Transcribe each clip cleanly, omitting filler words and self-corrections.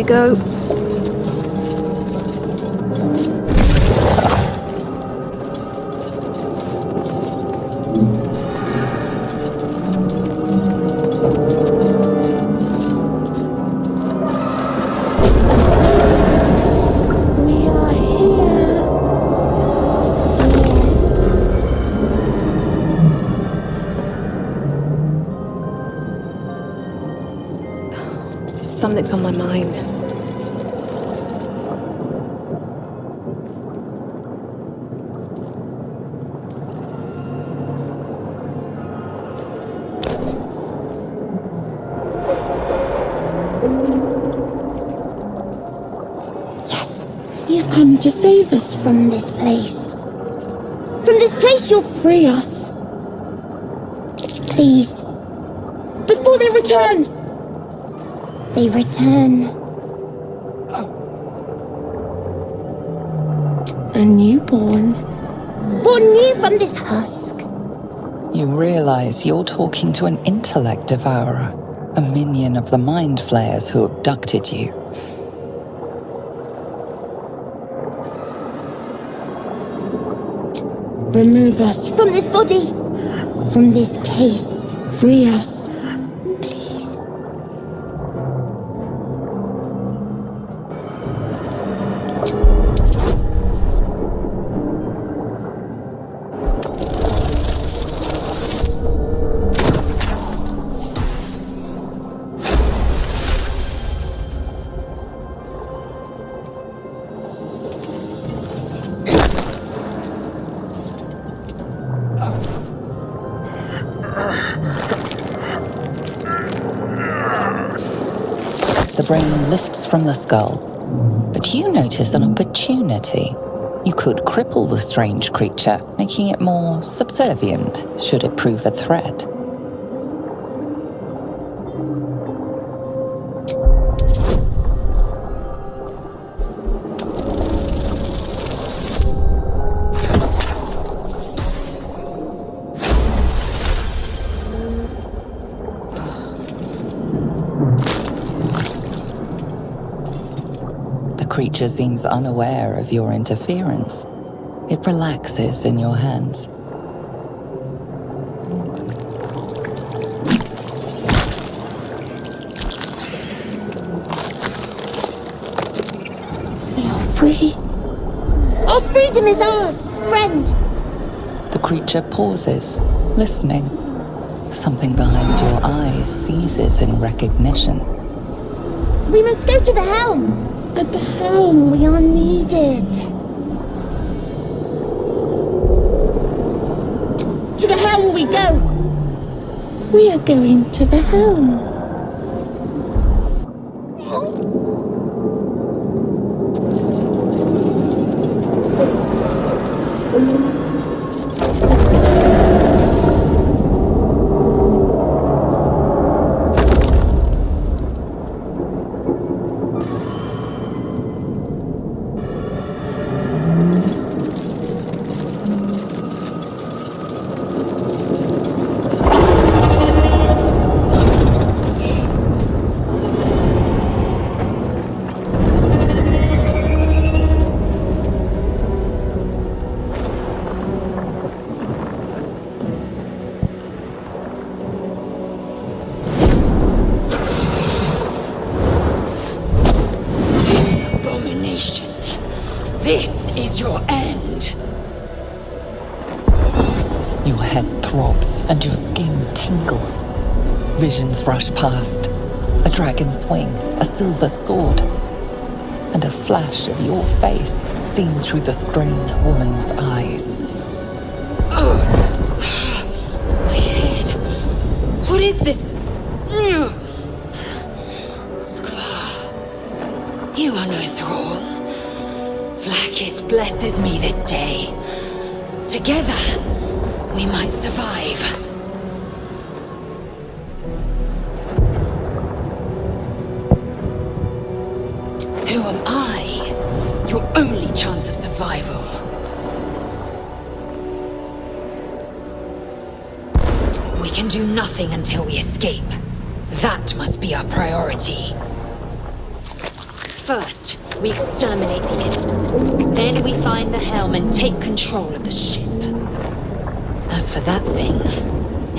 we go. Something's on my mind. Yes, you've come to save us from this place. From this place you'll free us. Please, before they return! They return. A newborn. Born new from this husk. You realize you're talking to an intellect devourer, a minion of the mind flayers who abducted you. Remove us from this body, from this case. Free us. The brain lifts from the skull, but you notice an opportunity. You could cripple the strange creature, making it more subservient, should it prove a threat. The creature seems unaware of your interference. It relaxes in your hands. We are free. Our freedom is ours, friend. The creature pauses, listening. Something behind your eyes seizes in recognition. We must go to the helm. At the helm, we are needed. To the helm we go. We are going to the helm. This is your end. Your head throbs and your skin tingles. Visions rush past. A dragon's wing, a silver sword, and a flash of your face seen through the strange woman's eyes. My head. What is this? Skvar. You are no thrall. Vlaakith blesses me this day. Together, we might survive. Who am I? Your only chance of survival. We can do nothing until we escape. That must be our priority. First, we exterminate the imps. Then we find the helm and take control of the ship. As for that thing,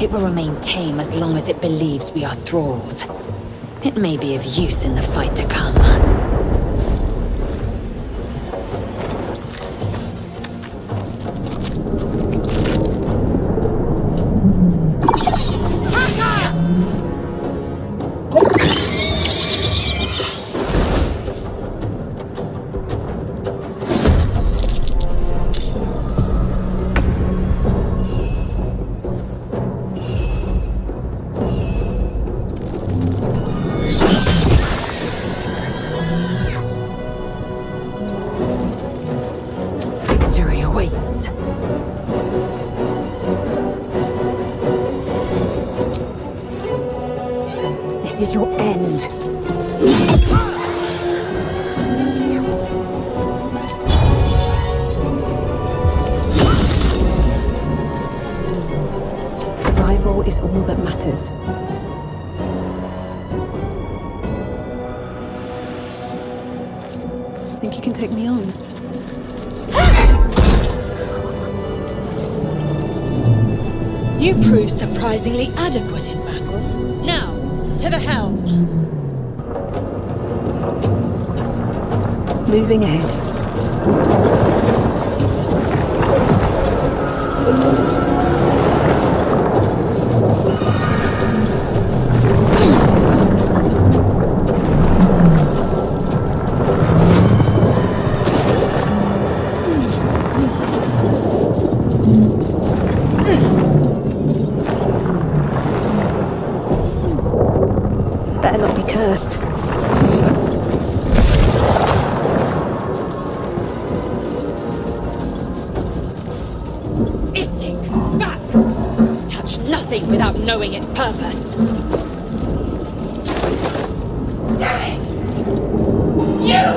it will remain tame as long as it believes we are thralls. It may be of use in the fight to come. This is your end. Survival is all that matters. Think you can take me on? You proved surprisingly adequate in battle. Now, to the helm. Moving ahead. Better not be cursed. Istik! Back! Touch nothing without knowing its purpose. Damn it! You!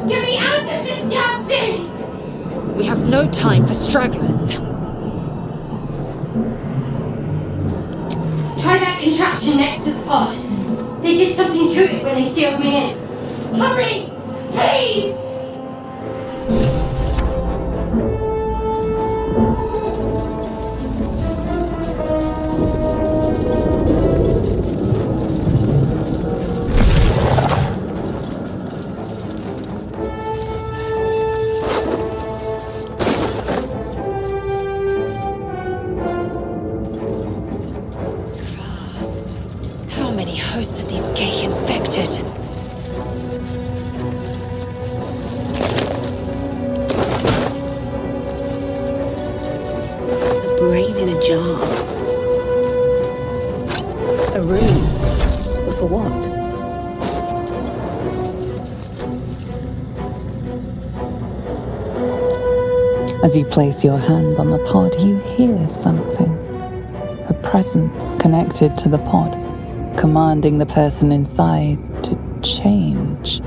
Get me out of this damn thing! We have no time for stragglers. Try that contraption next to the pod. They did something to it when they sealed me in. Hurry! Please! How many hosts of these gay infected? The brain in a jar. A room. But for what? As you place your hand on the pod, you hear something. A presence connected to the pod, commanding the person inside to change.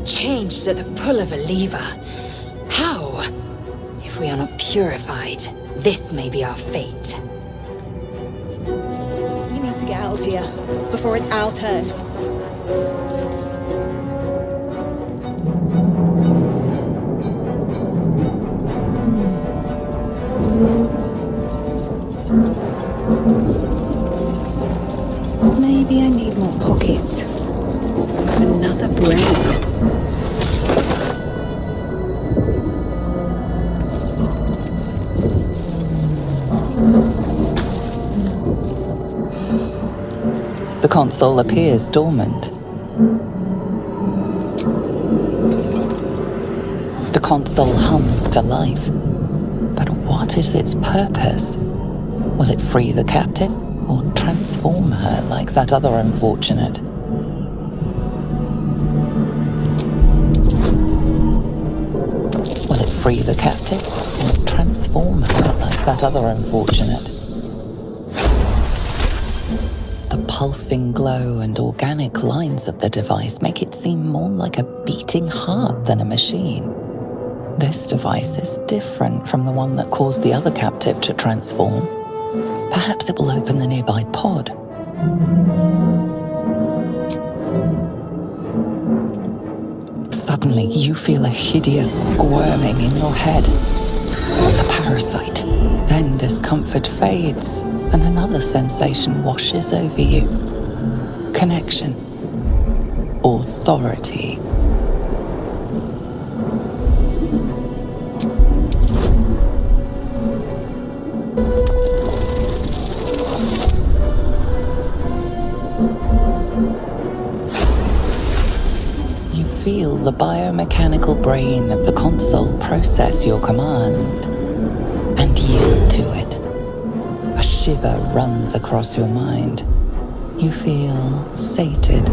Changed at the pull of a lever. How? If we are not purified, this may be our fate. We need to get out of here before it's our turn. Maybe I need more pockets. Another brain. The console appears dormant. The console hums to life. But what is its purpose? Will it free the captive or transform her like that other unfortunate? free the captive or transform her like that other unfortunate. The pulsing glow and organic lines of the device make it seem more like a beating heart than a machine. This device is different from the one that caused the other captive to transform. Perhaps it will open the nearby pod. Suddenly, you feel a hideous squirming in your head. A parasite. Then discomfort fades, and another sensation washes over you. Connection. Authority. Feel the biomechanical brain of the console process your command and yield to it. A shiver runs across your mind. You feel sated.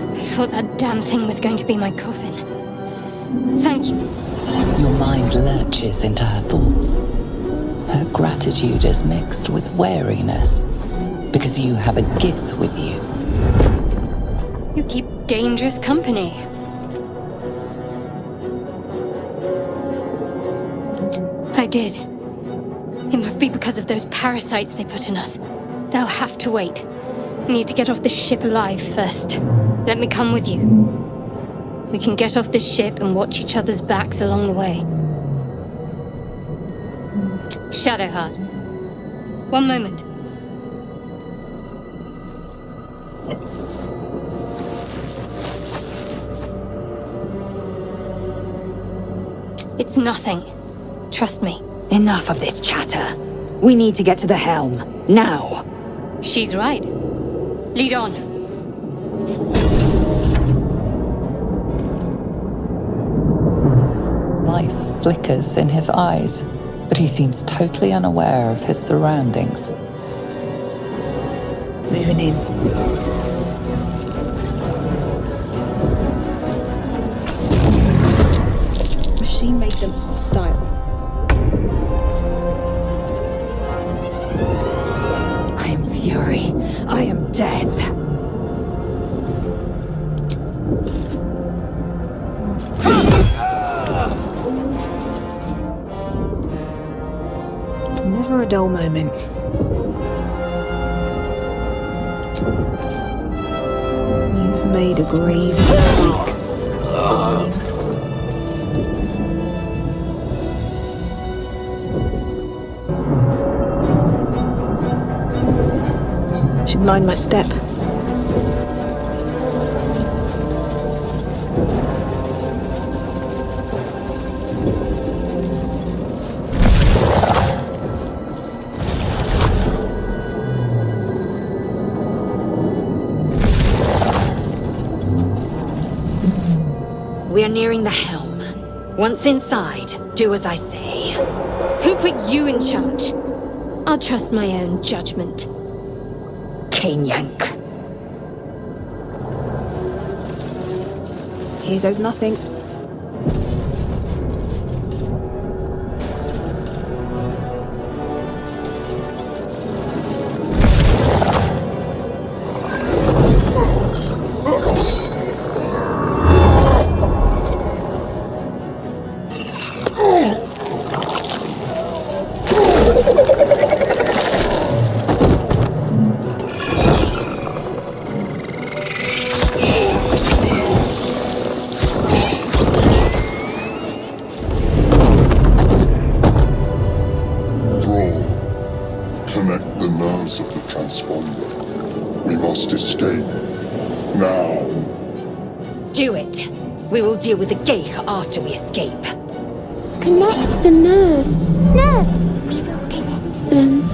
I thought that damn thing was going to be my coffin. Thank you. Your mind lurches into her thoughts. Her gratitude is mixed with wariness, because you have a gift with you. You keep dangerous company. I did. It must be because of those parasites they put in us. They'll have to wait. I need to get off this ship alive first. Let me come with you. We can get off this ship and watch each other's backs along the way. Shadowheart. One moment. It's nothing. Trust me. Enough of this chatter. We need to get to the helm. Now. She's right. Lead on. Life flickers in his eyes, but he seems totally unaware of his surroundings. Moving in. Machine made them hostile. I am fury. I am death. Never a dull moment. You've made a grave mistake. Should mind my step. We are nearing the helm. Once inside, do as I say. Who put you in charge? I'll trust my own judgment. Yank. Here goes nothing. Deal with the Geich after we escape. Connect the nerves. Nerves! We will connect them.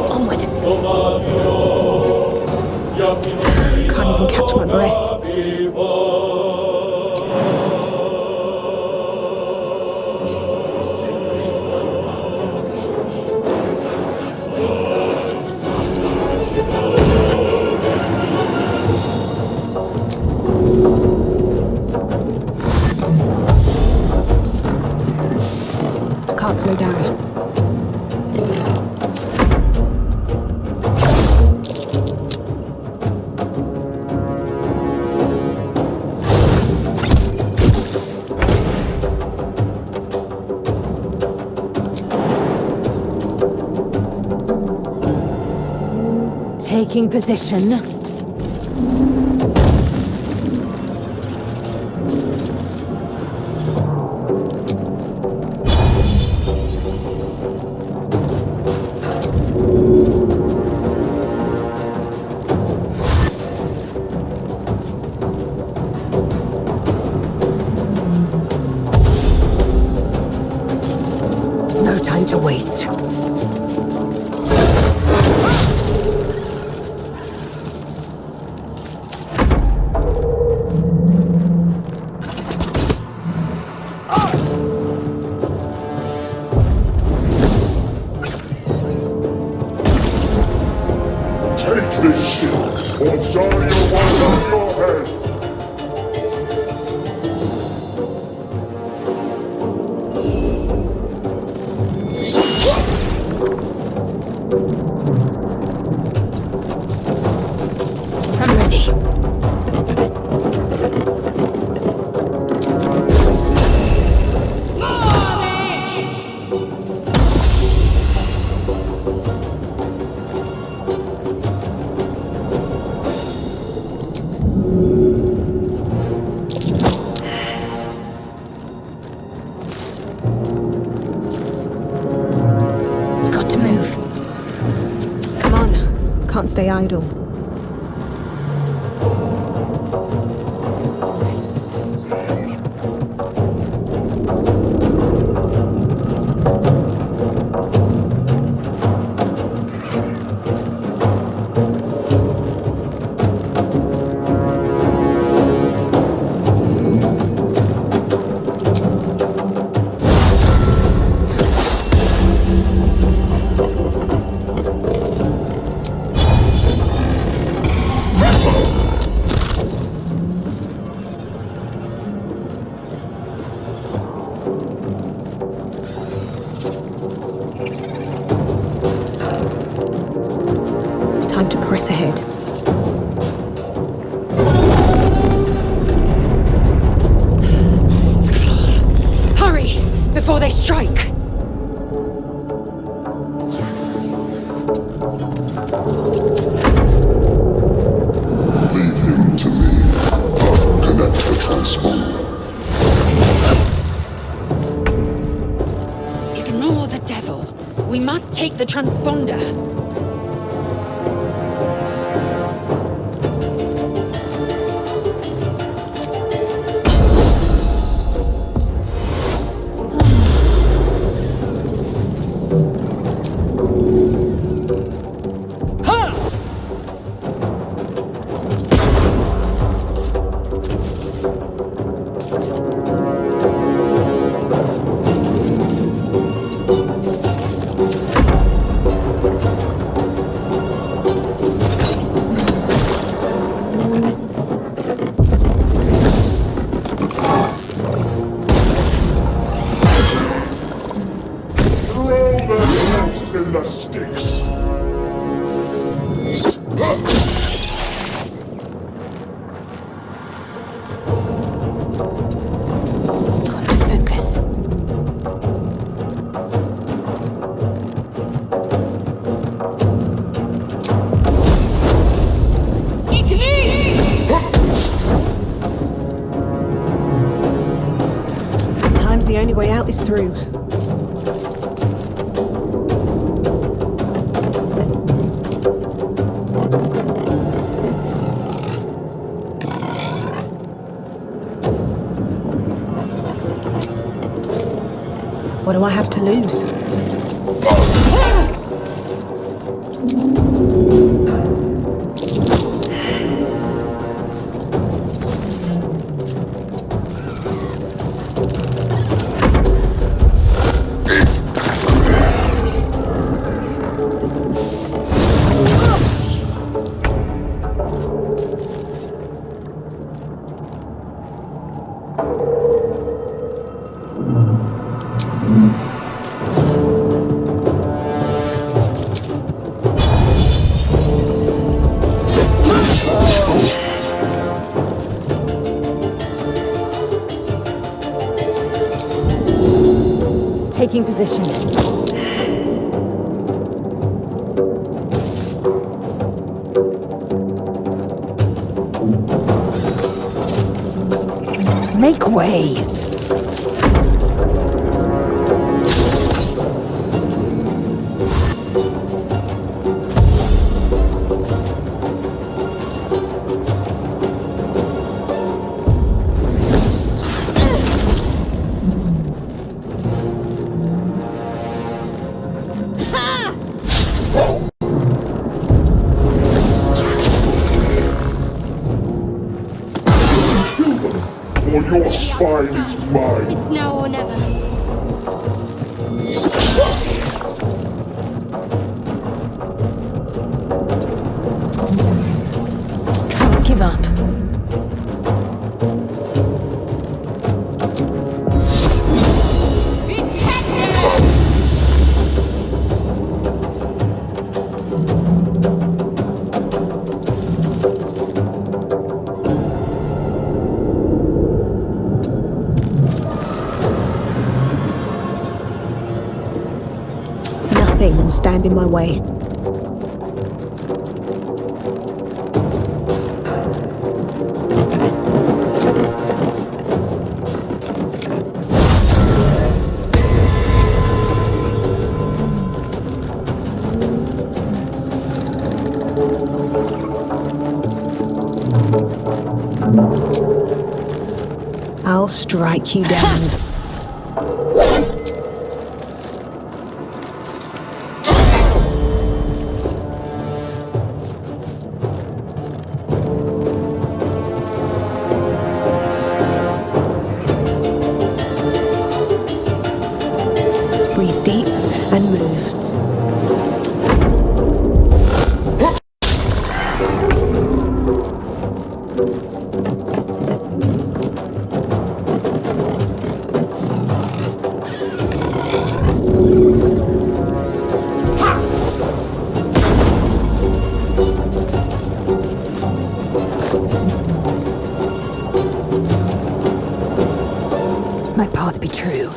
Onward. Can't even catch my breath. Can't slow down. Taking position. No time to waste. I'm ready. Got to move. Come on. Can't stay idle. Time to press ahead. It's clear. Hurry, before they strike! Leave him to me. I'll connect the transponder. Ignore the devil. We must take the transponder. In the sticks. Got to focus. Sometimes the only way out is through. What do I have to lose? Taking position. Make way! Or your spine is mine. It's now or never. Can't give up. Nothing will stand in my way. I'll strike you down. Breathe deep and move. My path be true.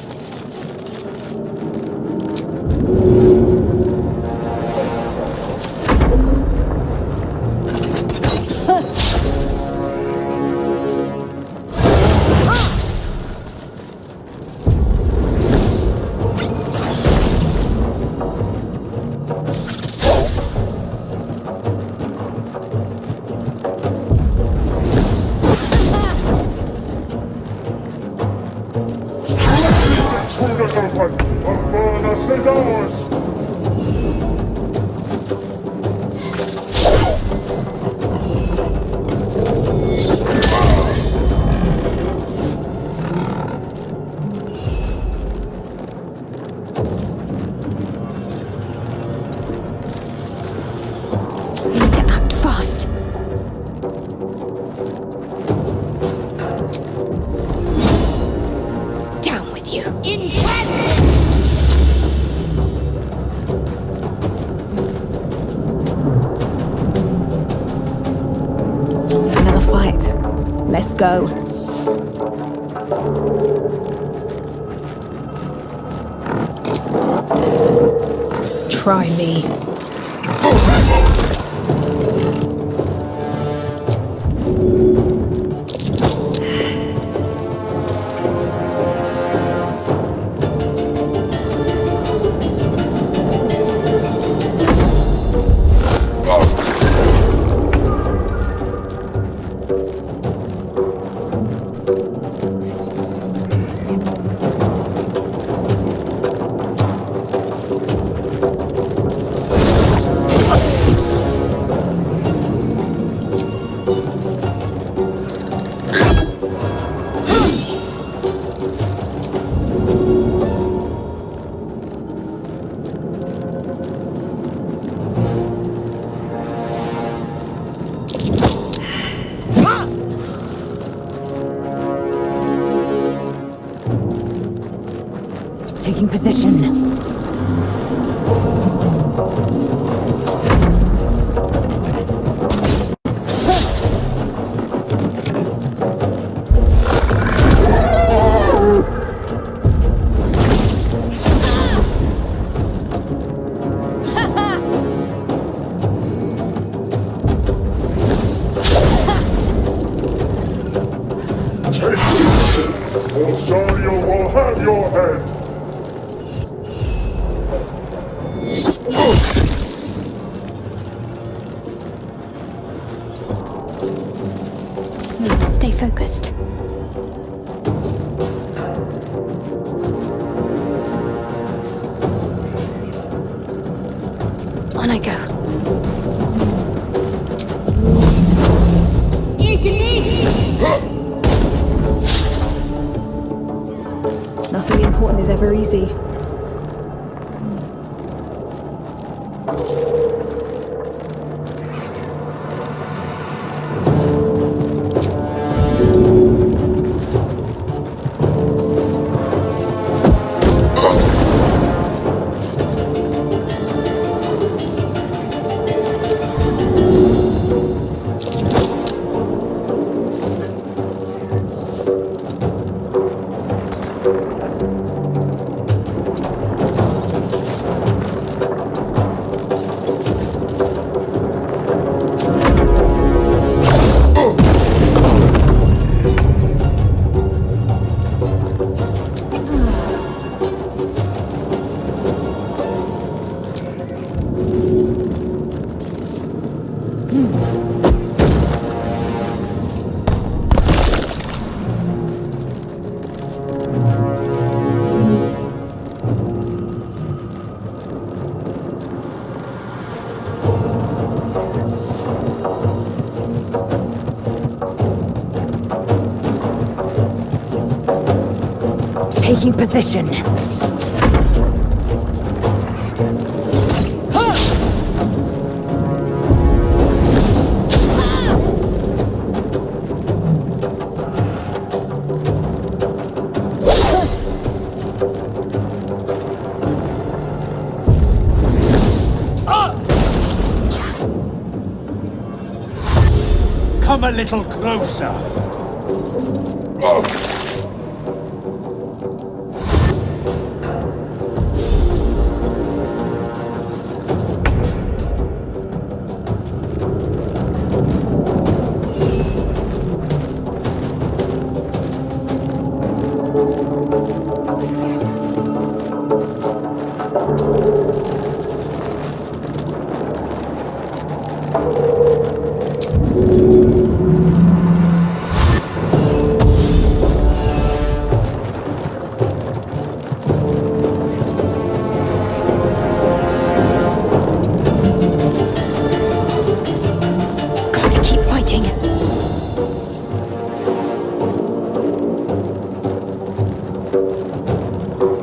Let's go. Try me. Taking position. Or Sharia will have your head! Need to stay focused. On I go. Nothing important is ever easy. Taking position. Come a little closer.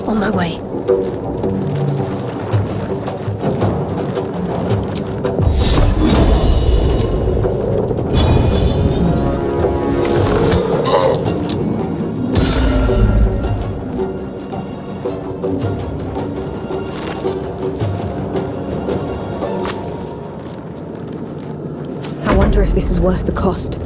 On my way. I wonder if this is worth the cost.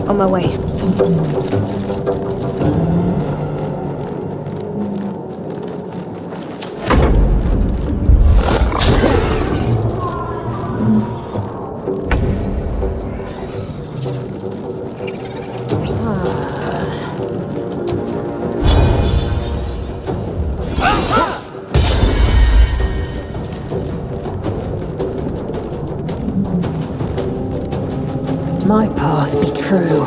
On my way. My path be true.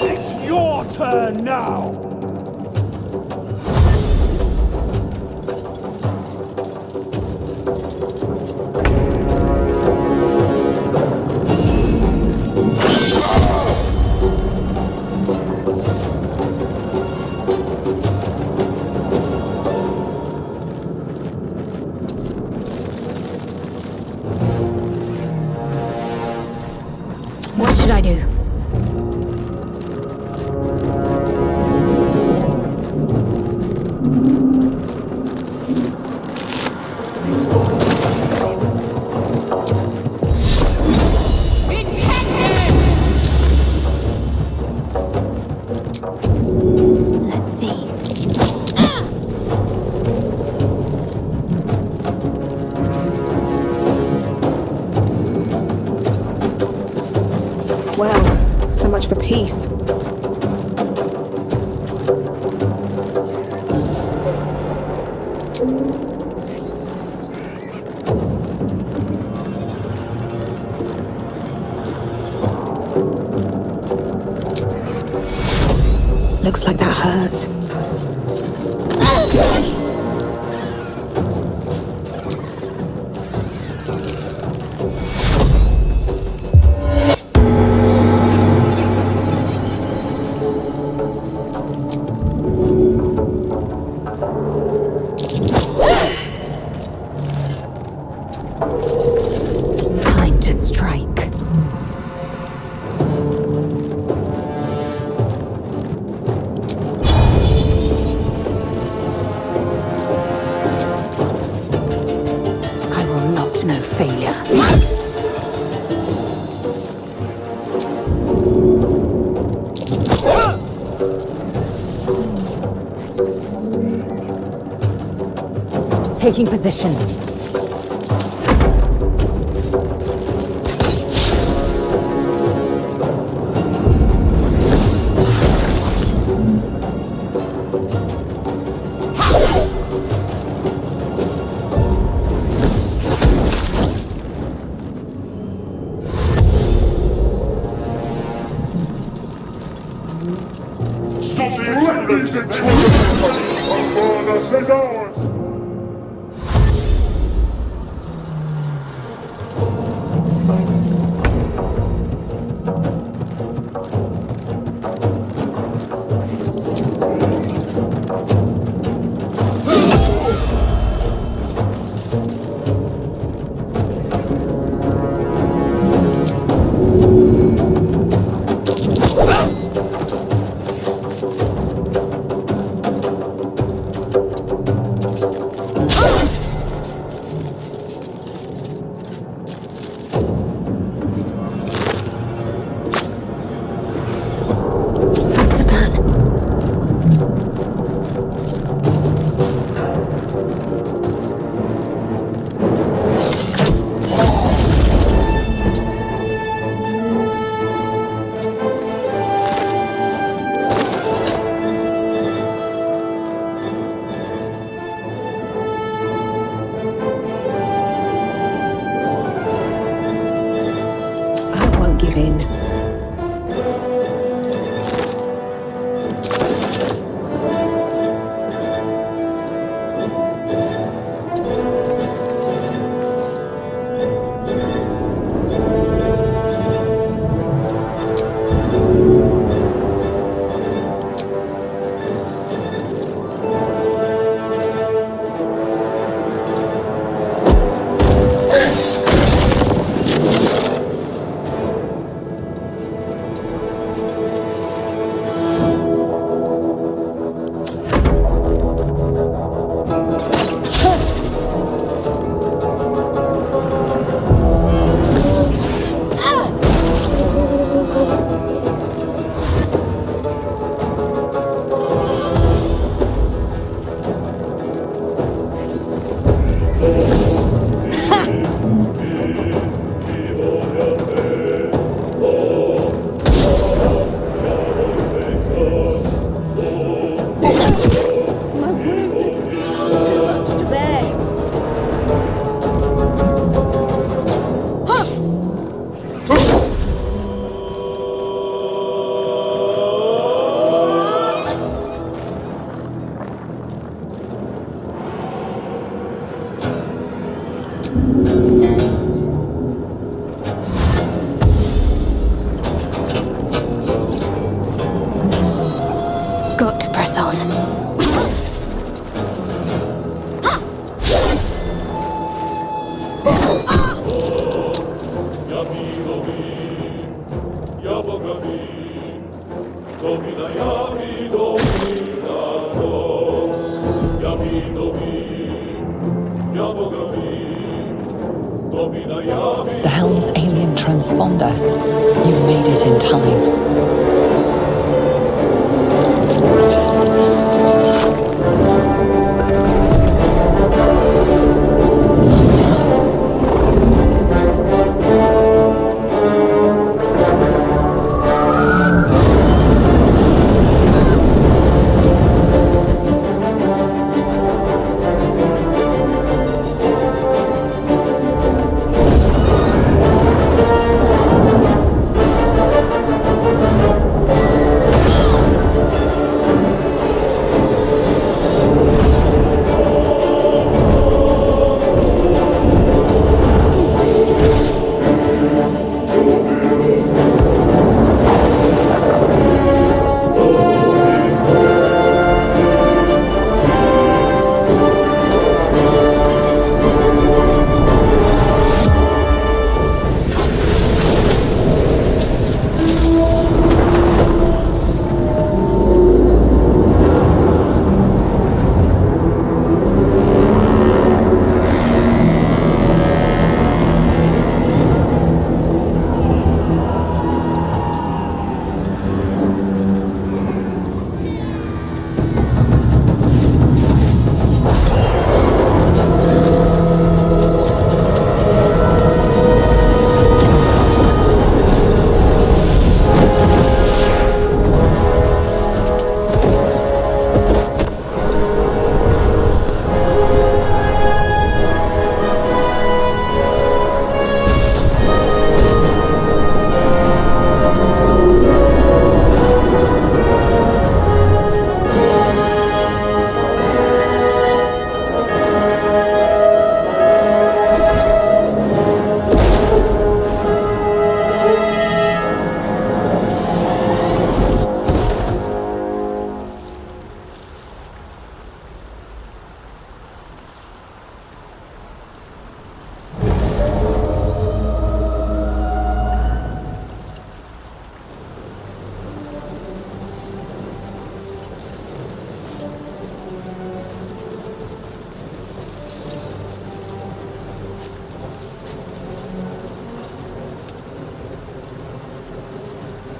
It's your turn now! What should I do? Let's see. Well, so much for peace. Looks like that hurt. Time to strike. I will not know failure. Taking position. Stop the enemies and us is ours! Give in. The helm's alien transponder. You made it in time.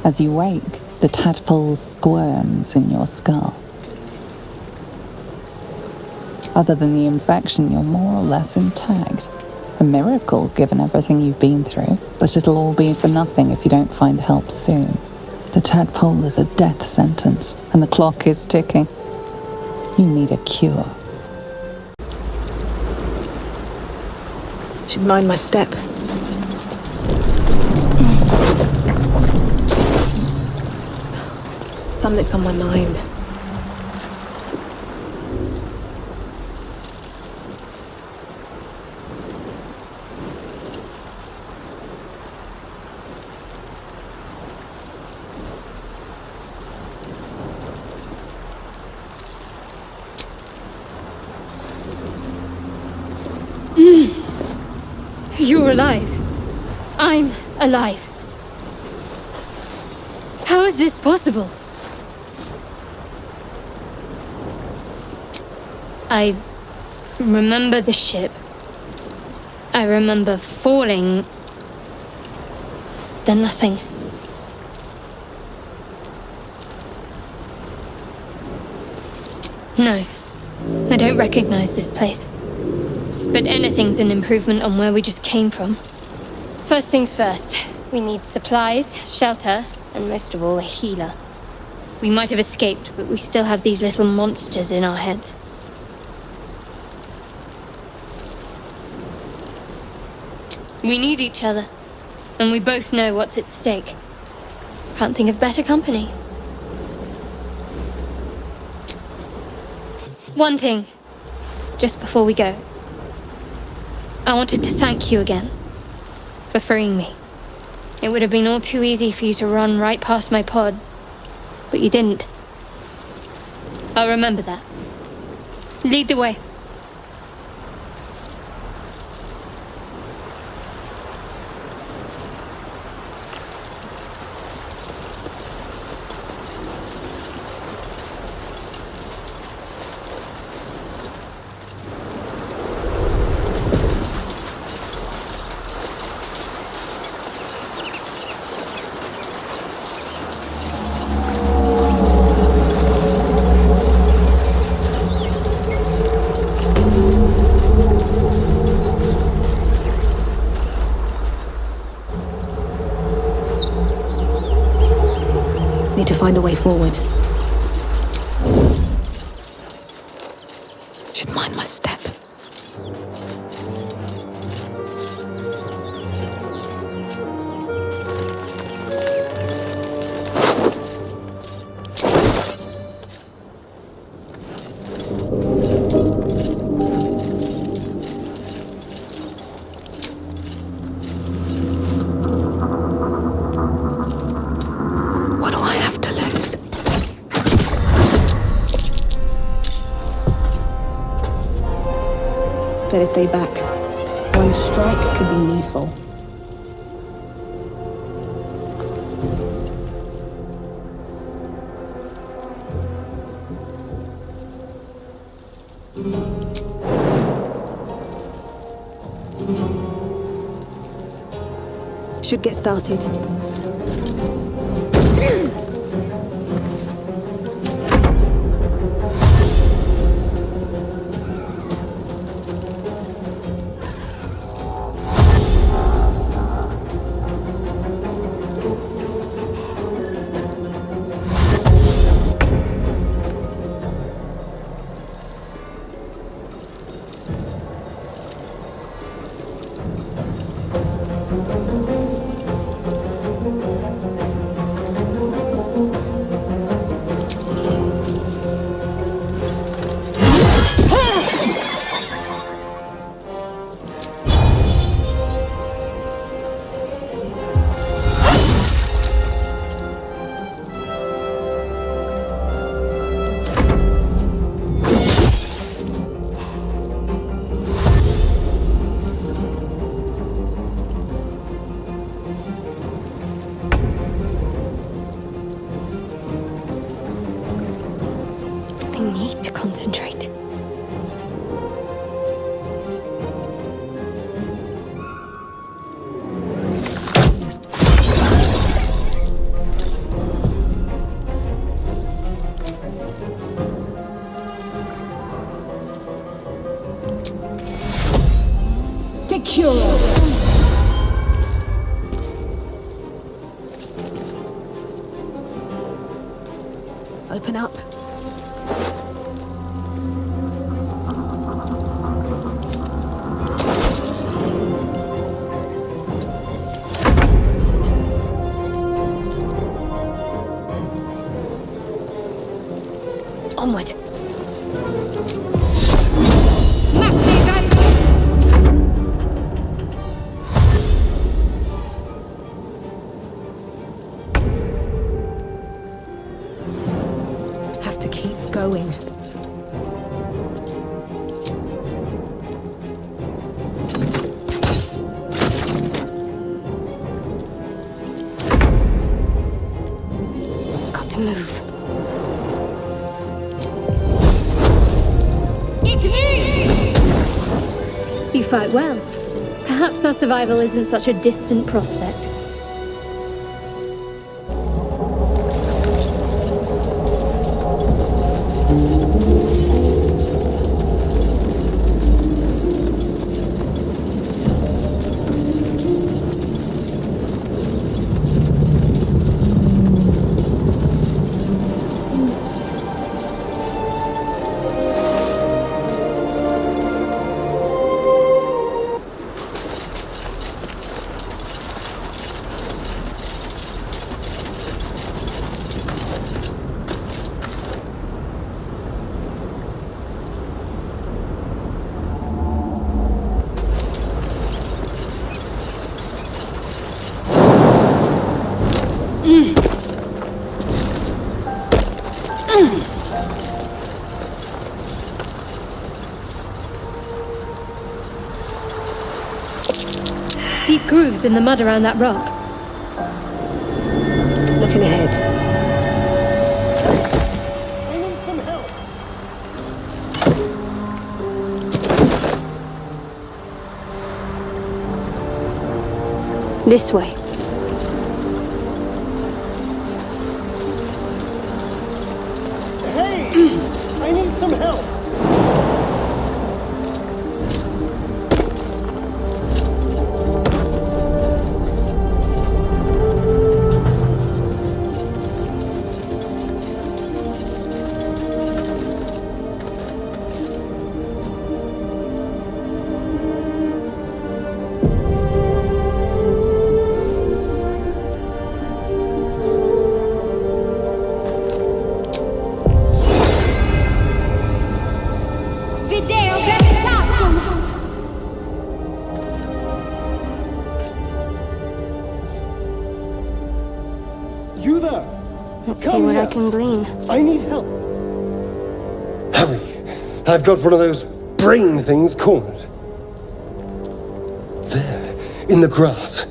As you wake, the tadpole squirms in your skull. Other than the infection, you're more or less intact. A miracle, given everything you've been through, but it'll all be for nothing if you don't find help soon. The tadpole is a death sentence, and the clock is ticking. You need a cure. Should mind my step. Something's on my mind. You're alive. I'm alive. How is this possible? I remember the ship. I remember falling. Then nothing. No, I don't recognize this place. But anything's an improvement on where we just came from. First things first, we need supplies, shelter, and most of all, a healer. We might have escaped, but we still have these little monsters in our heads. We need each other, and we both know what's at stake. Can't think of better company. One thing, just before we go. I wanted to thank you again for freeing me. It would have been all too easy for you to run right past my pod, but you didn't. I'll remember that. Lead the way. Need to find a way forward. Should mind my step. What do I have to lose? Better stay back. One strike could be lethal. Should get started. Concentrate. Open up. Onward. Have to keep going. Got to move. You fight well. Perhaps our survival isn't such a distant prospect. Deep grooves in the mud around that rock. Looking ahead. I need some help. This way. Hey! I need some help. You there? Let's Come see what I here. can glean. I need help. Hurry! I've got one of those brain things cornered. There, in the grass.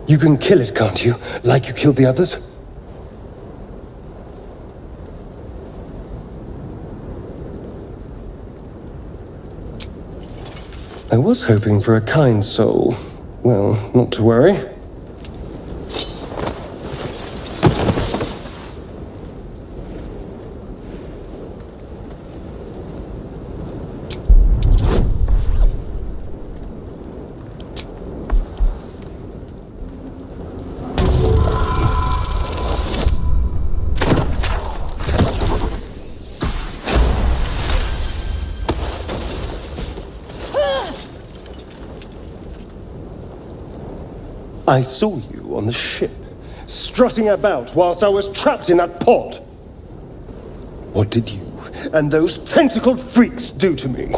You can kill it, can't you? Like you killed the others? I was hoping for a kind soul. Well, not to worry. I saw you on the ship, strutting about whilst I was trapped in that pod. What did you and those tentacled freaks do to me?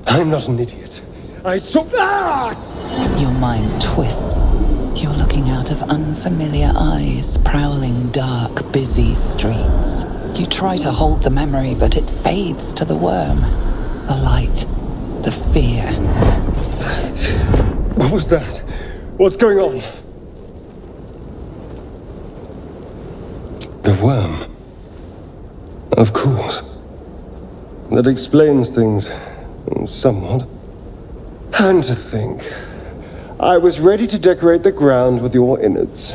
I'm not an idiot. I saw... Ah! Your mind twists. You're looking out of unfamiliar eyes, prowling dark, busy streets. You try to hold the memory, but it fades to the worm. The light. The fear. What was that? What's going on? The worm. Of course. That explains things. Somewhat. And to think. I was ready to decorate the ground with your innards.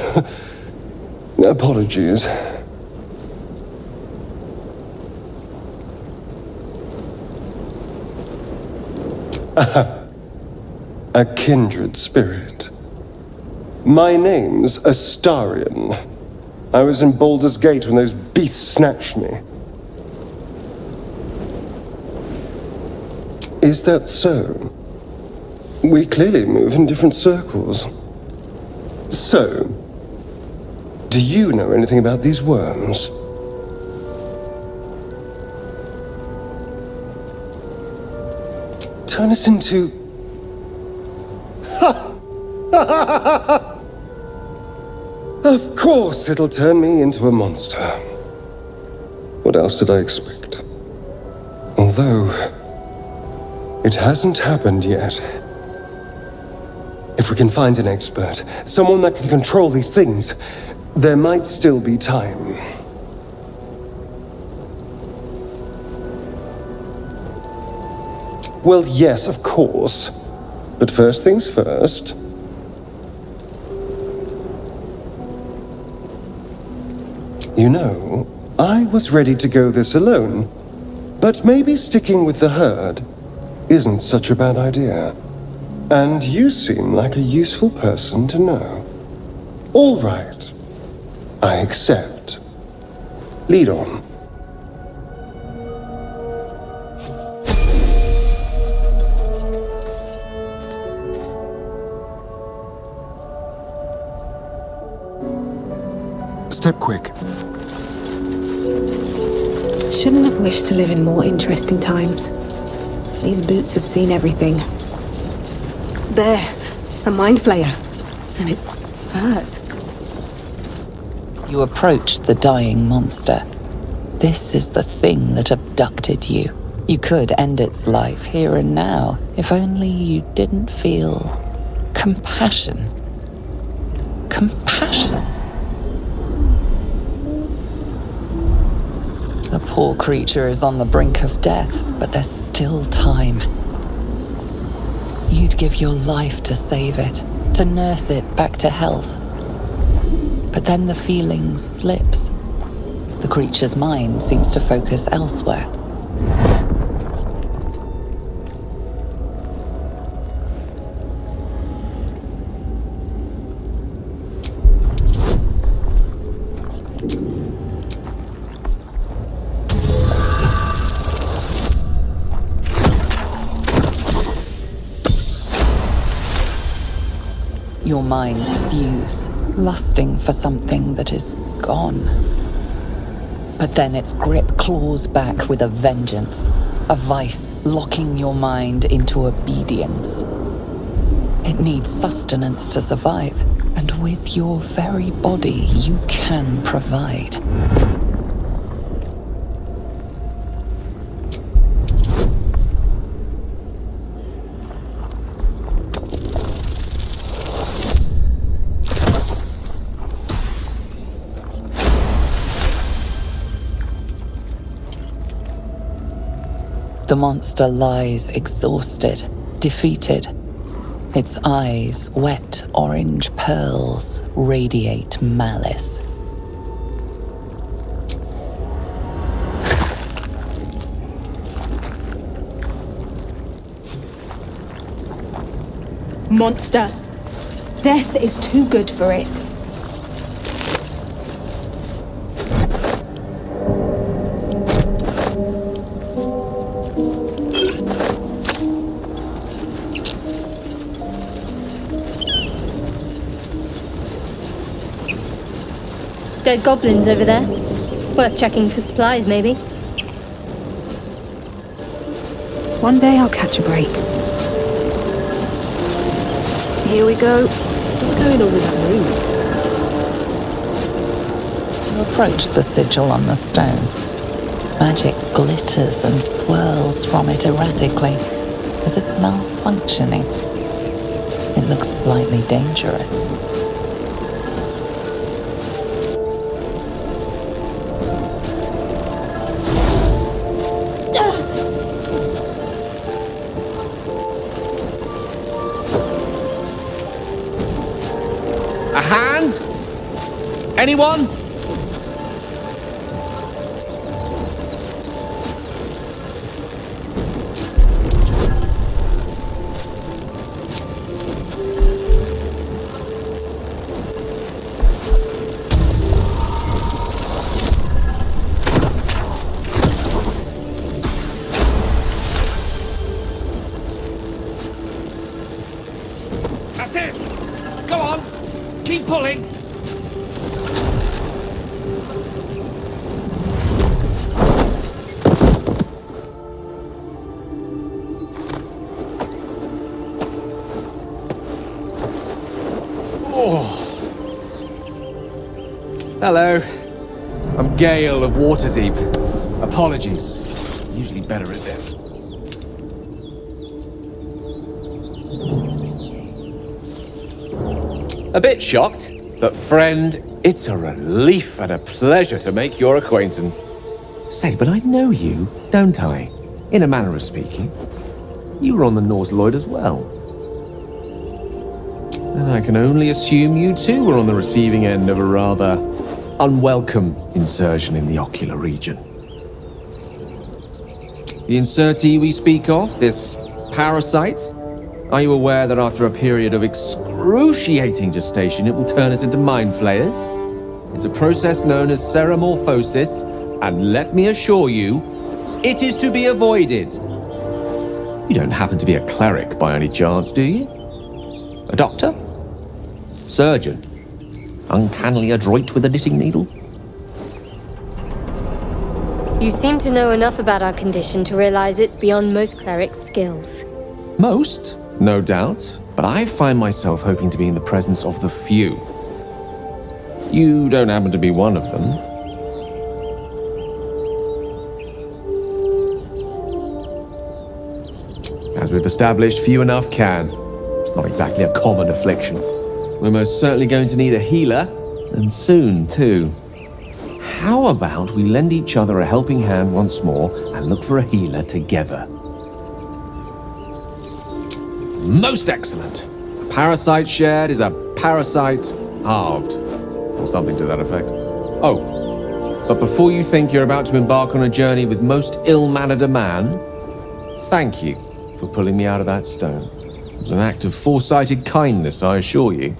Apologies. A kindred spirit. My name's Astarion. I was in Baldur's Gate when those beasts snatched me. Is that so? We clearly move in different circles. So, do you know anything about these worms? Turn us into... Of course it'll turn me into a monster. What else did I expect? Although, it hasn't happened yet. If we can find an expert, someone that can control these things, there might still be time. Well, yes, of course. But first things first. You know, I was ready to go this alone, but maybe sticking with the herd isn't such a bad idea. And you seem like a useful person to know. All right. I accept. Lead on. Step quick. Shouldn't have wished to live in more interesting times. These boots have seen everything. There, a mind flayer. And it's hurt. You approach the dying monster. This is the thing that abducted you. You could end its life here and now, if only you didn't feel compassion. Compassion. The poor creature is on the brink of death, but there's still time. You'd give your life to save it, to nurse it back to health. But then the feeling slips. The creature's mind seems to focus elsewhere. Your minds fuse, lusting for something that is gone. But then its grip claws back with a vengeance, a vice locking your mind into obedience. It needs sustenance to survive, and with your very body, you can provide. The monster lies exhausted, defeated. Its eyes, wet orange pearls, radiate malice. Monster. Death is too good for it. Dead goblins over there. Worth checking for supplies, maybe. One day I'll catch a break. Here we go. What's going on with that room? You approach the sigil on the stone. Magic glitters and swirls from it erratically, as if malfunctioning. It looks slightly dangerous. A hand? Anyone? That's it! Go on! Keep pulling! Oh. Hello. I'm Gale of Waterdeep. Apologies. Usually better at this. A bit shocked, but friend, it's a relief and a pleasure to make your acquaintance. Say, but I know you, don't I? In a manner of speaking. You were on the Nautiloid as well. And I can only assume you too were on the receiving end of a rather unwelcome insertion in the ocular region. The insertee we speak of, this parasite, are you aware that after a period of excruciating gestation, it will turn us into mind flayers? It's a process known as ceremorphosis, and let me assure you, it is to be avoided. You don't happen to be a cleric by any chance, do you? A doctor? Surgeon? Uncannily adroit with a knitting needle? You seem to know enough about our condition to realize it's beyond most clerics' skills. Most, no doubt, but I find myself hoping to be in the presence of the few. You don't happen to be one of them. As we've established, few enough can. It's not exactly a common affliction. We're most certainly going to need a healer, and soon, too. How about we lend each other a helping hand once more and look for a healer together? Most excellent! A parasite shared is a parasite halved, or something to that effect. Oh, but before you think you're about to embark on a journey with most ill-mannered a man, thank you for pulling me out of that stone. It was an act of foresighted kindness, I assure you.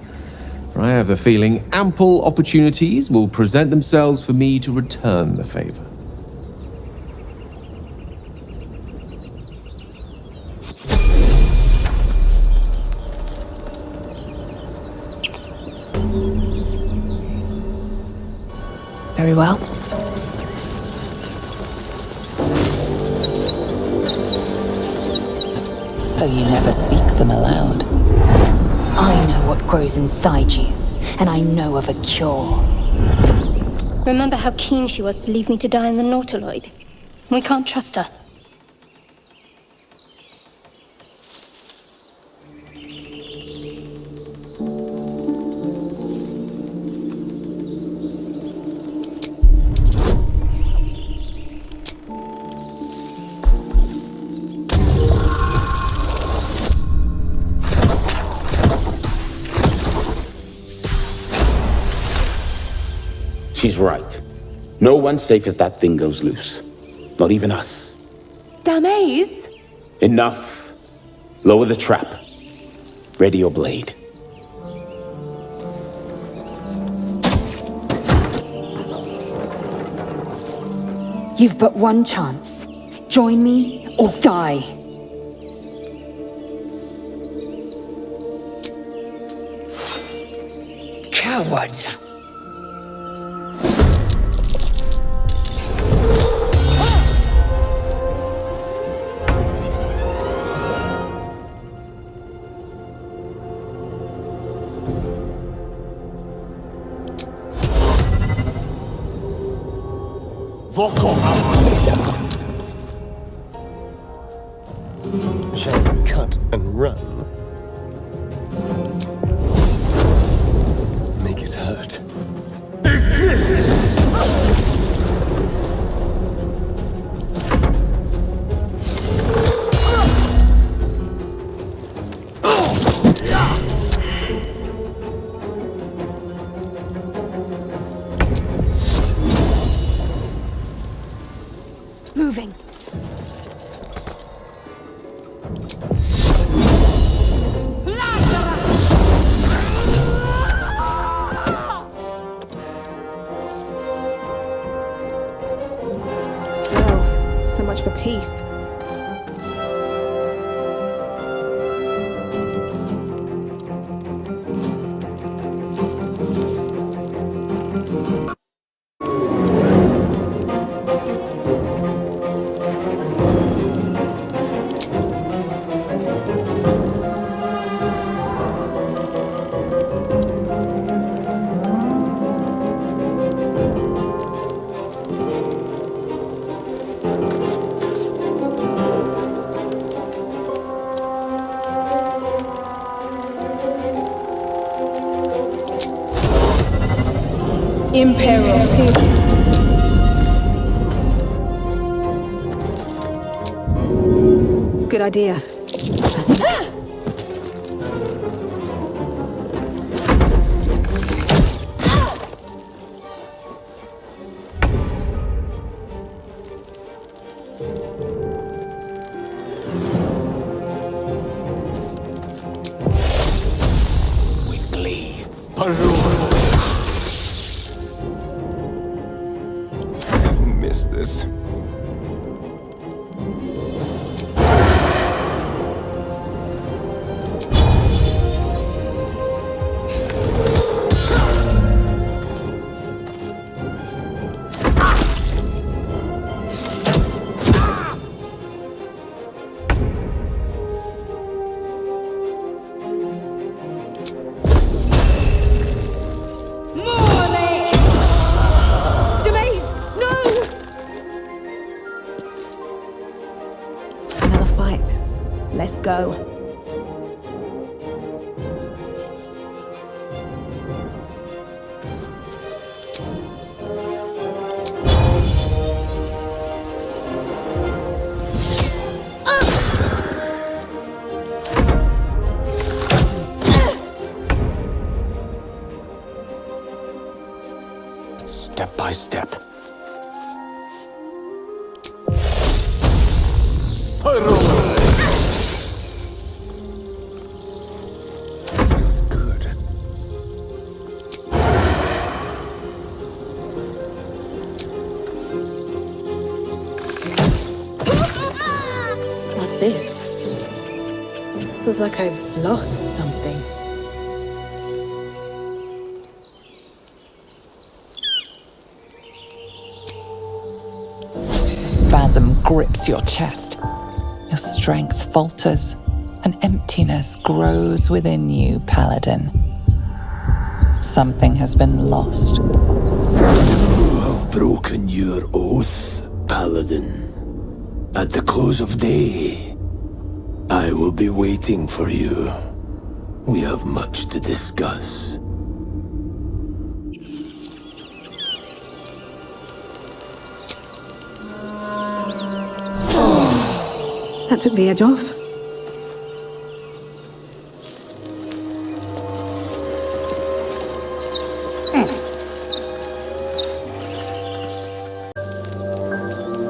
For I have the feeling ample opportunities will present themselves for me to return the favor. Very well. Though you never speak them aloud. grows inside you, and I know of a cure. Remember how keen she was to leave me to die in the Nautiloid? We can't trust her. She's right. No one's safe if that thing goes loose. Not even us. Damaze? Enough. Lower the trap. Ready your blade. You've but one chance. Join me or die. Coward! Shall we cut and run? Make it hurt. Moving. Oh, so much for peace. Imperial. Good idea. With glee. I've missed this. Another fight. Let's go. Step by step. This feels good. What's this? Feels like I've lost something. Spasm grips your chest. Your strength falters. An emptiness grows within you, Paladin. Something has been lost. You have broken your oath, Paladin. At the close of day, I will be waiting for you. We have much to discuss. That took the edge off.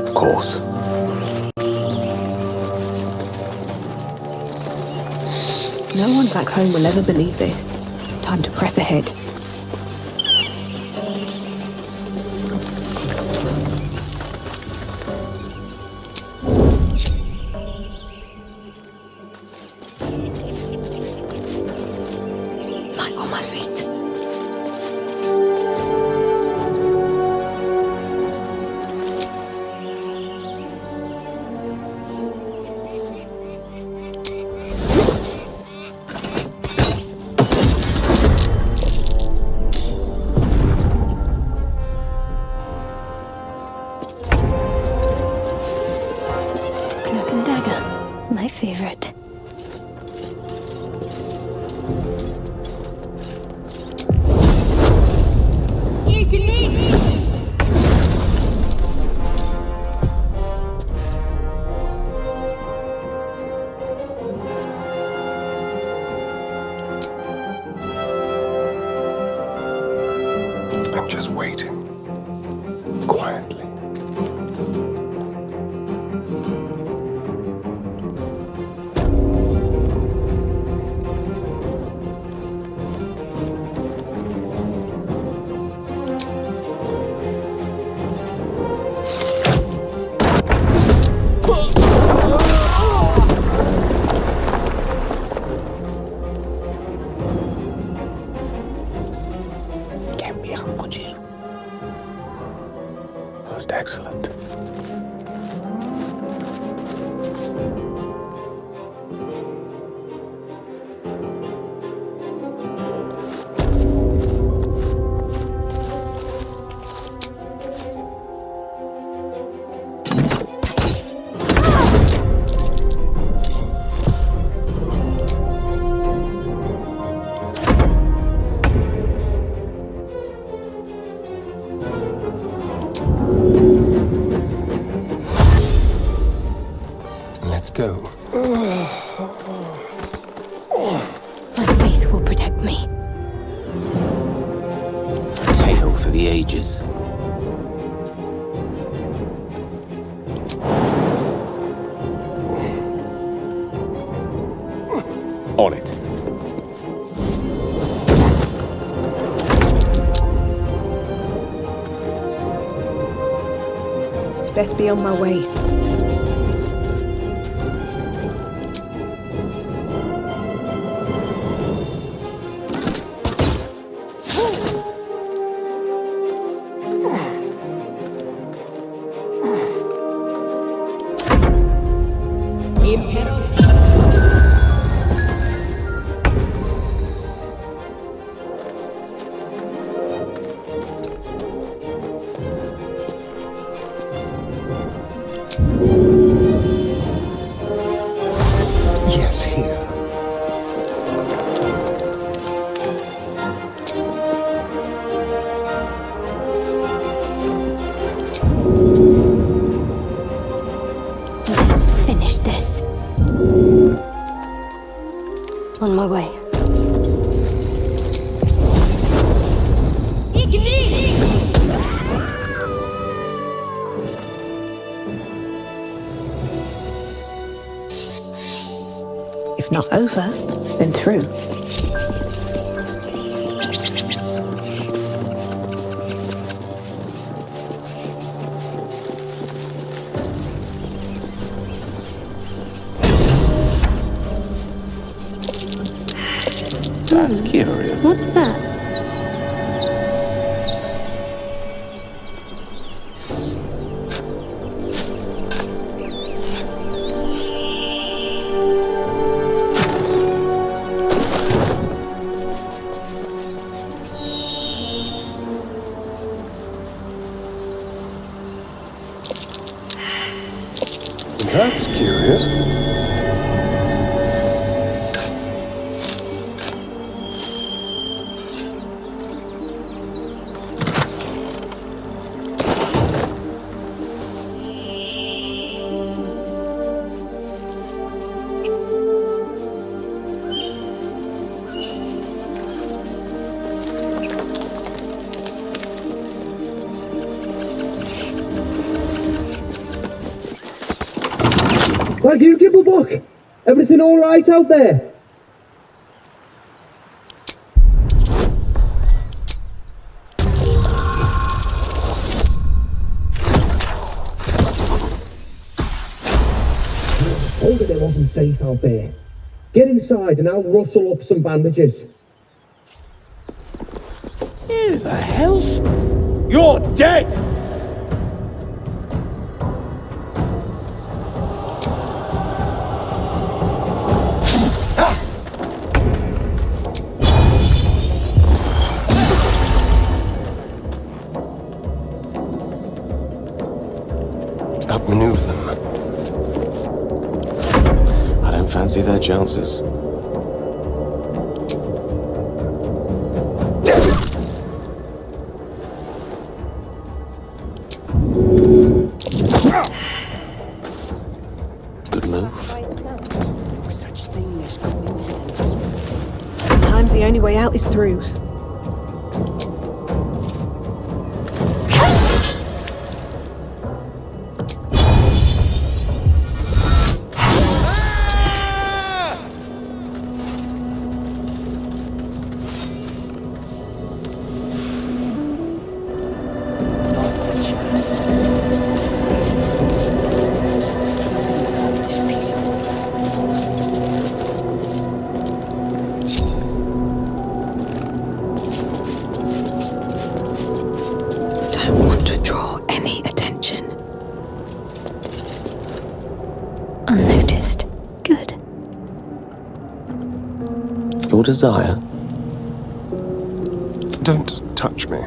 Of course. No one back home will ever believe this. Time to press ahead. Light on my feet. Cloak and dagger. My favorite. I'm just waiting. Quietly. Get me up, would you? Most excellent. Let's go. My faith will protect me. Tale for the ages. On it. Best be on my way. Yes, here. Let's finish this. On my way. If not over, then through. That's curious. What's that? That's curious. Like you, Gibblebook? Everything all right out there? Told that it wasn't safe out there. Get inside and I'll rustle up some bandages. Who the hell's... You're dead! Outmaneuver them. I don't fancy their chances. Good move. No such thing as coincidences. Sometimes the only way out is through. Unnoticed. Good. Your desire? Don't touch me.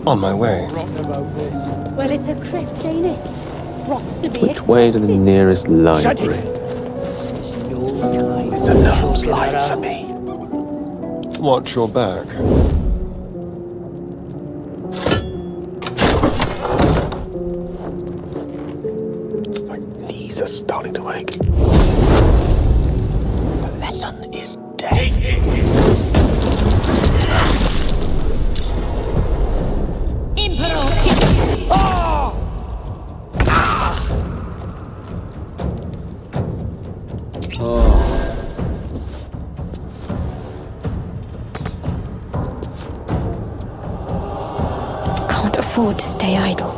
On my way. Well, it's a crypt, ain't it? Rocks to be Which way to the nearest library? It's a gnome's life for me. Watch your back. My knees are starting to ache. The lesson is death. Can't afford to stay idle.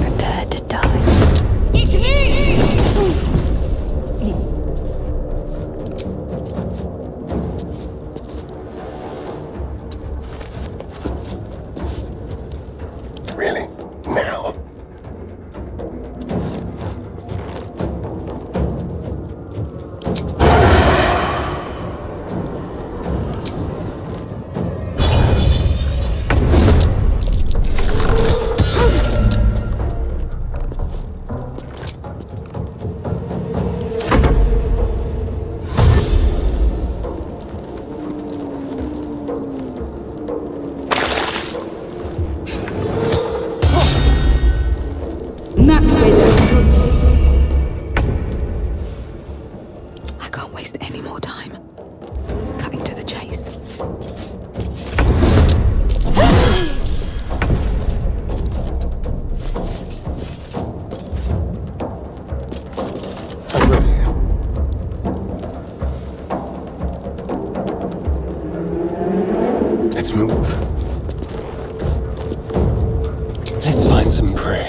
Prepare to die. Really? Now? I can't waste any more time. Cutting to the chase. I'm ready. Let's move. Let's find some prey.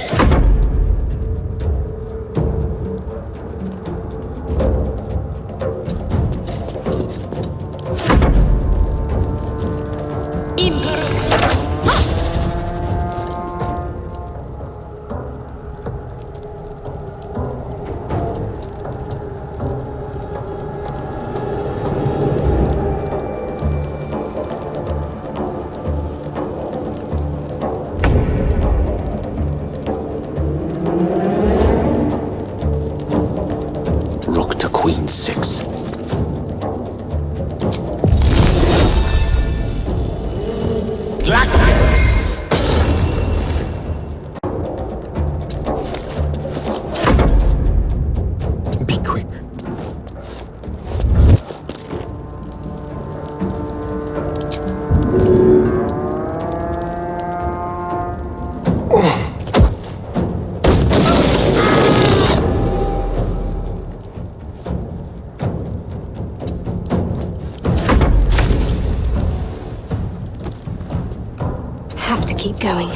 Have to keep going.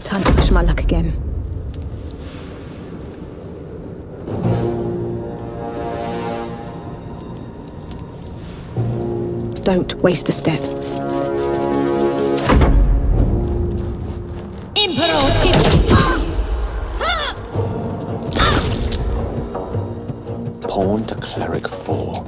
Time to push my luck again. Don't waste a step. Pawn to Cleric 4.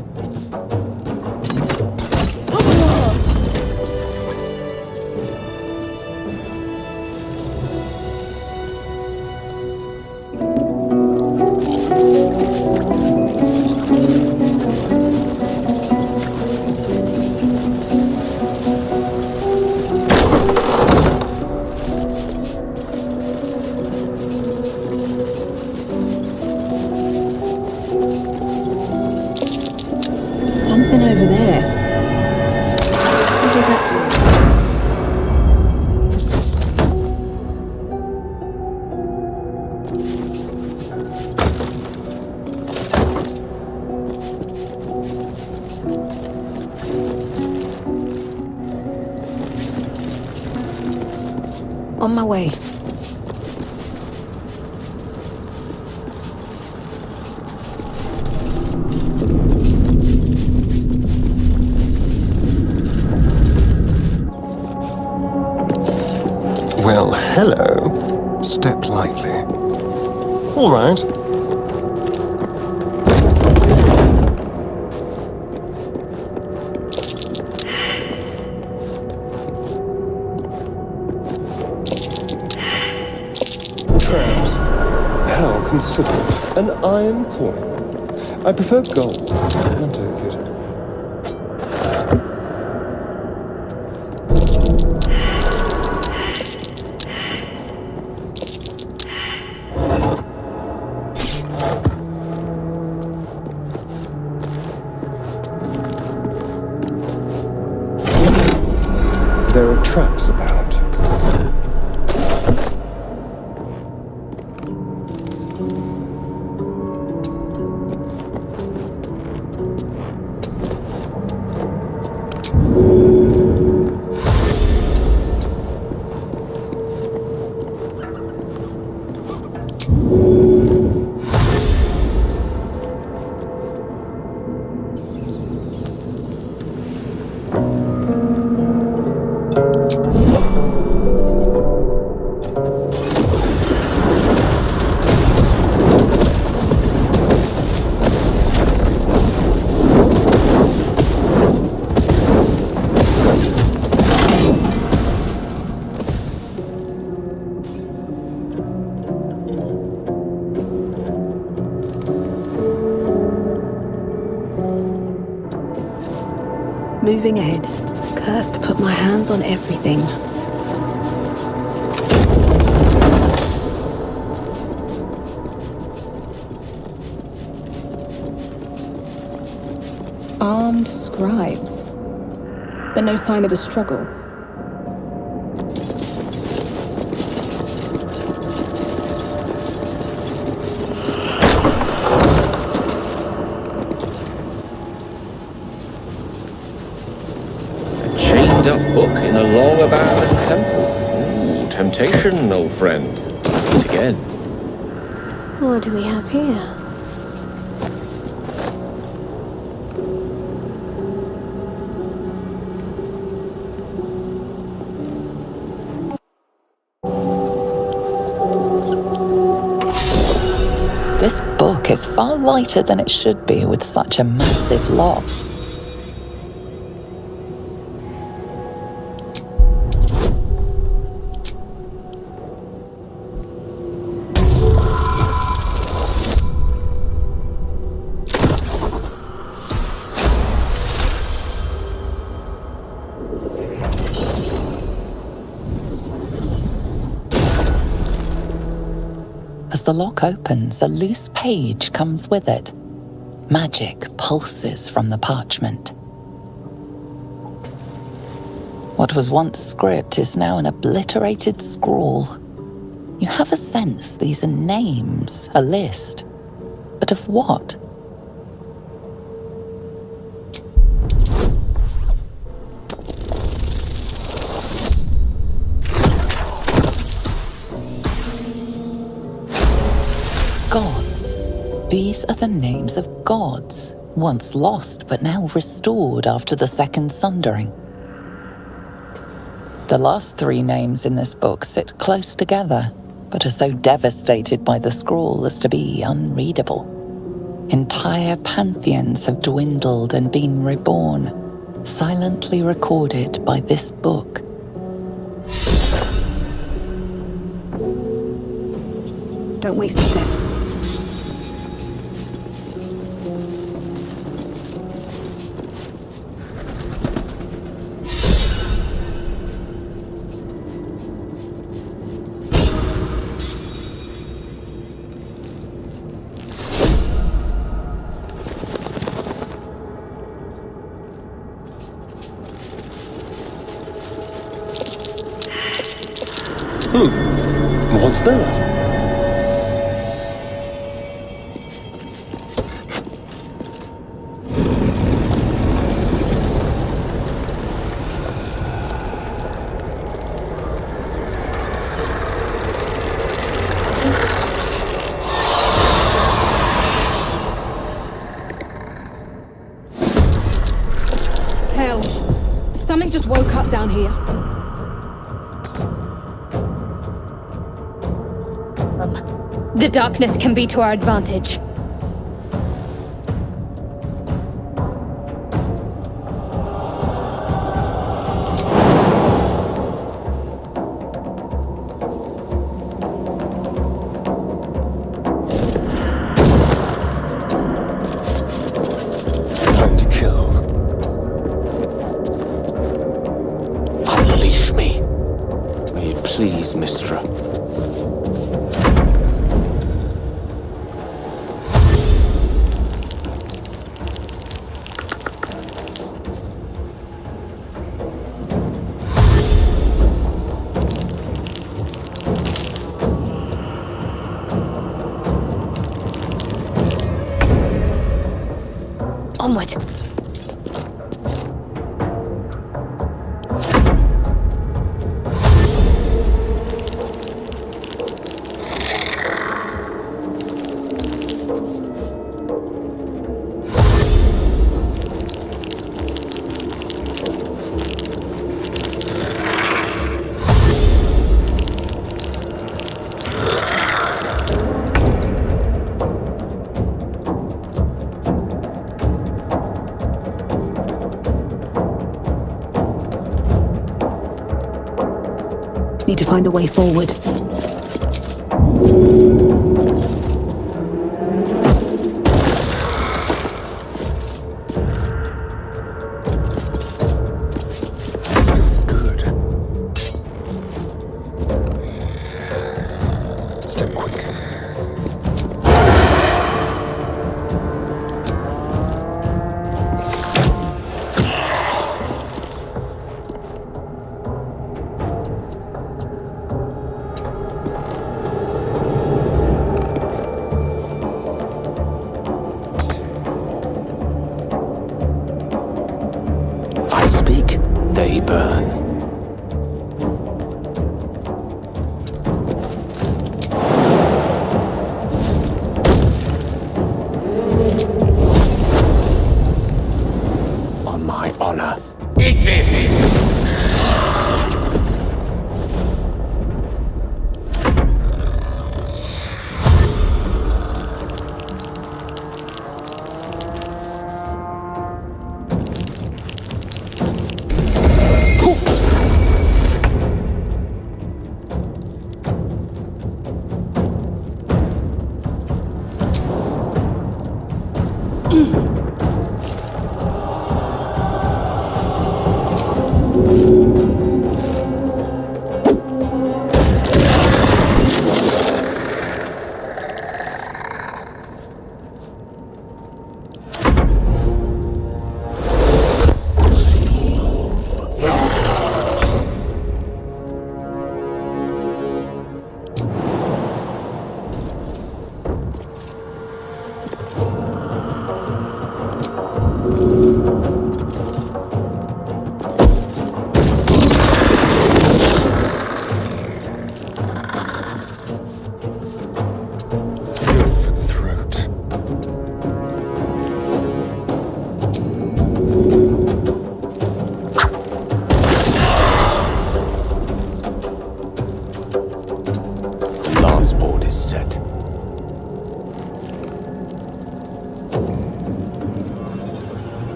Something over there. What did that do? On my way. Well, hello. Step lightly. All right. Traps. How considerate. An iron coin. I prefer gold. I'll take it. There are traps about. Moving ahead. Cursed to put my hands on everything. Armed scribes. But no sign of a struggle. Chained up book in a long abandoned temple. Ooh, temptation, old friend. Meet again. What do we have here? This book is far lighter than it should be with such a massive lock. As the lock opens, a loose page comes with it, Magic pulses from the parchment. What was once script is now an obliterated scrawl. You have a sense these are names, a list. But of what? Gods. These are the names of gods, once lost but now restored after the Second Sundering. The last three names in this book sit close together, but are so devastated by the scroll as to be unreadable. Entire pantheons have dwindled and been reborn, silently recorded by this book. Don't waste a step. What's that? Hell, something just woke up down here. The darkness can be to our advantage. Time to kill. Unleash me. May it please, Mistra. Onward. Need to find a way forward. This feels good. Step quick. They burn. On my honor. Eat this!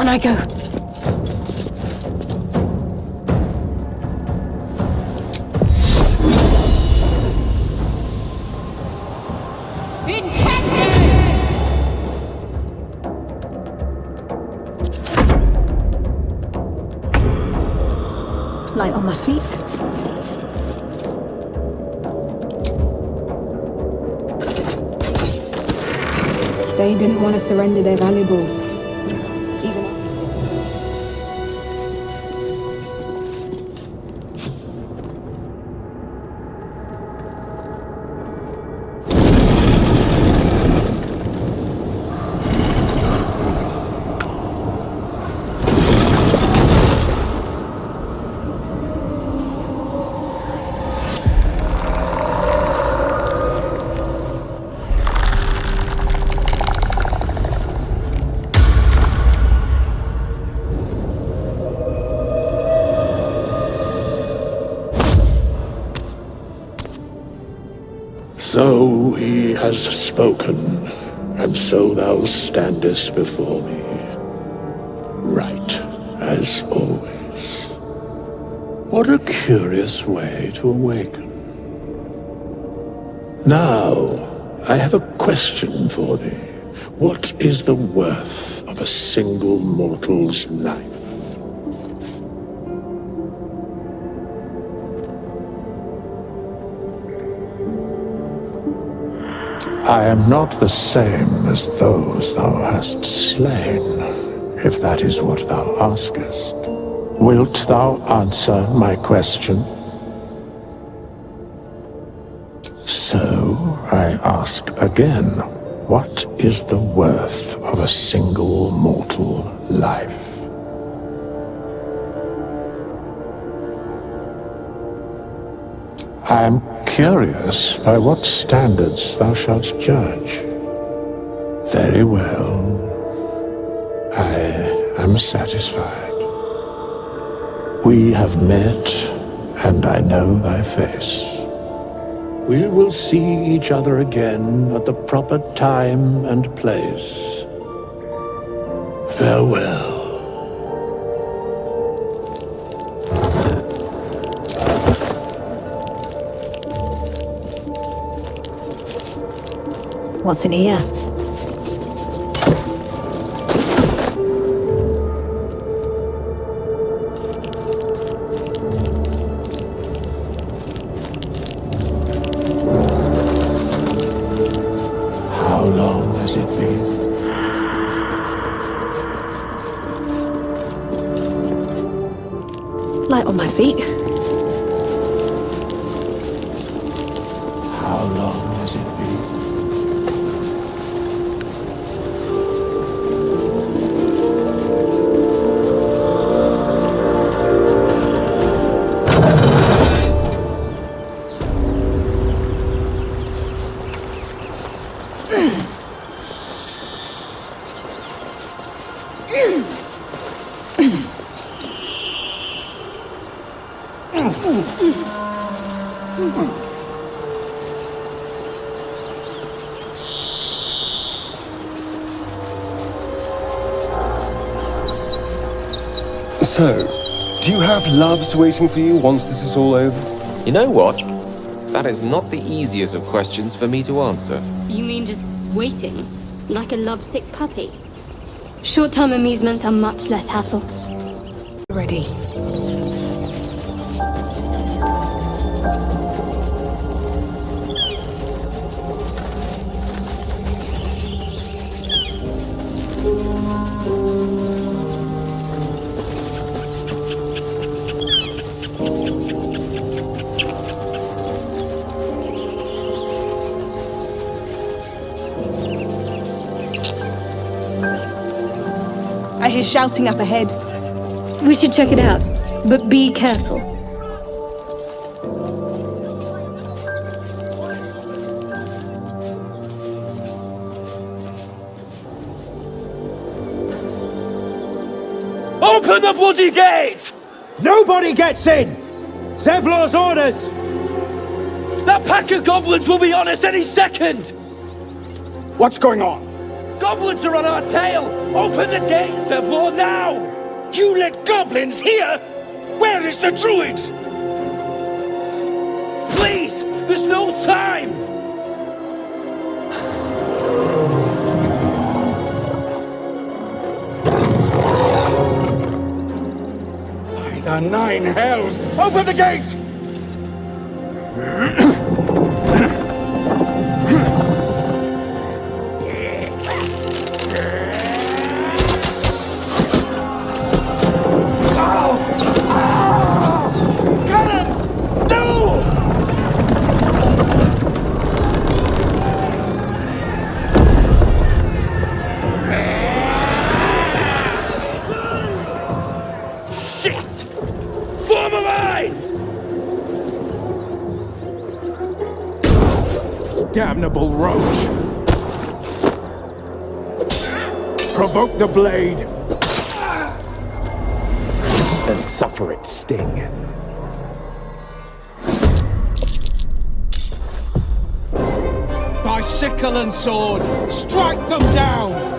On I go. Light on my feet. They didn't want to surrender their valuables. So he has spoken, and so thou standest before me. Right, as always. What a curious way to awaken. Now, I have a question for thee. What is the worth of a single mortal's life? I am not the same as those thou hast slain, if that is what thou askest. Wilt thou answer my question? So, I ask again, what is the worth of a single mortal life? I am curious by what standards thou shalt judge. Very well. I am satisfied. We have met, and I know thy face. We will see each other again at the proper time and place. Farewell. What's in here? How long has it been? Light on my feet. How long has it been? So, do you have loves waiting for you once this is all over? You know what? That is not the easiest of questions for me to answer. You mean just waiting? Like a lovesick puppy? Short-term amusements are much less hassle. Ready. I hear shouting up ahead. We should check it out, but be careful. Open the bloody gate! Nobody gets in! Zevlor's orders! That pack of goblins will be on us any second! What's going on? Goblins are on our tail! Open the gates, Evlor, now! You let goblins here? Where is the druid? Please! There's no time! By the 9 hells! Open the gates! Damnable roach! Provoke the blade, and suffer its sting. By sickle and sword, strike them down!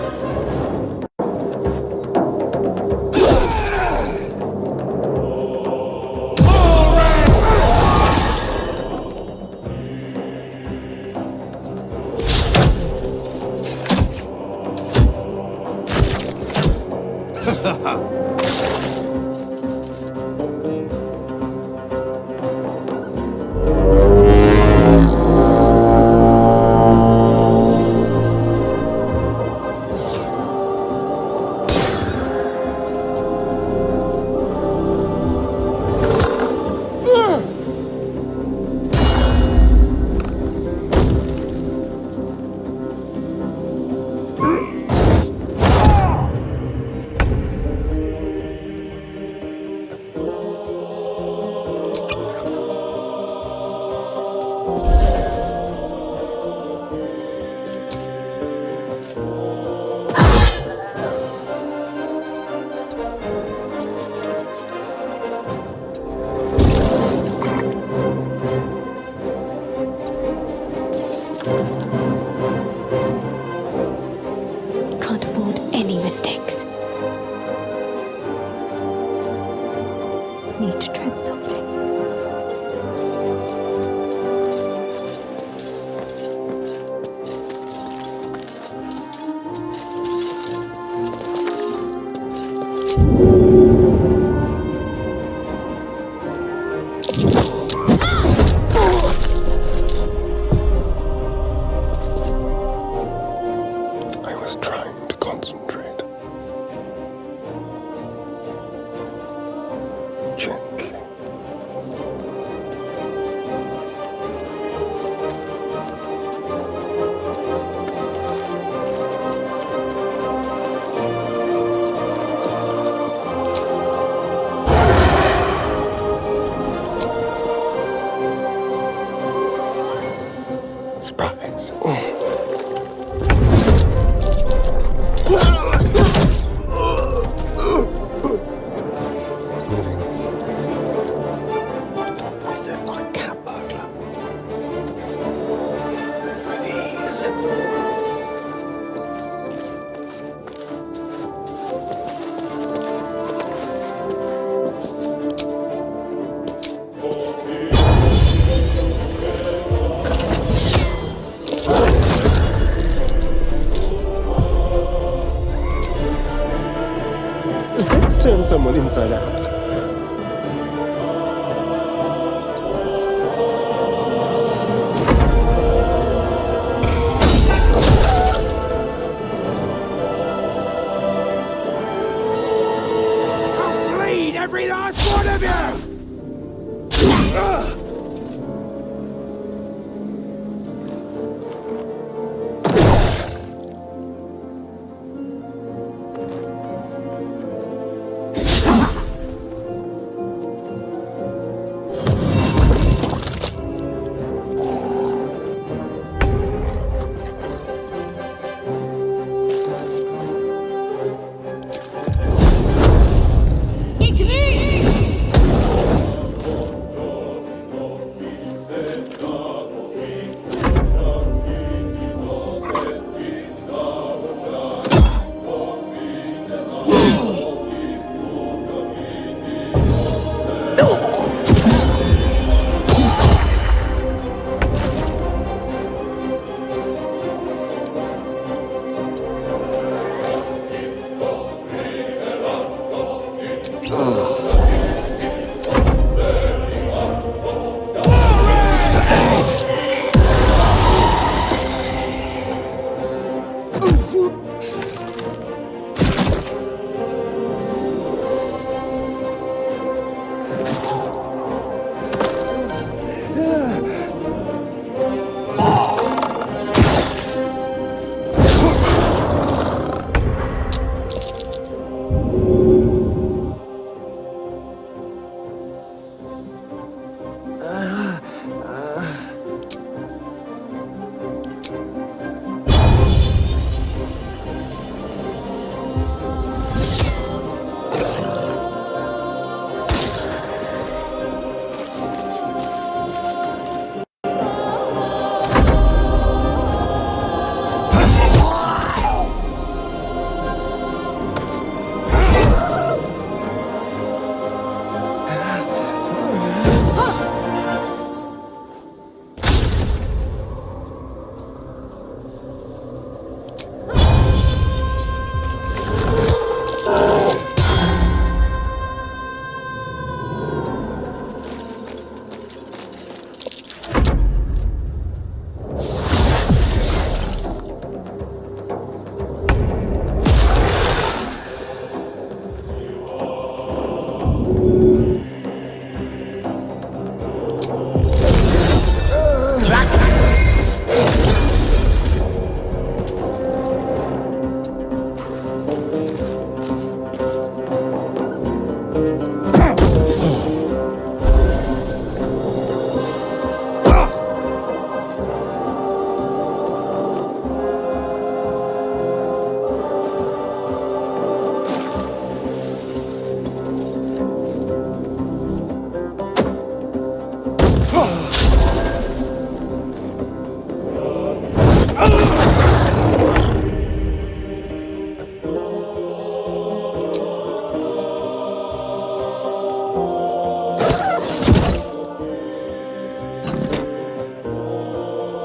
Turn someone inside out. I'll bleed every last one of you!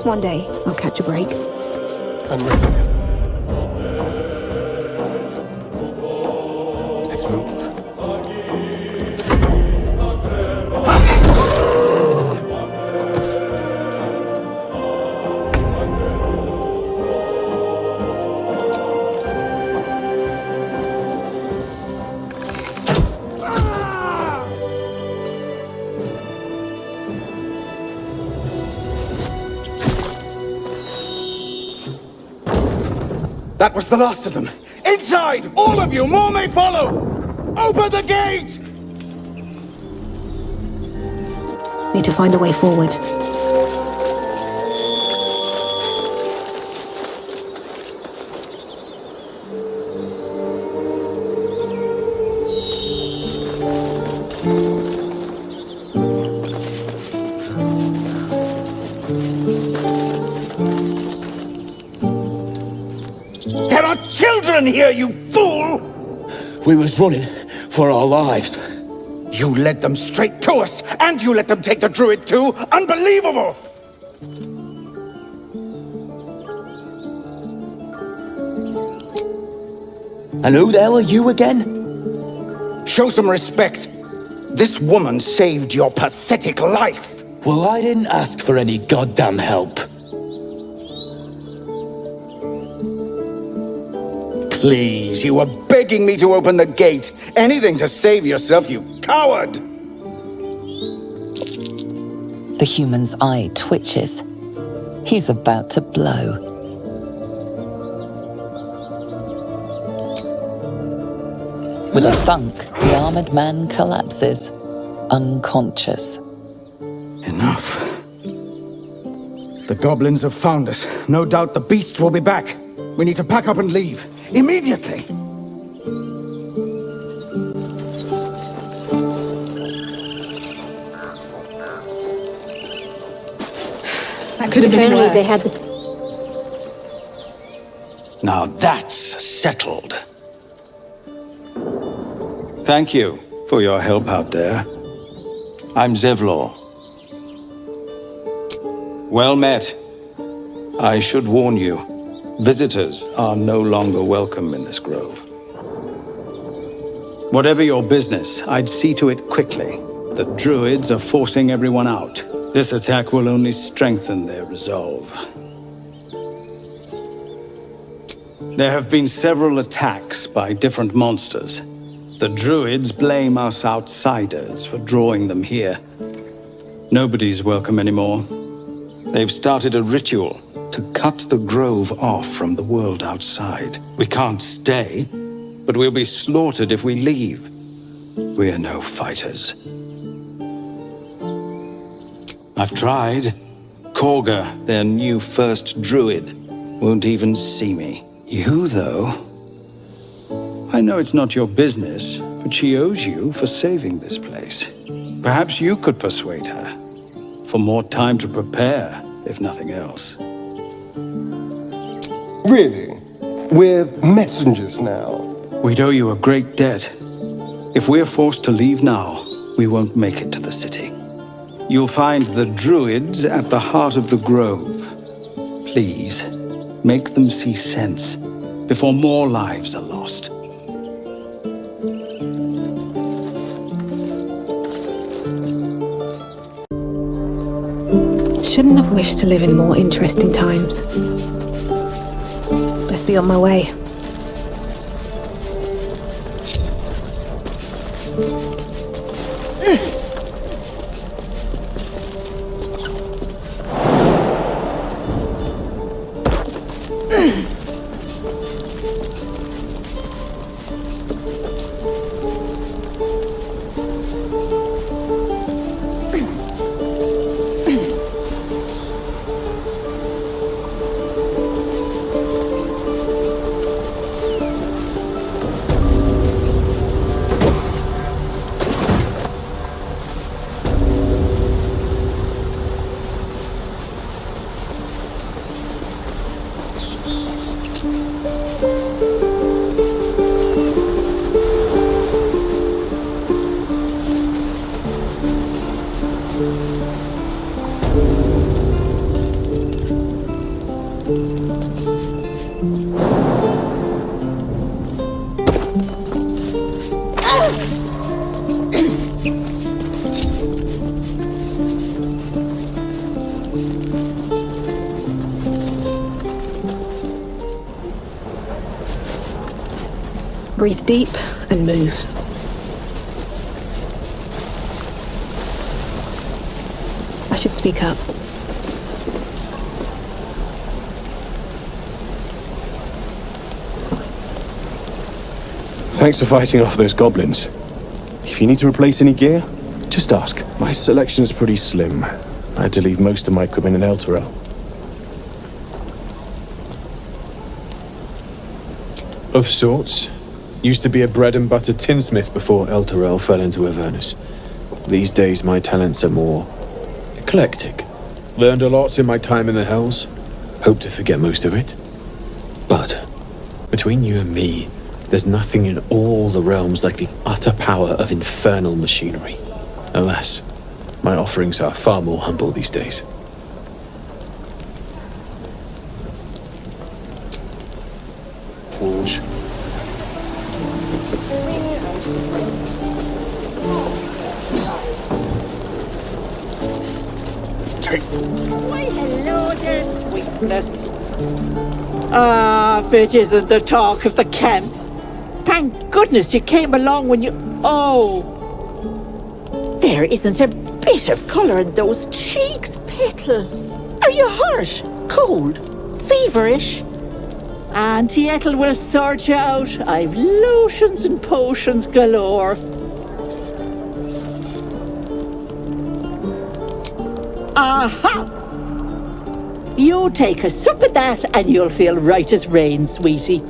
One day, I'll catch a break. I'm ready. Let's move. That was the last of them. Inside! All of you! More may follow! Open the gate! Need to find a way forward. There are children here, you fool! We was running for our lives. You led them straight to us, and you let them take the druid too? Unbelievable! And who the hell are you again? Show some respect. This woman saved your pathetic life. Well, I didn't ask for any goddamn help. Please, you were begging me to open the gate. Anything to save yourself, you coward! The human's eye twitches. He's about to blow. With a thunk, the armored man collapses, unconscious. Enough. The goblins have found us. No doubt the beast will be back. We need to pack up and leave. Immediately! That could have been worse. They had this. Now that's settled. Thank you for your help out there. I'm Zevlor. Well met. I should warn you, visitors are no longer welcome in this grove. Whatever your business, I'd see to it quickly. The druids are forcing everyone out. This attack will only strengthen their resolve. There have been several attacks by different monsters. The druids blame us outsiders for drawing them here. Nobody's welcome anymore. They've started a ritual to cut the grove off from the world outside. We can't stay, but we'll be slaughtered if we leave. We're no fighters. I've tried. Korga, their new first druid, won't even see me. You, though? I know it's not your business, but she owes you for saving this place. Perhaps you could persuade her. For more time to prepare, if nothing else. Really? We're messengers now. We'd owe you a great debt. If we're forced to leave now, we won't make it to the city. You'll find the druids at the heart of the grove. Please, make them see sense before more lives are lost. Shouldn't have wished to live in more interesting times. Best be on my way. Breathe deep and move. I should speak up. Thanks for fighting off those goblins. If you need to replace any gear, just ask. My selection's pretty slim. I had to leave most of my equipment in Elturel. Of sorts. Used to be a bread and butter tinsmith before Elturel fell into Avernus. These days my talents are more eclectic. Learned a lot in my time in the Hells. Hope to forget most of it. But between you and me, there's nothing in all the realms like the utter power of infernal machinery. Alas, my offerings are far more humble these days. Forge. Why, hello there, sweetness. If it isn't the talk of the camp. Thank goodness you came along when you... Oh! There isn't a bit of colour in those cheeks, Petal. Are you hurt? Cold? Feverish? Auntie Ethel will sort you out. I've lotions and potions galore. Aha! You take a sup of that and you'll feel right as rain, sweetie.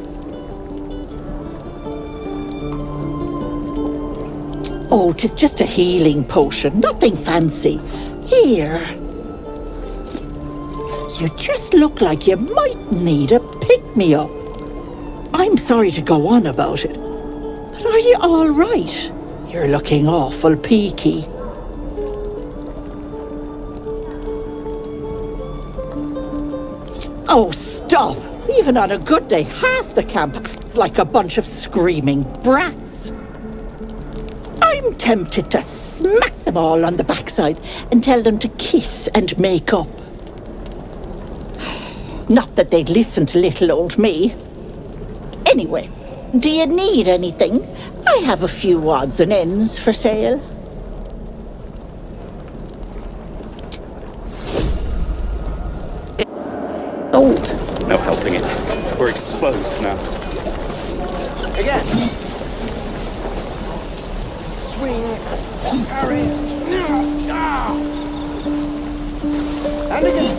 Oh, 'tis just a healing potion, nothing fancy. Here. You just look like you might need a pick-me-up. I'm sorry to go on about it, but are you all right? You're looking awful peaky. Oh, stop! Even on a good day, half the camp acts like a bunch of screaming brats. I'm tempted to smack them all on the backside and tell them to kiss and make up. Not that they'd listen to little old me. Anyway, do you need anything? I have a few odds and ends for sale. Old. No helping it. We're exposed now. Again. Swing. Carry. And again.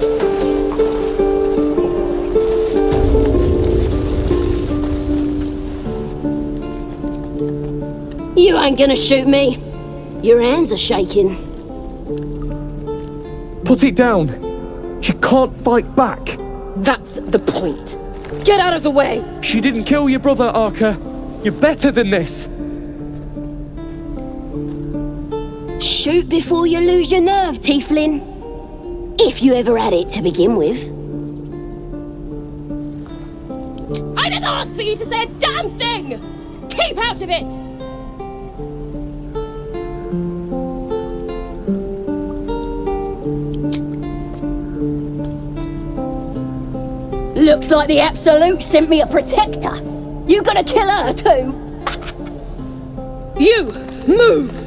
You ain't gonna shoot me. Your hands are shaking. Put it down. She can't fight back. That's the point. Get out of the way! She didn't kill your brother, Arca. You're better than this. Shoot before you lose your nerve, Tiefling. If you ever had it to begin with. I didn't ask for you to say a damn thing! Keep out of it! Looks like the Absolute sent me a protector. You gonna kill her too? You! Move!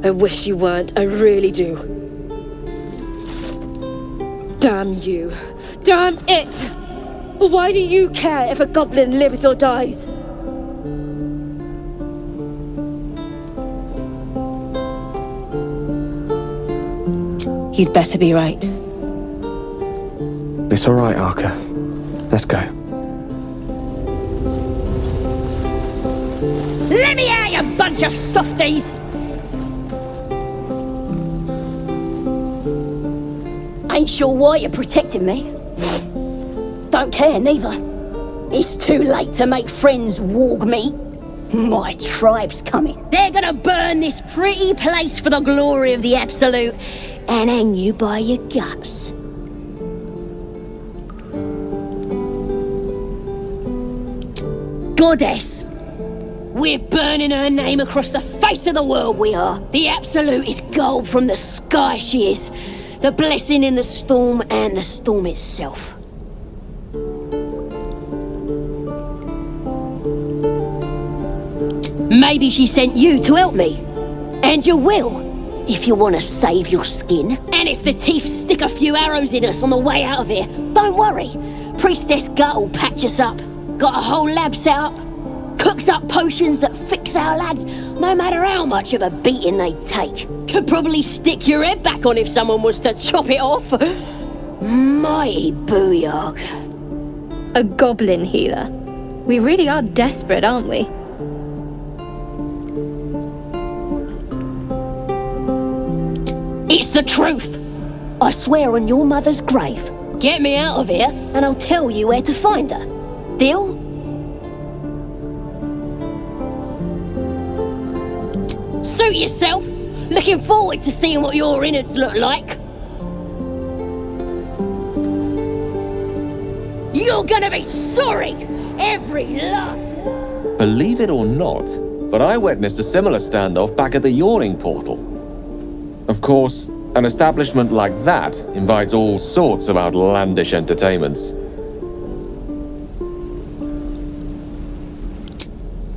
I wish you weren't, I really do. Damn you. Damn it! Why do you care if a goblin lives or dies? You'd better be right. It's all right, Arca. Let's go. Let me out, you bunch of softies! Ain't sure why you're protecting me. Don't care, neither. It's too late to make friends, warg meat. My tribe's coming. They're gonna burn this pretty place for the glory of the Absolute and hang you by your guts. Goddess! We're burning her name across the face of the world, we are. The Absolute is gold from the sky, she is. The blessing in the storm and the storm itself. Maybe she sent you to help me. And you will, if you want to save your skin. And if the teeth stick a few arrows in us on the way out of here, don't worry. Priestess Gut will patch us up. Got a whole lab set up. Cooks up potions that fix our lads, no matter how much of a beating they take. Could probably stick your head back on if someone was to chop it off. Mighty booyog. A goblin healer. We really are desperate, aren't we? It's the truth. I swear on your mother's grave. Get me out of here, and I'll tell you where to find her. Deal? Suit yourself. Looking forward to seeing what your innards look like. You're gonna be sorry, every last. Believe it or not, but I witnessed a similar standoff back at the Yawning Portal. Of course, an establishment like that invites all sorts of outlandish entertainments.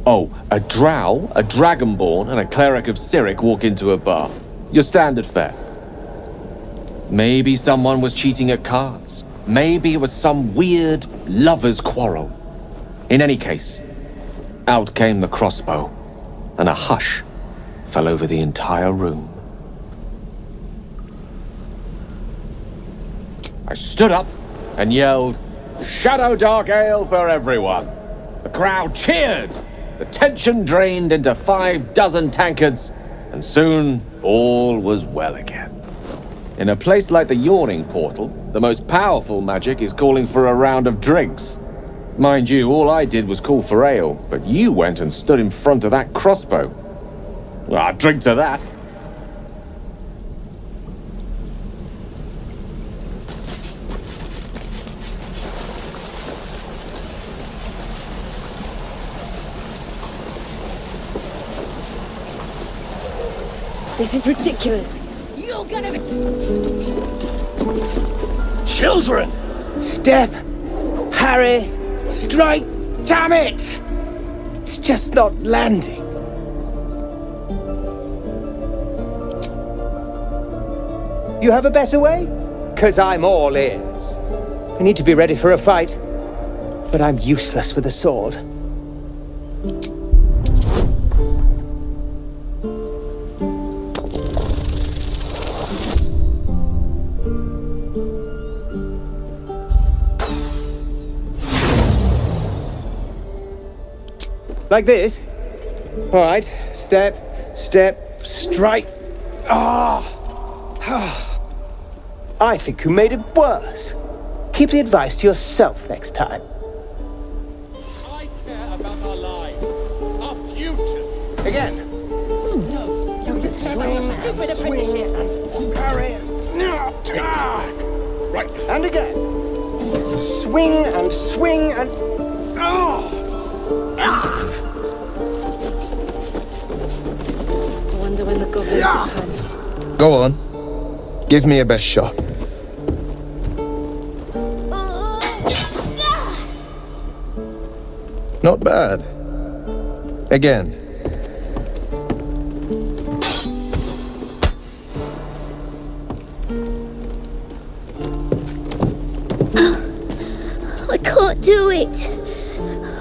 Oh, a drow, a dragonborn, and a cleric of Cyric walk into a bar. Your standard fare. Maybe someone was cheating at cards. Maybe it was some weird lover's quarrel. In any case, out came the crossbow, and a hush fell over the entire room. I stood up and yelled, "Shadow Dark Ale for everyone!" The crowd cheered. The tension drained into 5 dozen tankards, and soon all was well again. In a place like the Yawning Portal, the most powerful magic is calling for a round of drinks. Mind you, all I did was call for ale, but you went and stood in front of that crossbow. Well, I'd drink to that. This is ridiculous. You're gonna be... Children! Step! Parry! Strike! Damn it! It's just not landing. You have a better way? 'Cause I'm all ears. I need to be ready for a fight, but I'm useless with a sword. Like this? All right, step, step, strike. Ah! I think you made it worse. Keep the advice to yourself next time. I care about our lives, our future. Again. No, you just Swing and parry. Take it back. Right. And again. Swing and swing and... Oh! I wonder when the goblins will come. Go on. Give me your best shot. Not bad. Again. do it.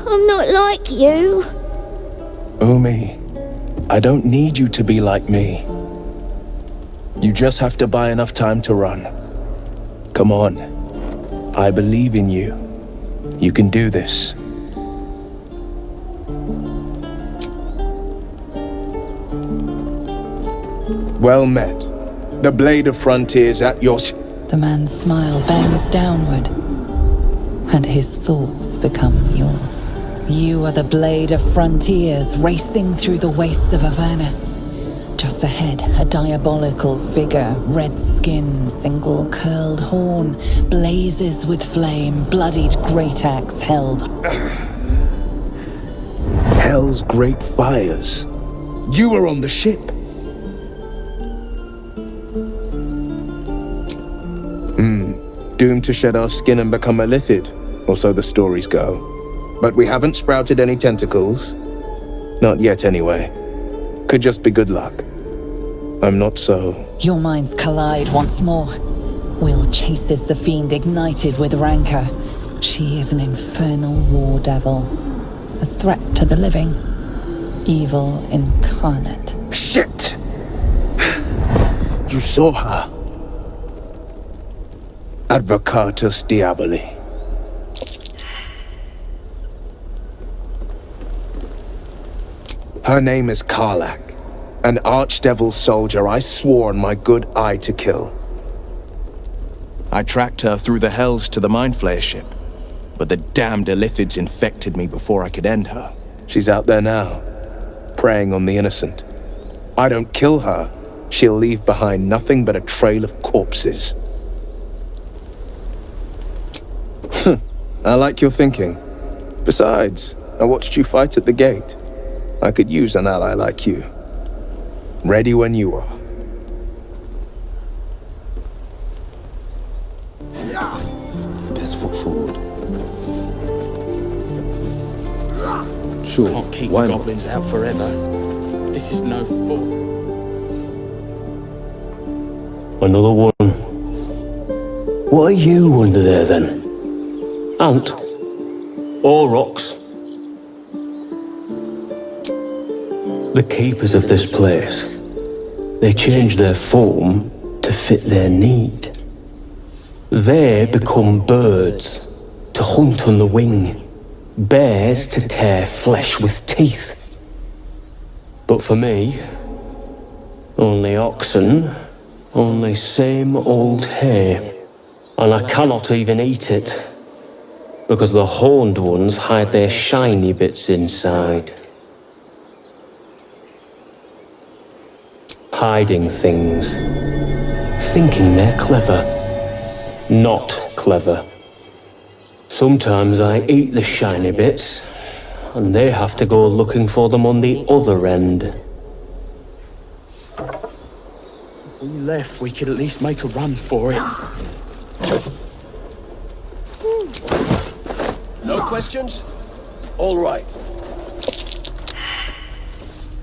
I'm not like you. Umi, I don't need you to be like me. You just have to buy enough time to run. Come on. I believe in you. You can do this. Well met. The Blade of Frontiers at your... The man's smile bends downward, and his thoughts become yours. You are the Blade of Frontiers racing through the wastes of Avernus. Just ahead, a diabolical figure, red skin, single curled horn, blazes with flame, bloodied great axe held. Hell's great fires. You were on the ship. Doomed to shed our skin and become a lithid, or so the stories go. But we haven't sprouted any tentacles. Not yet, anyway. Could just be good luck. I'm not so... Your minds collide once more. Will chases the fiend ignited with rancor. She is an infernal war devil. A threat to the living. Evil incarnate. Shit! You saw her. Advocatus Diaboli. Her name is Karlach, an archdevil soldier I swore on my good eye to kill. I tracked her through the hells to the Mind Flayer ship, but the damned Illithids infected me before I could end her. She's out there now, preying on the innocent. I don't kill her, she'll leave behind nothing but a trail of corpses. I like your thinking. Besides, I watched you fight at the gate. I could use an ally like you. Ready when you are. Best foot forward. Sure, Can't keep why goblins out forever. This is no fault. Another one. What are you under there then? Ant? Aurochs? The keepers of this place. They change their form to fit their need. They become birds to hunt on the wing, bears to tear flesh with teeth. But for me, only oxen, only same old hay, and I cannot even eat it, because the horned ones hide their shiny bits inside. Hiding things, thinking they're clever, not clever. Sometimes I eat the shiny bits, and they have to go looking for them on the other end. If we left, we could at least make a run for it. No questions? All right.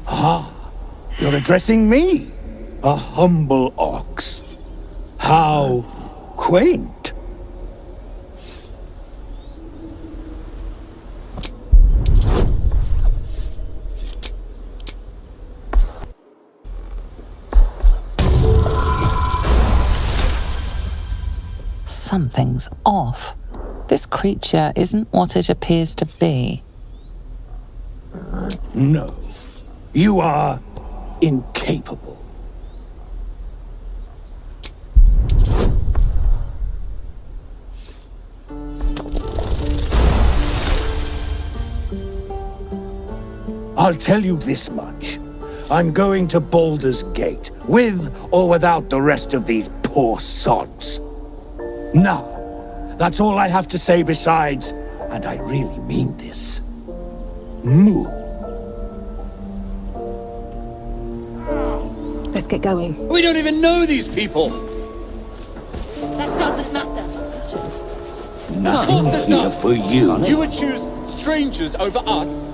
Ah, you're addressing me, a humble ox. How quaint. Something's off. This creature isn't what it appears to be. No, you are incapable. I'll tell you this much. I'm going to Baldur's Gate, with or without the rest of these poor sods. Now, that's all I have to say besides, and I really mean this, moo. Let's get going. We don't even know these people! That doesn't matter. Nothing here for you. You would choose strangers over us?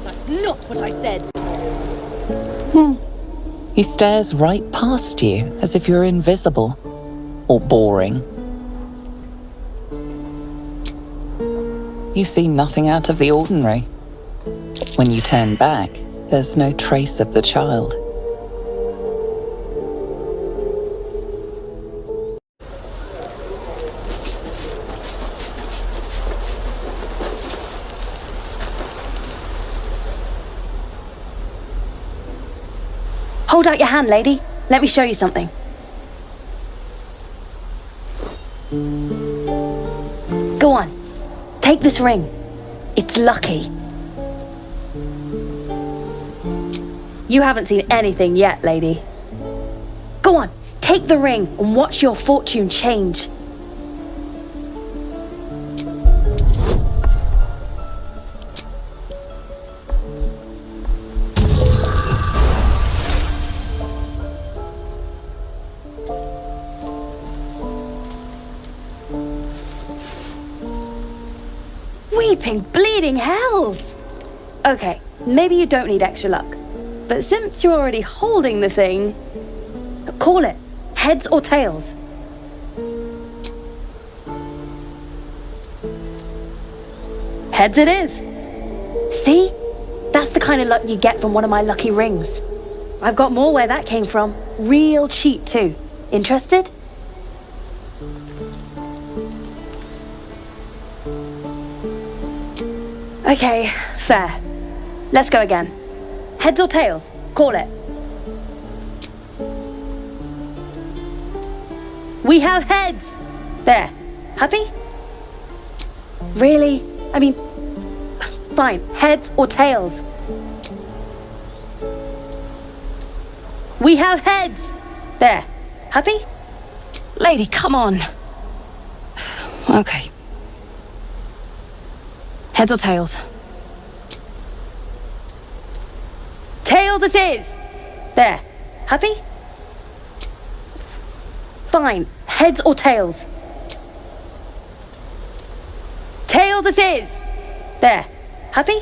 That's not what I said. He stares right past you, as if you're invisible. Or boring. You see nothing out of the ordinary. When you turn back, there's no trace of the child. Hold out your hand, lady. Let me show you something. Go on. Take this ring. It's lucky. You haven't seen anything yet, lady. Go on. Take the ring and watch your fortune change. Weeping, bleeding hells! Okay, maybe you don't need extra luck. But since you're already holding the thing, call it. Heads or tails? Heads it is. See? That's the kind of luck you get from one of my lucky rings. I've got more where that came from. Real cheap too. Interested? Okay, fair. Let's go again. Heads or tails? Call it. We have heads! There. Happy? Really? I mean, fine. Heads or tails? We have heads! There. Happy? Lady, come on. Okay. Heads or tails? Tails it is! There. Happy? Fine. Heads or tails? Tails it is! There. Happy?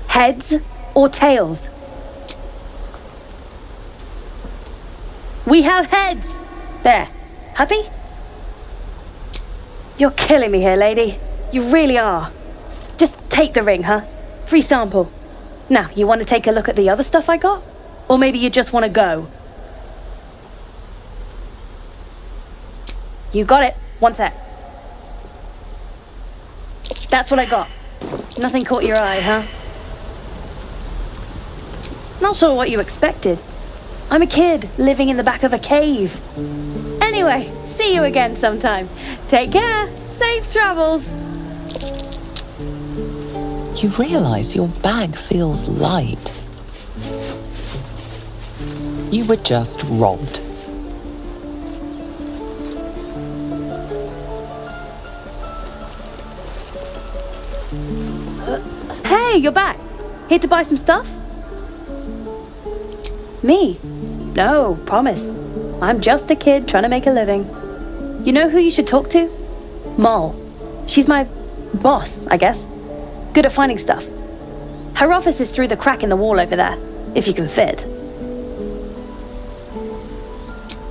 Heads or tails? We have heads! There. Happy? You're killing me here, lady. You really are. Just take the ring, huh? Free sample. Now, you want to take a look at the other stuff I got? Or maybe you just want to go? You got it. One sec. That's what I got. Nothing caught your eye, huh? Not sure what you expected. I'm a kid living in the back of a cave. Anyway, see you again sometime. Take care. Safe travels. You realize your bag feels light. You were just robbed. Hey, you're back. Here to buy some stuff? Me? No, promise. I'm just a kid trying to make a living. You know who you should talk to? Moll. She's my boss, I guess. Good at finding stuff. Her office is through the crack in the wall over there, if you can fit.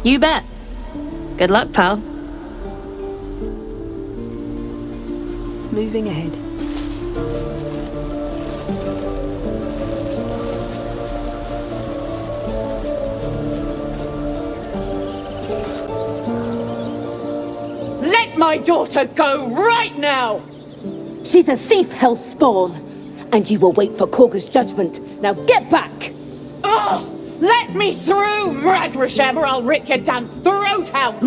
You bet. Good luck, pal. Moving ahead. Let my daughter go right now! She's a thief, hellspawn, and you will wait for Korga's judgment. Now get back! Oh, let me through, Ragrasham, or I'll rip your damn throat out!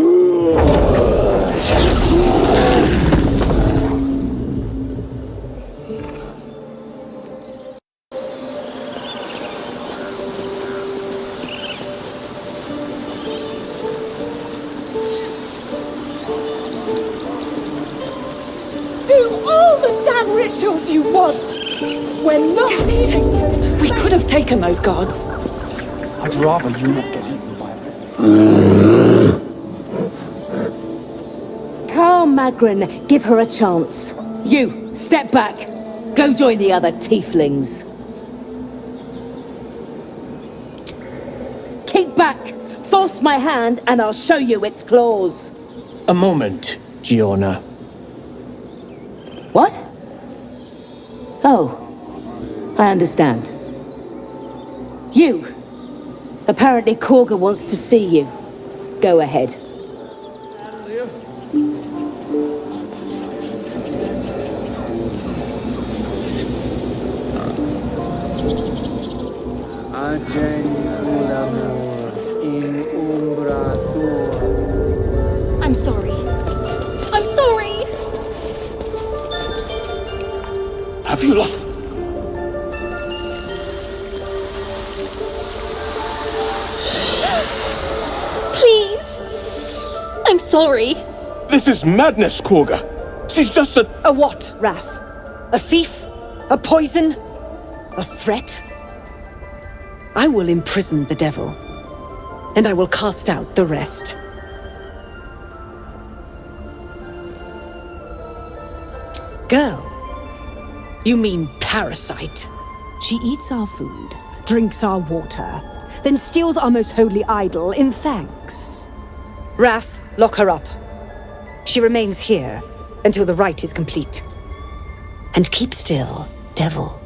Rituals you want. We're not needing to. We could have taken those guards. I'd rather you not get eaten by them. Carl Magrin, give her a chance. You, step back. Go join the other tieflings. Kick back. Force my hand and I'll show you its claws. A moment, Giona. What? Oh, I understand. You! Apparently Korga wants to see you. Go ahead. I'm sorry. I'm sorry! Have you lost? Please! I'm sorry. This is madness, Korga. She's just a... A what, Wrath? A thief? A poison? A threat? I will imprison the devil, and I will cast out the rest. Girl, you mean parasite? She eats our food, drinks our water, then steals our most holy idol in thanks. Wrath, lock her up. She remains here until the rite is complete. And keep still, devil.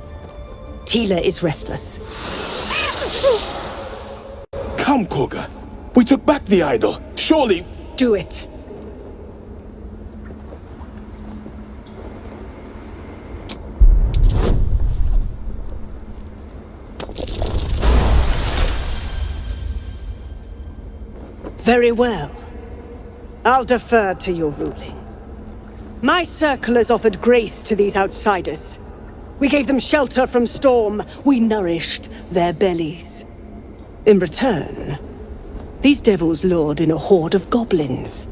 Tila is restless. Come, Korga. We took back the idol. Surely... Do it. Very well. I'll defer to your ruling. My circle has offered grace to these outsiders. We gave them shelter from storm. We nourished their bellies. In return, these devils lured in a horde of goblins.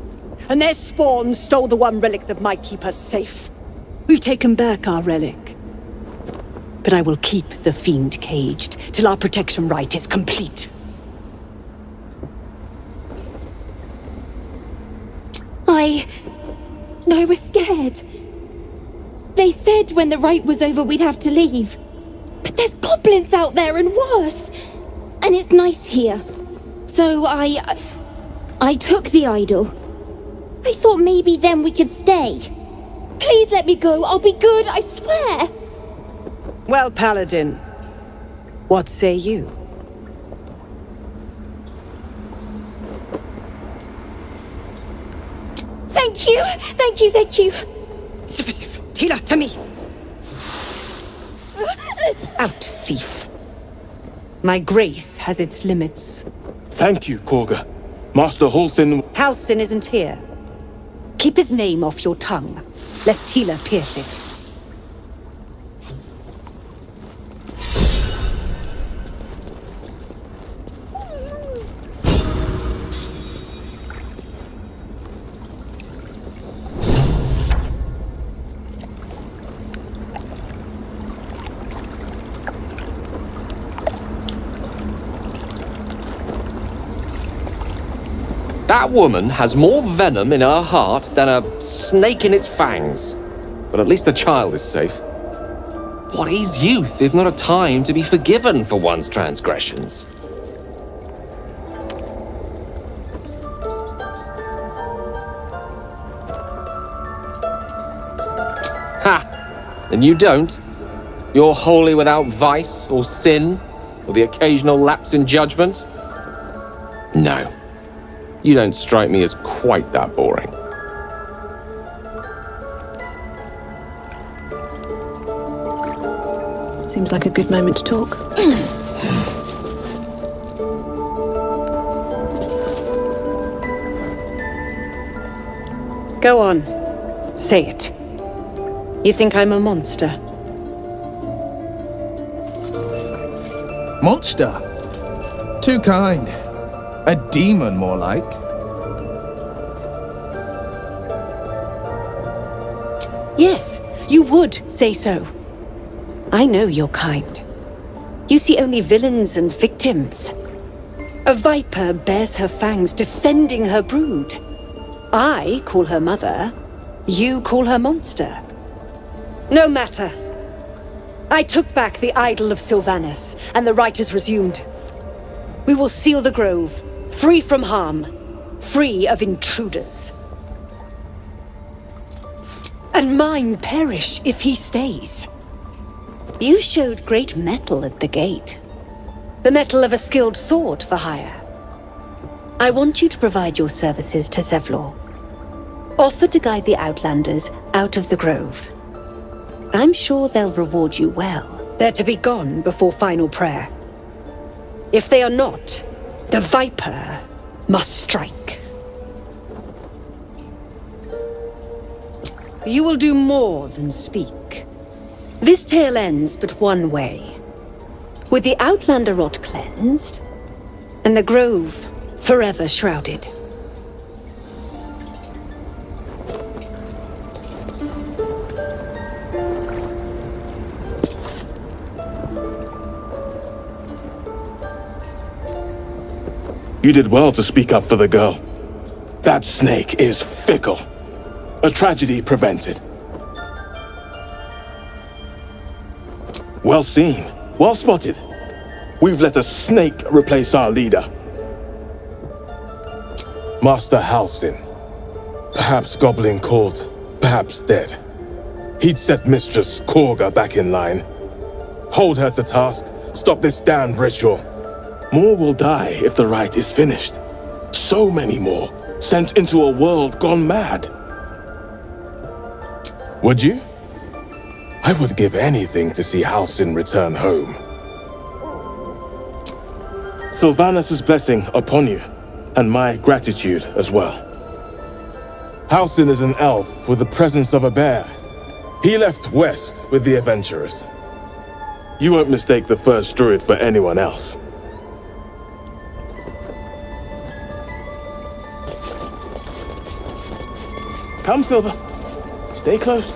And their spawn stole the one relic that might keep us safe. We've taken back our relic. But I will keep the fiend caged till our protection rite is complete. I was scared. They said when the rite was over we'd have to leave. But there's goblins out there and worse. And it's nice here. So I took the idol. I thought maybe then we could stay. Please let me go. I'll be good, I swear. Well, Paladin, what say you? Thank you! Thank you, thank you! Sif, Tila, to me! Out, thief. My grace has its limits. Thank you, Korga. Master Halsin... Halsin isn't here. Keep his name off your tongue, lest Tila pierce it. That woman has more venom in her heart than a snake in its fangs. But at least the child is safe. What is youth if not a time to be forgiven for one's transgressions? Ha! And you don't? You're wholly without vice or sin, or the occasional lapse in judgment? No. You don't strike me as quite that boring. Seems like a good moment to talk. Go on. Say it. You think I'm a monster? Monster? Too kind. A demon, more like. Yes, you would say so. I know your kind. You see only villains and victims. A viper bears her fangs defending her brood. I call her mother. You call her monster. No matter. I took back the idol of Sylvanus, and the rite is resumed. We will seal the grove. Free from harm, free of intruders. And mine perish if he stays. You showed great mettle at the gate. The mettle of a skilled sword for hire. I want you to provide your services to Zevlor. Offer to guide the Outlanders out of the grove. I'm sure they'll reward you well. They're to be gone before final prayer. If they are not, the Viper must strike. You will do more than speak. This tale ends but one way. With the Outlander rot cleansed, and the grove forever shrouded. You did well to speak up for the girl. That snake is fickle. A tragedy prevented. Well seen. Well spotted. We've let a snake replace our leader. Master Halsin. Perhaps goblin caught, perhaps dead. He'd set Mistress Korga back in line. Hold her to task, stop this damned ritual. More will die if the rite is finished. So many more, sent into a world gone mad. Would you? I would give anything to see Halsin return home. Sylvanus' blessing upon you, and my gratitude as well. Halsin is an elf with the presence of a bear. He left west with the adventurers. You won't mistake the first druid for anyone else. Come, Silver. Stay close.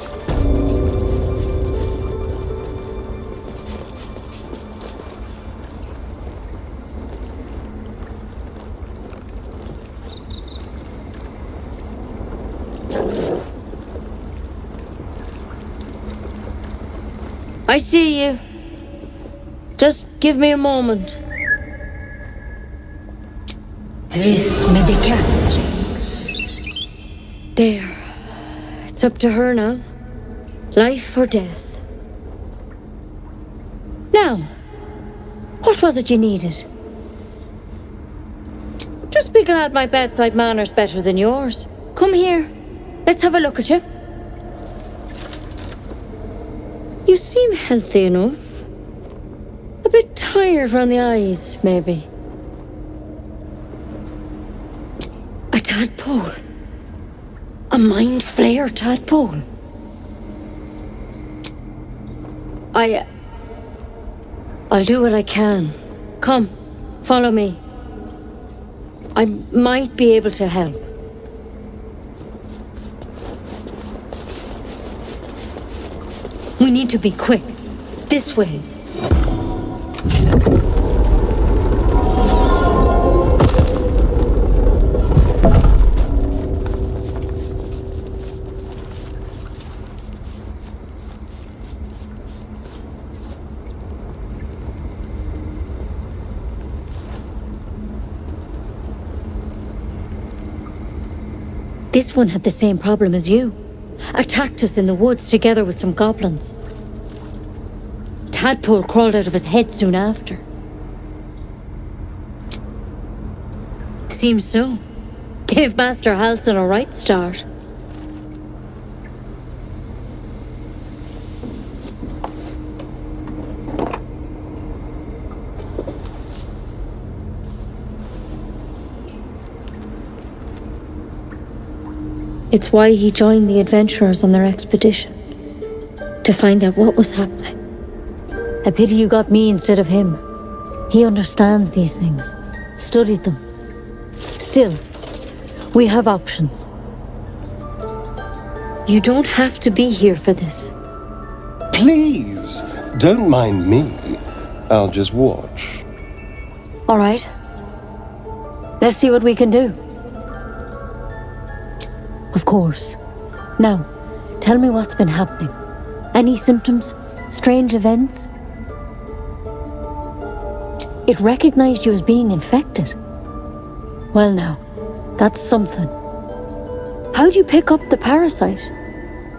I see you. Just give me a moment. This may be challenging. There. It's up to her now. Life or death. Now, what was it you needed? Just be glad my bedside manner's better than yours. Come here. Let's have a look at you. You seem healthy enough. A bit tired round the eyes, maybe. A tadpole. A mind flayer tadpole. I'll do what I can. Come, follow me. I might be able to help. We need to be quick. This way. This one had the same problem as you. Attacked us in the woods together with some goblins. Tadpole crawled out of his head soon after. Seems so. Gave Master Halsin a right start. It's why he joined the adventurers on their expedition. To find out what was happening. I pity you got me instead of him. He understands these things. Studied them. Still, we have options. You don't have to be here for this. Please, don't mind me. I'll just watch. All right. Let's see what we can do. Of course. Now, tell me what's been happening. Any symptoms? Strange events? It recognized you as being infected. Well now, that's something. How'd you pick up the parasite?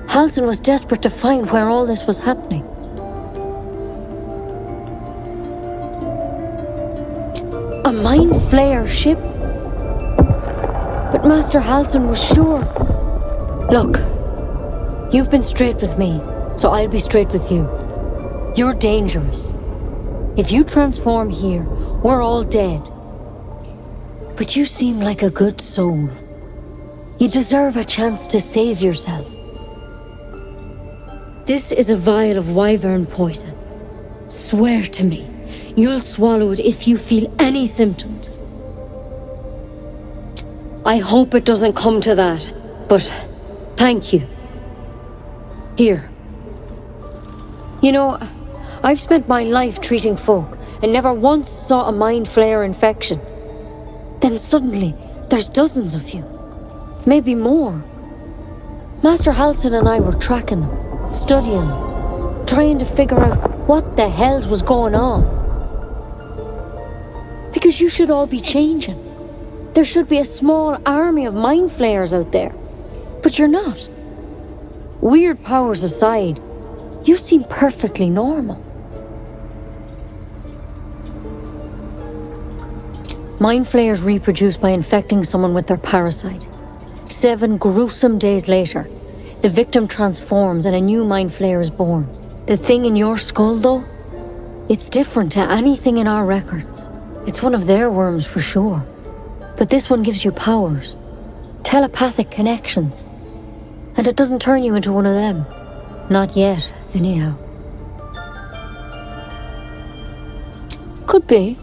Halsin was desperate to find where all this was happening. A mind flayer ship? But Master Halsin was sure. Look, you've been straight with me, so I'll be straight with you. You're dangerous. If you transform here, we're all dead. But you seem like a good soul. You deserve a chance to save yourself. This is a vial of wyvern poison. Swear to me, you'll swallow it if you feel any symptoms. I hope it doesn't come to that, but thank you. Here. You know, I've spent my life treating folk and never once saw a mind flayer infection. Then suddenly, there's dozens of you. Maybe more. Master Halsin and I were tracking them, studying them, trying to figure out what the hells was going on. Because you should all be changing. There should be a small army of mind flayers out there. But you're not. Weird powers aside, you seem perfectly normal. Mind flayers reproduce by infecting someone with their parasite. 7 gruesome days later, the victim transforms and a new mind flayer is born. The thing in your skull, though, it's different to anything in our records. It's one of their worms for sure. But this one gives you powers, telepathic connections. And it doesn't turn you into one of them. Not yet, anyhow. Could be,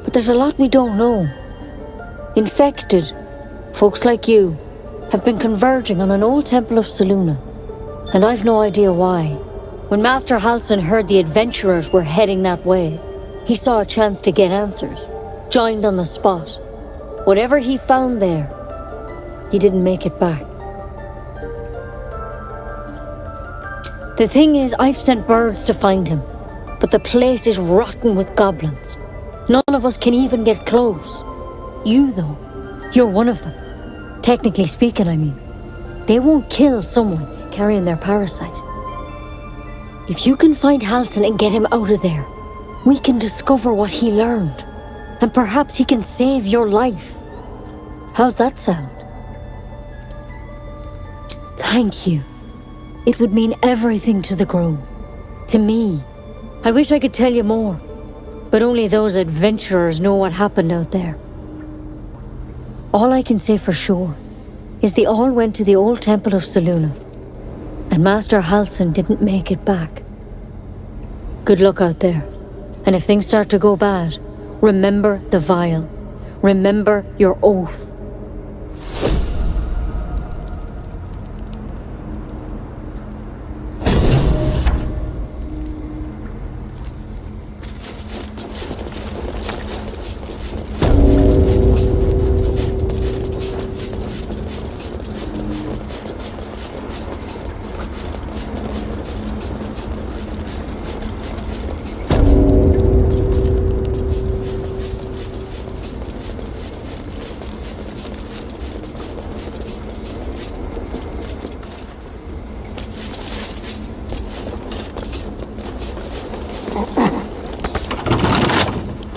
but there's a lot we don't know. Infected, folks like you, have been converging on an old temple of Selûne, and I've no idea why. When Master Halsin heard the adventurers were heading that way, he saw a chance to get answers, joined on the spot. Whatever he found there, he didn't make it back. The thing is, I've sent birds to find him, but the place is rotten with goblins. None of us can even get close. You, though, you're one of them. Technically speaking, I mean. They won't kill someone carrying their parasite. If you can find Halsin and get him out of there, we can discover what he learned. And perhaps he can save your life. How's that sound? Thank you. It would mean everything to the Grove. To me. I wish I could tell you more. But only those adventurers know what happened out there. All I can say for sure is they all went to the old temple of Selûne. And Master Halsin didn't make it back. Good luck out there. And if things start to go bad, remember the vial. Remember your oath.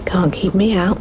Can't keep me out.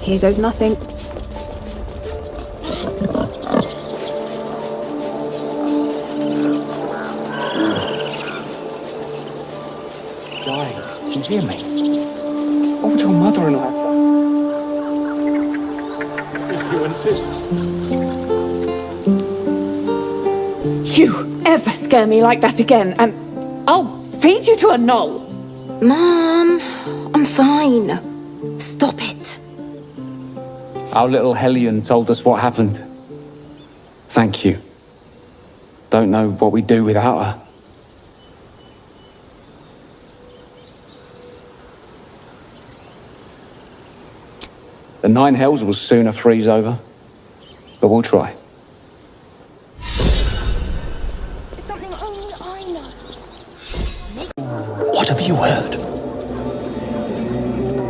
Here goes nothing. Why? Can you hear me? What would your mother and I have done? If you insist. You ever scare me like that again, and I'll feed you to a knoll. Mom, I'm fine. Stop it. Our little Hellion told us what happened. Thank you. Don't know what we'd do without her. The Nine Hells will sooner freeze over, but we'll try. Something only I know. What have you heard?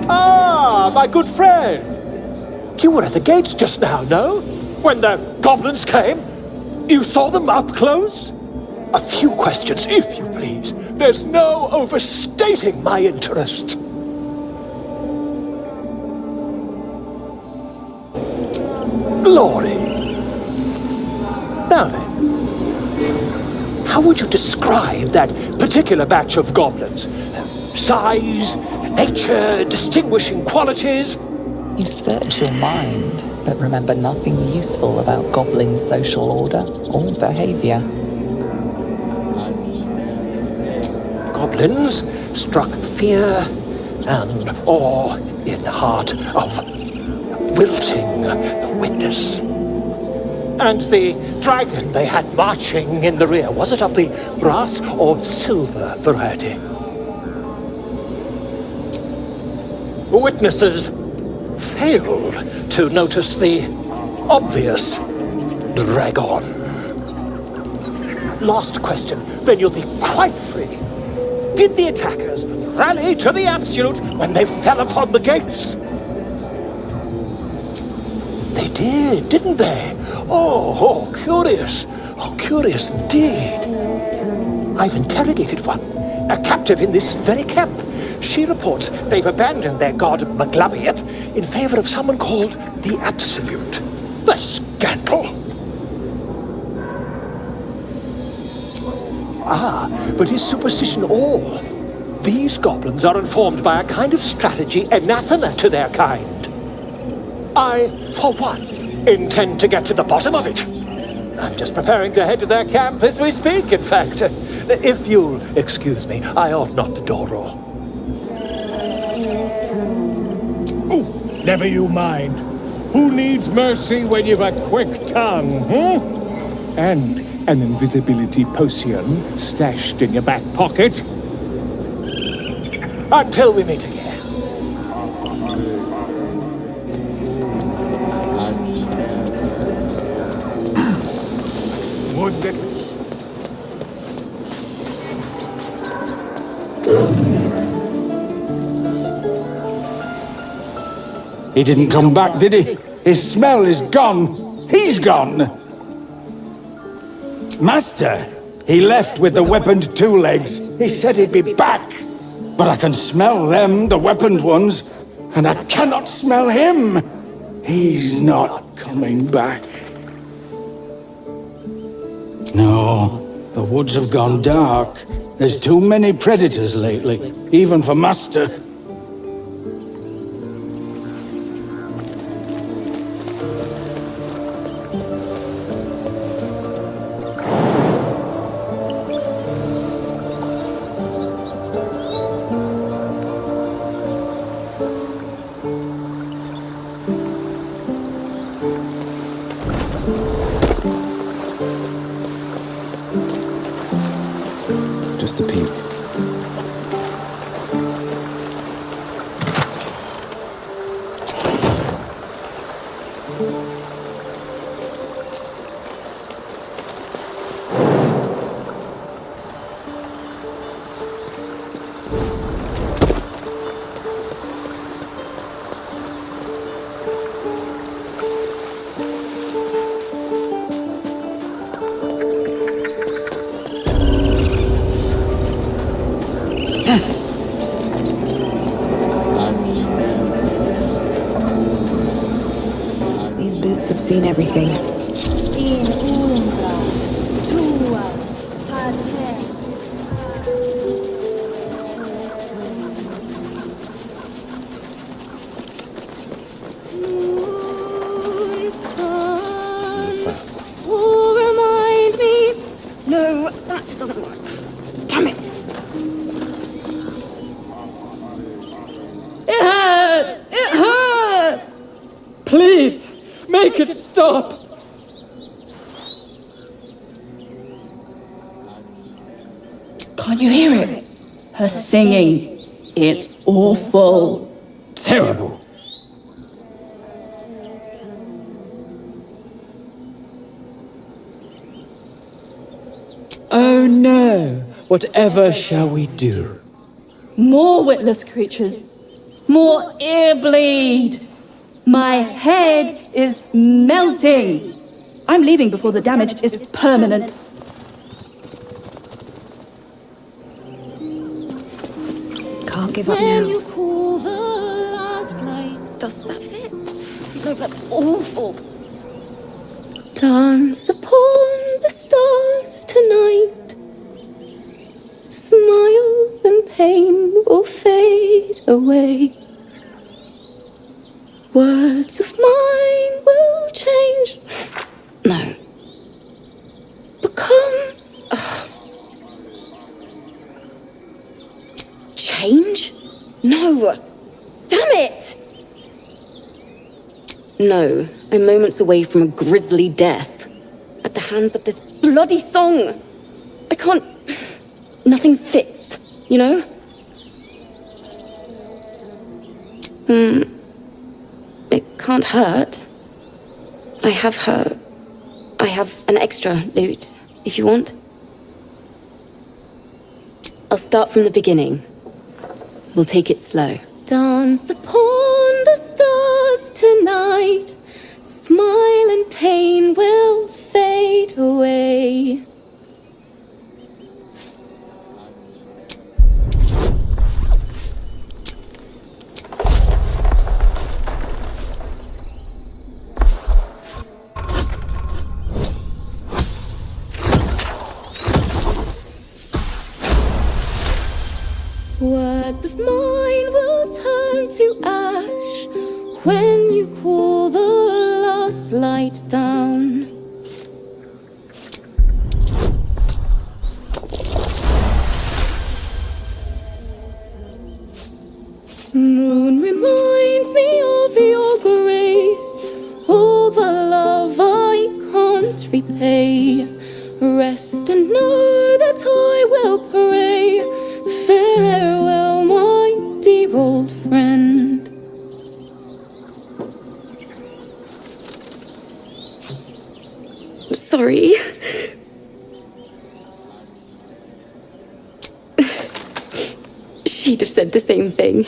Ah, my good friend! You were at the gates just now, no? When the goblins came? You saw them up close? A few questions, if you please. There's no overstating my interest. Glory. Now then, how would you describe that particular batch of goblins? Size, nature, distinguishing qualities? You search your mind, but remember nothing useful about goblin social order or behavior. Goblins struck fear and awe in the heart of wilting witness. And the dragon they had marching in the rear, was it of the brass or silver variety? Witnesses failed to notice the obvious dragon. Last question, then you'll be quite free. Did the attackers rally to the absolute when they fell upon the gates? They did, didn't they? Oh, curious. Oh, curious indeed. I've interrogated one, a captive in this very camp. She reports they've abandoned their god Maglabiat in favor of someone called the Absolute. The scandal! Ah, but is superstition all? These goblins are informed by a kind of strategy anathema to their kind. I, for one, intend to get to the bottom of it. I'm just preparing to head to their camp as we speak, in fact. If you'll excuse me, I ought not to door roll. Oh, never you mind. Who needs mercy when you've a quick tongue, And an invisibility potion stashed in your back pocket? Until we meet again. Would that... He didn't come back, did he? His smell is gone. He's gone. Master, he left with the weaponed two legs. He said he'd be back. But I can smell them, the weaponed ones, and I cannot smell him. He's not coming back. No, the woods have gone dark. There's too many predators lately, even for Master. Just a peek. seen everything. No, that doesn't work. Damn it! It hurts! It hurts! Please, make it stop! Can't you hear it? Her singing. It's awful. Terrible. Oh no! Whatever shall we do? More witless creatures. More ear bleed. My head is melting. I'm leaving before the damage is permanent. Can't give up When now. you call the last light, does that fit? No, that's awful. Dance upon the stars tonight. Smile and pain will fade away. Words of mine will change. No. Become. Change? No. Damn it! No, I'm moments away from a grisly death. At the hands of this bloody song. I can't. Nothing fits, you know? It can't hurt. I have an extra loot, if you want. I'll start from the beginning. We'll take it slow. Dance upon the stars tonight. Smile and pain will fade away. Words of mine will turn to ash when you call the last light down. Moon reminds me of your grace, all the love I can't repay. Rest and know that I will pray. Farewell, my dear old friend. Sorry. She'd have said the same thing.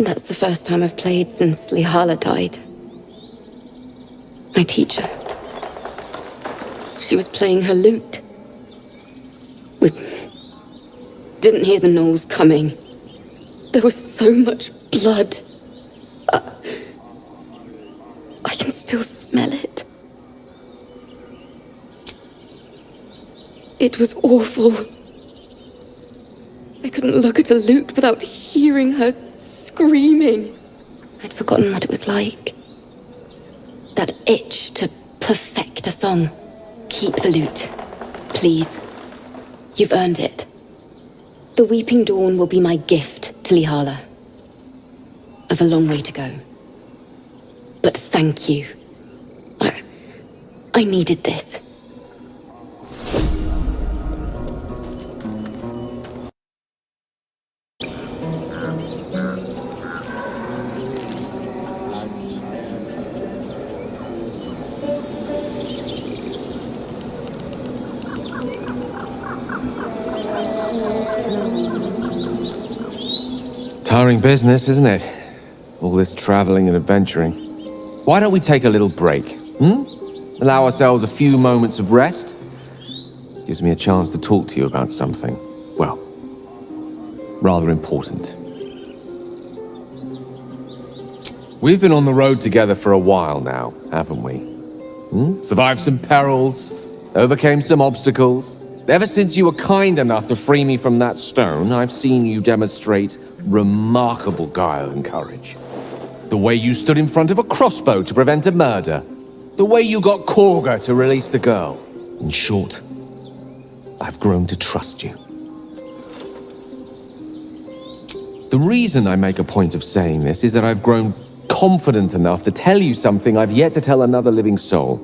That's the first time I've played since Lihala died. My teacher. She was playing her lute. We didn't hear the gnolls coming. There was so much blood. I can still smell it. It was awful. I couldn't look at a lute without hearing her screaming. I'd forgotten what it was like. That itch to perfect a song. Keep the lute, please. You've earned it. The Weeping Dawn will be my gift to Lihala. I've a long way to go. But thank you. I needed this. Tiring business, isn't it? All this traveling and adventuring. Why don't we take a little break? Allow ourselves a few moments of rest? Gives me a chance to talk to you about something, well, rather important. We've been on the road together for a while now, haven't we? Survived some perils, overcame some obstacles. Ever since you were kind enough to free me from that stone, I've seen you demonstrate remarkable guile and courage. The way you stood in front of a crossbow to prevent a murder. The way you got Korga to release the girl. In short, I've grown to trust you. The reason I make a point of saying this is that I've grown confident enough to tell you something I've yet to tell another living soul,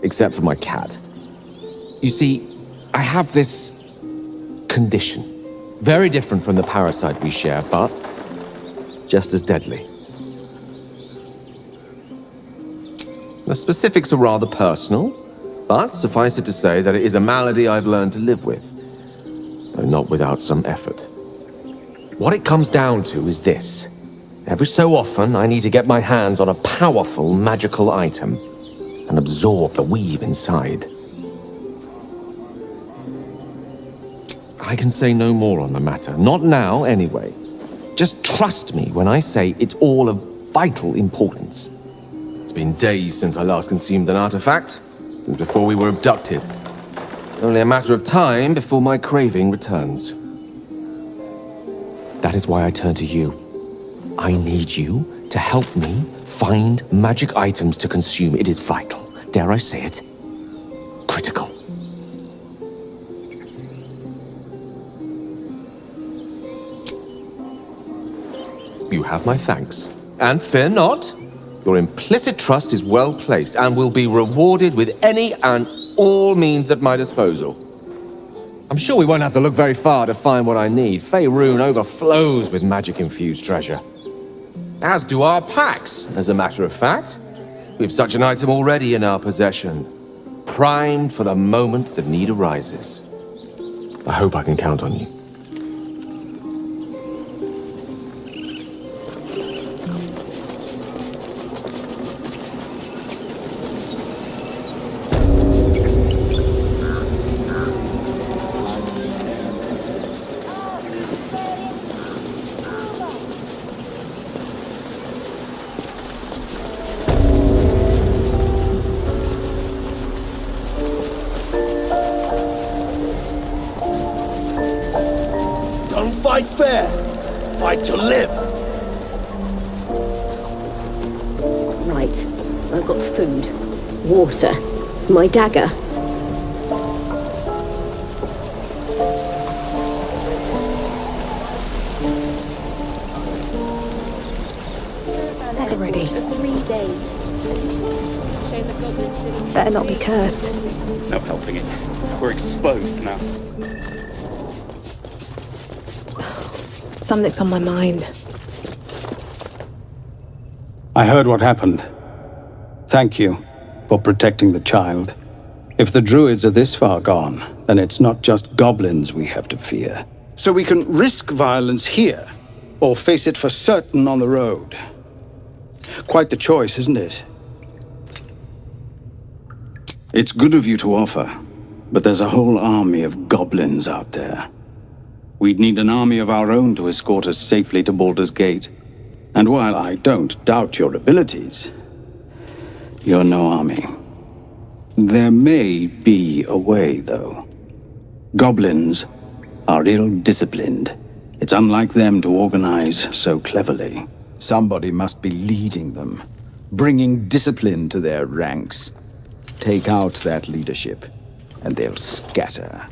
except for my cat. You see, I have this condition. Very different from the parasite we share, but just as deadly. The specifics are rather personal, but suffice it to say that it is a malady I've learned to live with, though not without some effort. What it comes down to is this. Every so often, I need to get my hands on a powerful magical item and absorb the weave inside. I can say no more on the matter. Not now, anyway. Just trust me when I say it's all of vital importance. It's been days since I last consumed an artifact, since before we were abducted. It's only a matter of time before my craving returns. That is why I turn to you. I need you to help me find magic items to consume. It is vital. Dare I say it? Critical. You have my thanks. And fear not. Your implicit trust is well placed and will be rewarded with any and all means at my disposal. I'm sure we won't have to look very far to find what I need. Faerun overflows with magic-infused treasure. As do our packs, as a matter of fact. We have such an item already in our possession, primed for the moment the need arises. I hope I can count on you. Fight fair. Fight to live. Right. I've got food, water, my dagger. They're ready. 3 days. Better not be cursed. No helping it. We're exposed now. Something's on my mind. I heard what happened. Thank you for protecting the child. If the druids are this far gone, then it's not just goblins we have to fear. So we can risk violence here, or face it for certain on the road. Quite the choice, isn't it? It's good of you to offer, but there's a whole army of goblins out there. We'd need an army of our own to escort us safely to Baldur's Gate. And while I don't doubt your abilities, you're no army. There may be a way, though. Goblins are ill-disciplined. It's unlike them to organize so cleverly. Somebody must be leading them, bringing discipline to their ranks. Take out that leadership, and they'll scatter.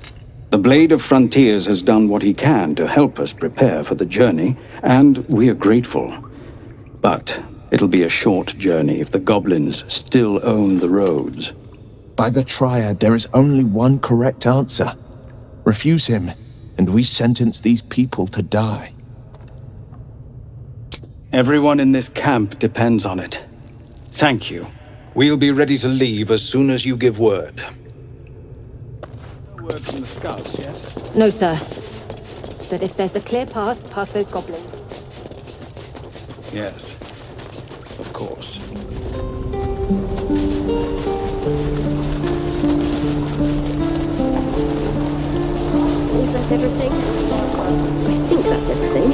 The Blade of Frontiers has done what he can to help us prepare for the journey, and we are grateful. But it'll be a short journey if the goblins still own the roads. By the Triad, there is only one correct answer. Refuse him, and we sentence these people to die. Everyone in this camp depends on it. Thank you. We'll be ready to leave as soon as you give word. No word from the scouts yet? No, sir. But if there's a clear path past those goblins... Yes, of course. Is that everything? I think that's everything.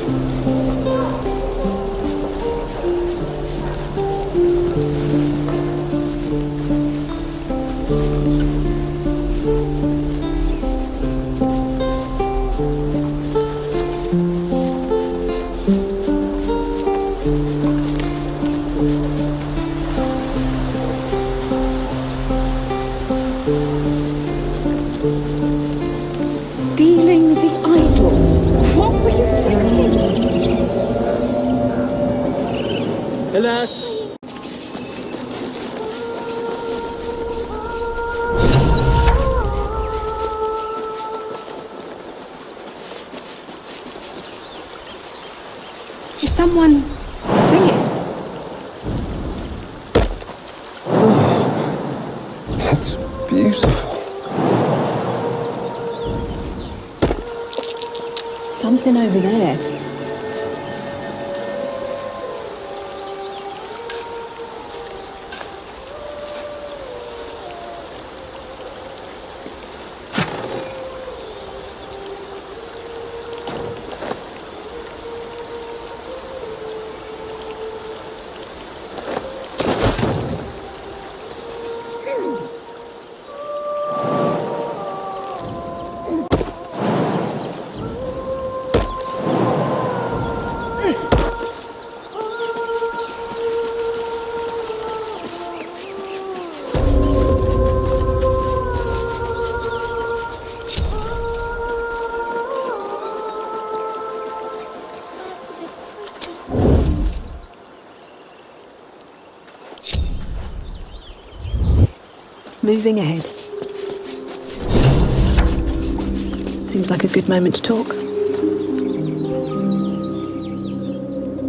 us. Is someone singing? It's beautiful. Something over there. Moving ahead. Seems like a good moment to talk.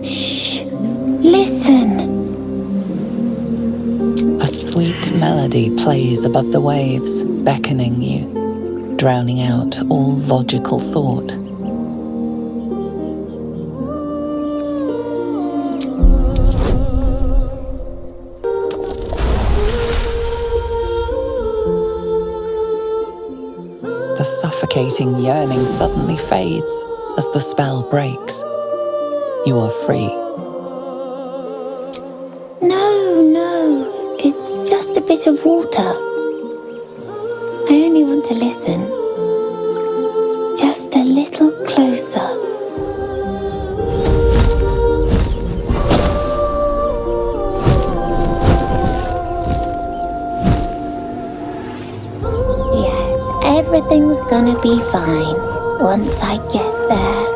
Shh! Listen! A sweet melody plays above the waves, beckoning you, drowning out all logical thought. The suffocating yearning suddenly fades as the spell breaks. You are free. No, it's just a bit of water. I only want to listen. Just a little closer. Everything's gonna be fine once I get there.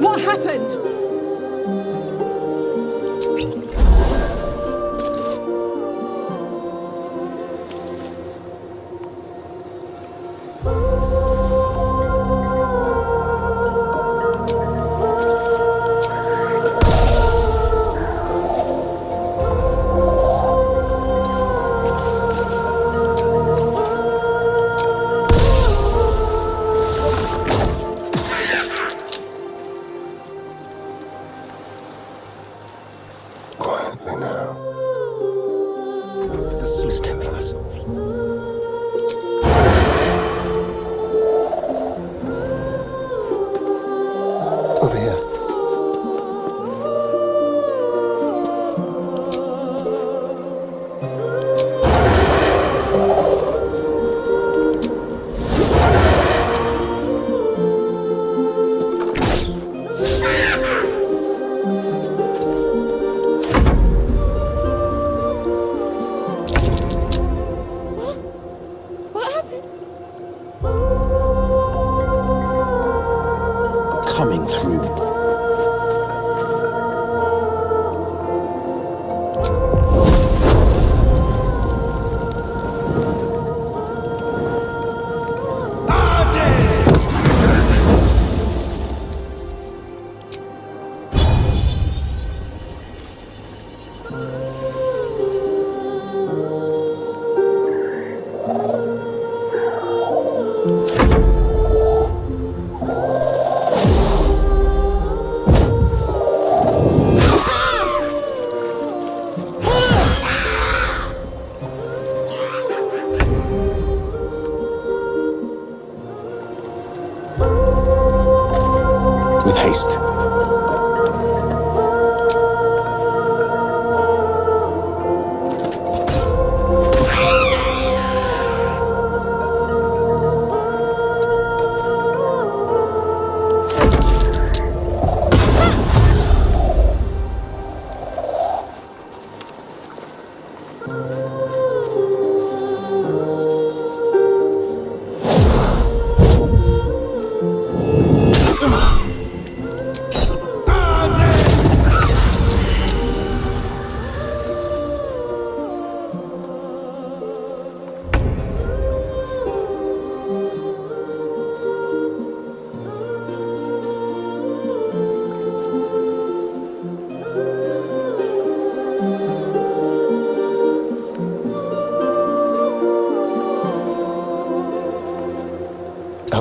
What happened? Over here.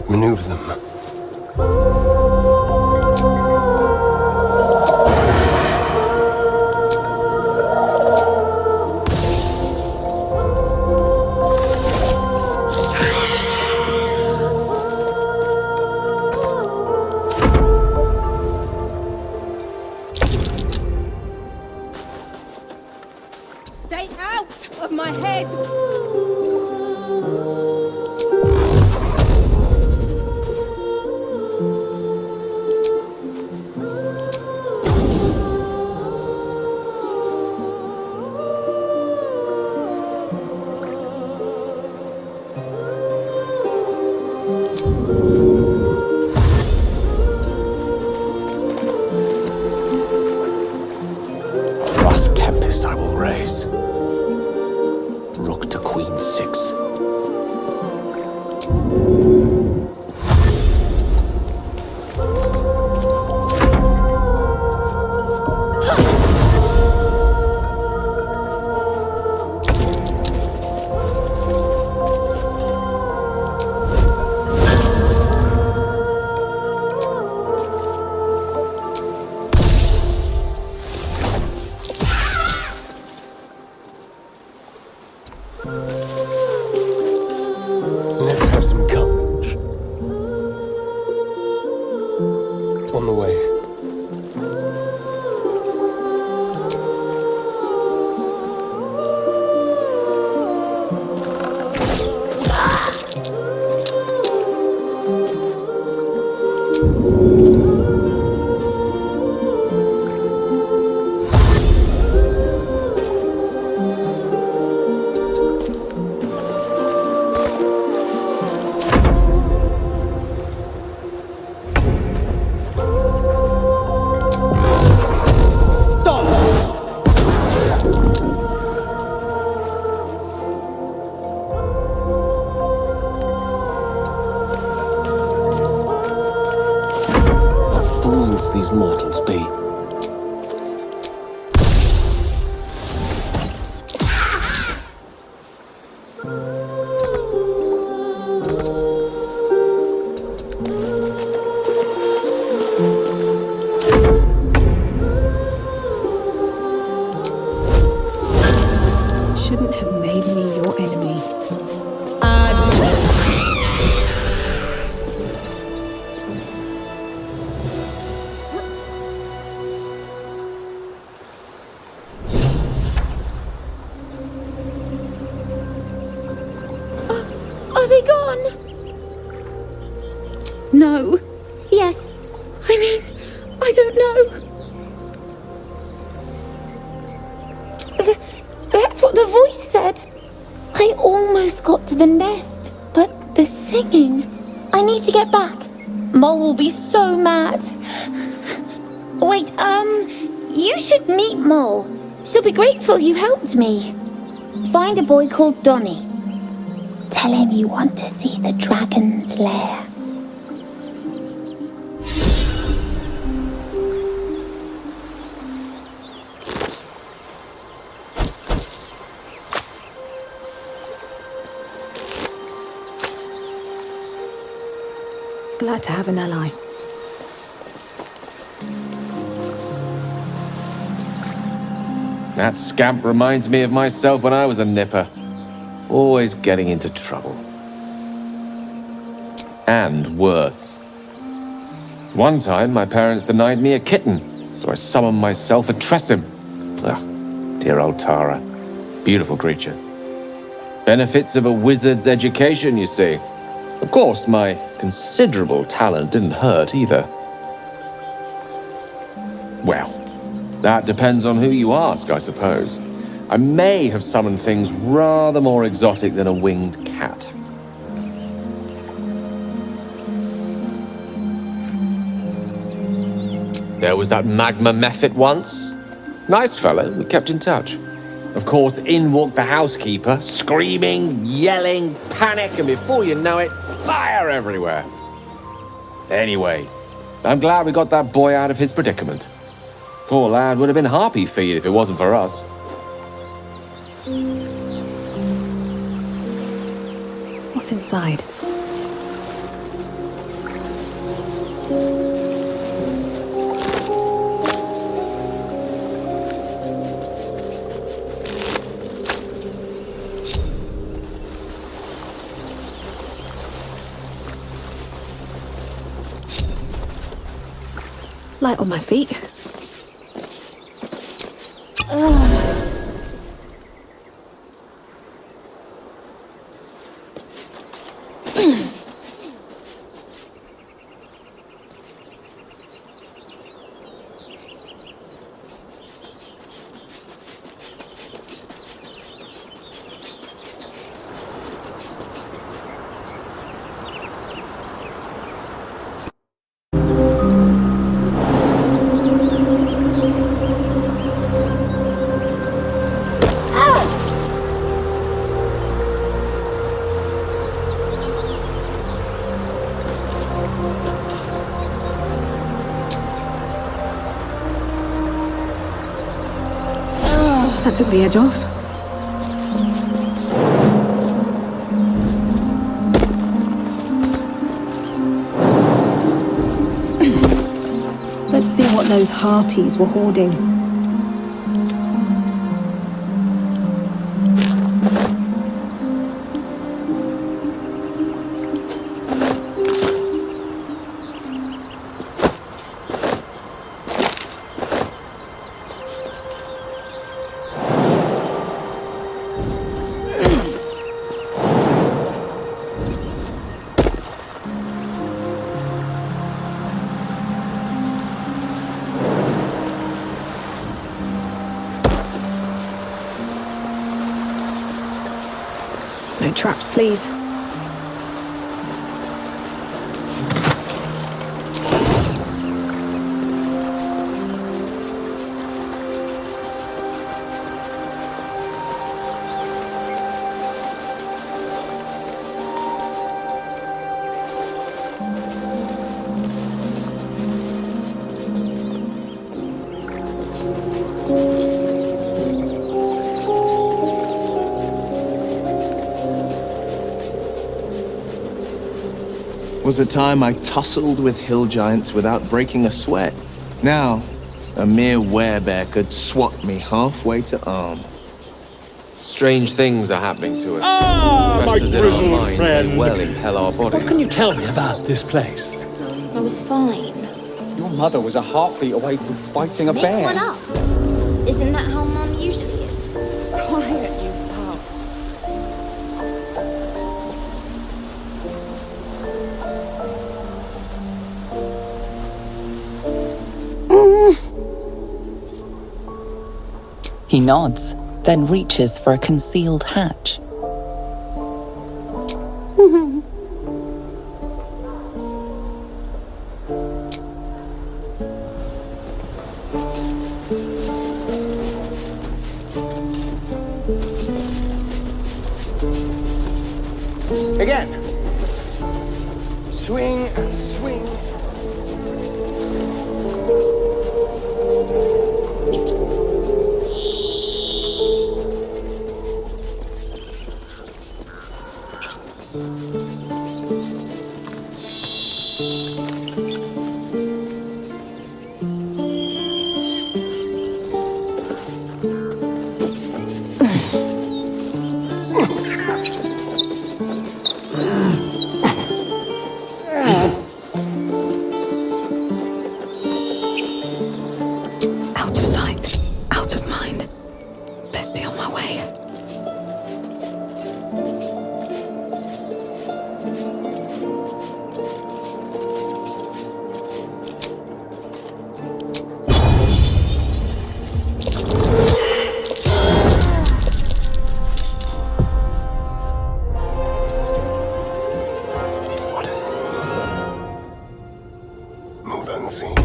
outmaneuver them. Stay out of my head! Rough tempest I will raise. Rook to queen 6. Let's have some courage. On the way. Fools these mortals be. Shouldn't have made me your enemy. Are they gone? No. Yes. I mean, I don't know. That's what the voice said. I almost got to the nest, but the singing. I need to get back. Mole will be so mad. Wait, you should meet Mole. She'll be grateful you helped me. Find a boy called Donny. Tell him you want to see the dragon's lair. Glad to have an ally. That scamp reminds me of myself when I was a nipper. Always getting into trouble. And worse. One time, my parents denied me a kitten, so I summoned myself a Tressim. Ugh, dear old Tara. Beautiful creature. Benefits of a wizard's education, you see. Of course, my considerable talent didn't hurt either. Well, that depends on who you ask, I suppose. I may have summoned things rather more exotic than a winged cat. There was that magma mephit once. Nice fellow, we kept in touch. Of course, in walked the housekeeper, screaming, yelling, panic, and before you know it, fire everywhere. Anyway, I'm glad we got that boy out of his predicament. Poor lad would have been harpy-feed if it wasn't for us. What's inside? Light on my feet. That took the edge off. Let's see what those harpies were hoarding. No traps, please. Was a time I tussled with hill giants without breaking a sweat. Now, a mere werebear could swat me halfway to arm. Strange things are happening to us. Ah, my Festers in our grizzled minds may friend. well impel our bodies. What can you tell me about this place? I was fine. Your mother was a heartbeat away from fighting a Make bear. one up. Isn't that how Mum usually is? Quiet, you pal. He nods, then reaches for a concealed hatch. Again. Swing and swing. Out of sight, out of mind. Best be on my way. What is it? Move unseen.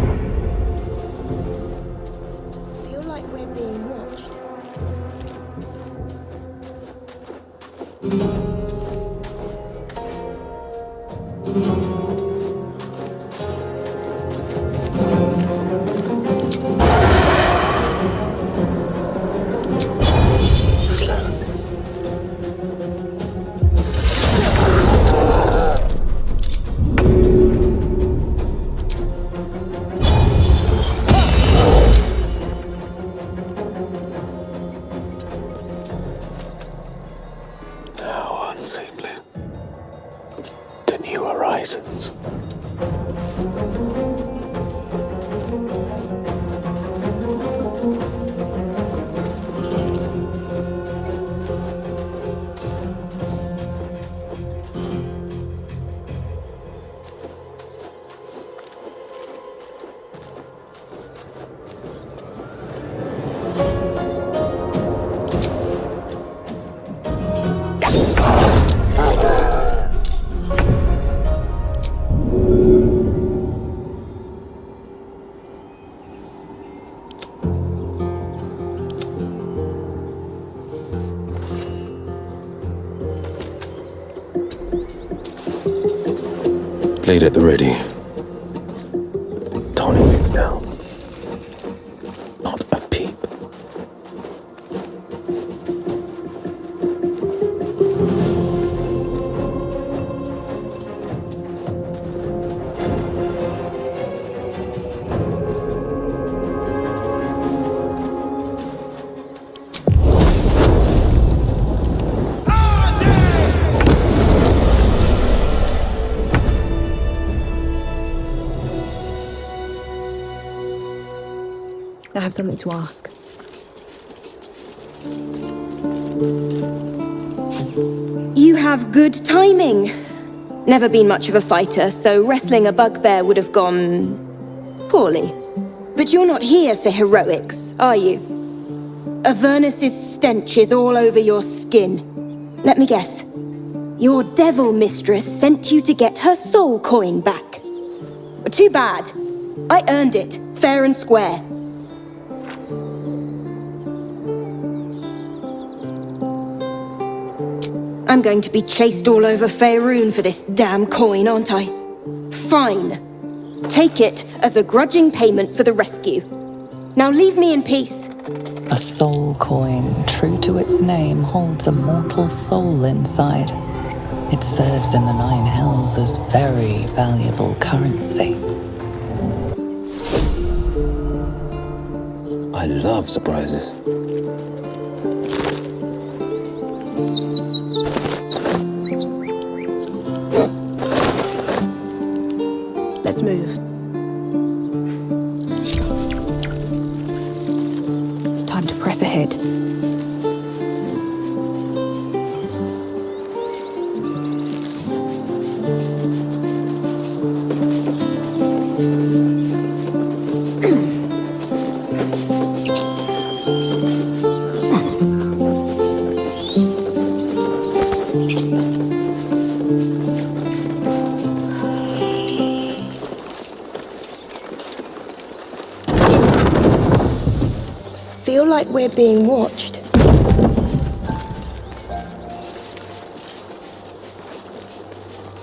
Feel like we're being watched. Gate at the ready. Toning things down. Not a peep. I have something to ask. You have good timing. Never been much of a fighter, so wrestling a bugbear would have gone poorly. But you're not here for heroics, are you? Avernus's stench is all over your skin. Let me guess. Your devil mistress sent you to get her soul coin back. Too bad. I earned it, fair and square. I'm going to be chased all over Faerun for this damn coin, aren't I? Fine. Take it as a grudging payment for the rescue. Now leave me in peace. A soul coin, true to its name, holds a mortal soul inside. It serves in the Nine Hells as very valuable currency. I love surprises. Let's move. Time to press ahead. Feel like we're being watched.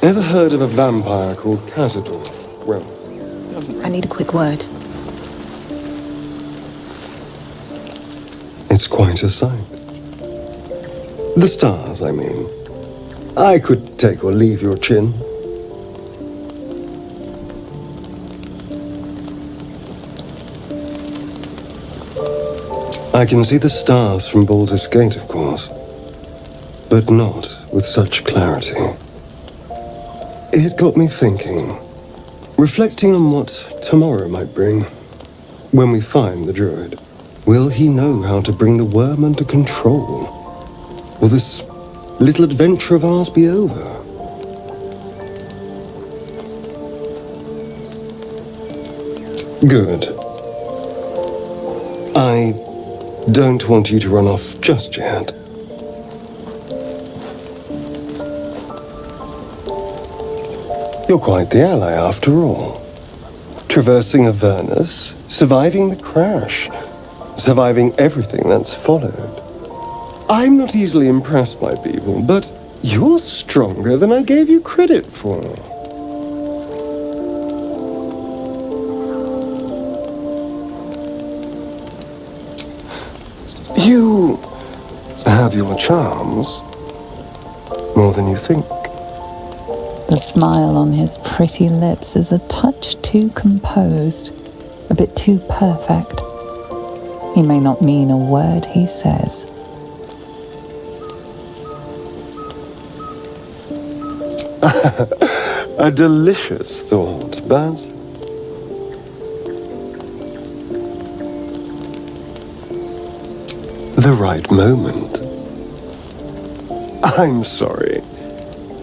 Ever heard of a vampire called Cazador? Well, I need a quick word. it's quite a sight. The stars, I mean. I could take or leave your chin. I can see the stars from Baldur's Gate, of course, but not with such clarity. It got me thinking, reflecting on what tomorrow might bring. When we find the druid, will he know how to bring the worm under control? Will this little adventure of ours be over? Good. I don't want you to run off just yet. You're quite the ally after all. Traversing Avernus, surviving the crash, surviving everything that's followed. I'm not easily impressed by people, but you're stronger than I gave you credit for. You have your charms, more than you think. The smile on his pretty lips is a touch too composed, a bit too perfect. He may not mean a word he says. A delicious thought, but the right moment. I'm sorry.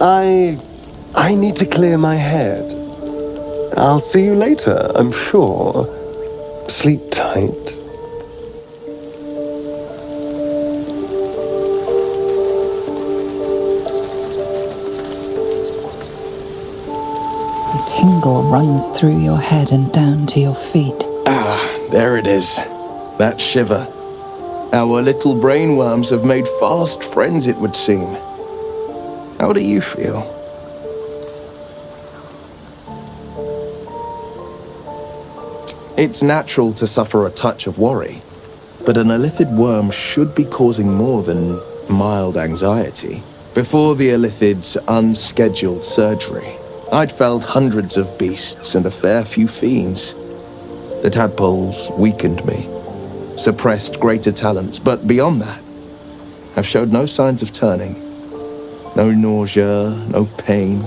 I need to clear my head. I'll see you later, I'm sure. Sleep tight. The tingle runs through your head and down to your feet. Ah, there it is. That shiver. Our little brainworms have made fast friends, it would seem. How do you feel? It's natural to suffer a touch of worry, but an illithid worm should be causing more than mild anxiety. Before the illithid's unscheduled surgery, I'd felled hundreds of beasts and a fair few fiends. The tadpoles weakened me, suppressed greater talents, but beyond that, I've showed no signs of turning. No nausea, no pain,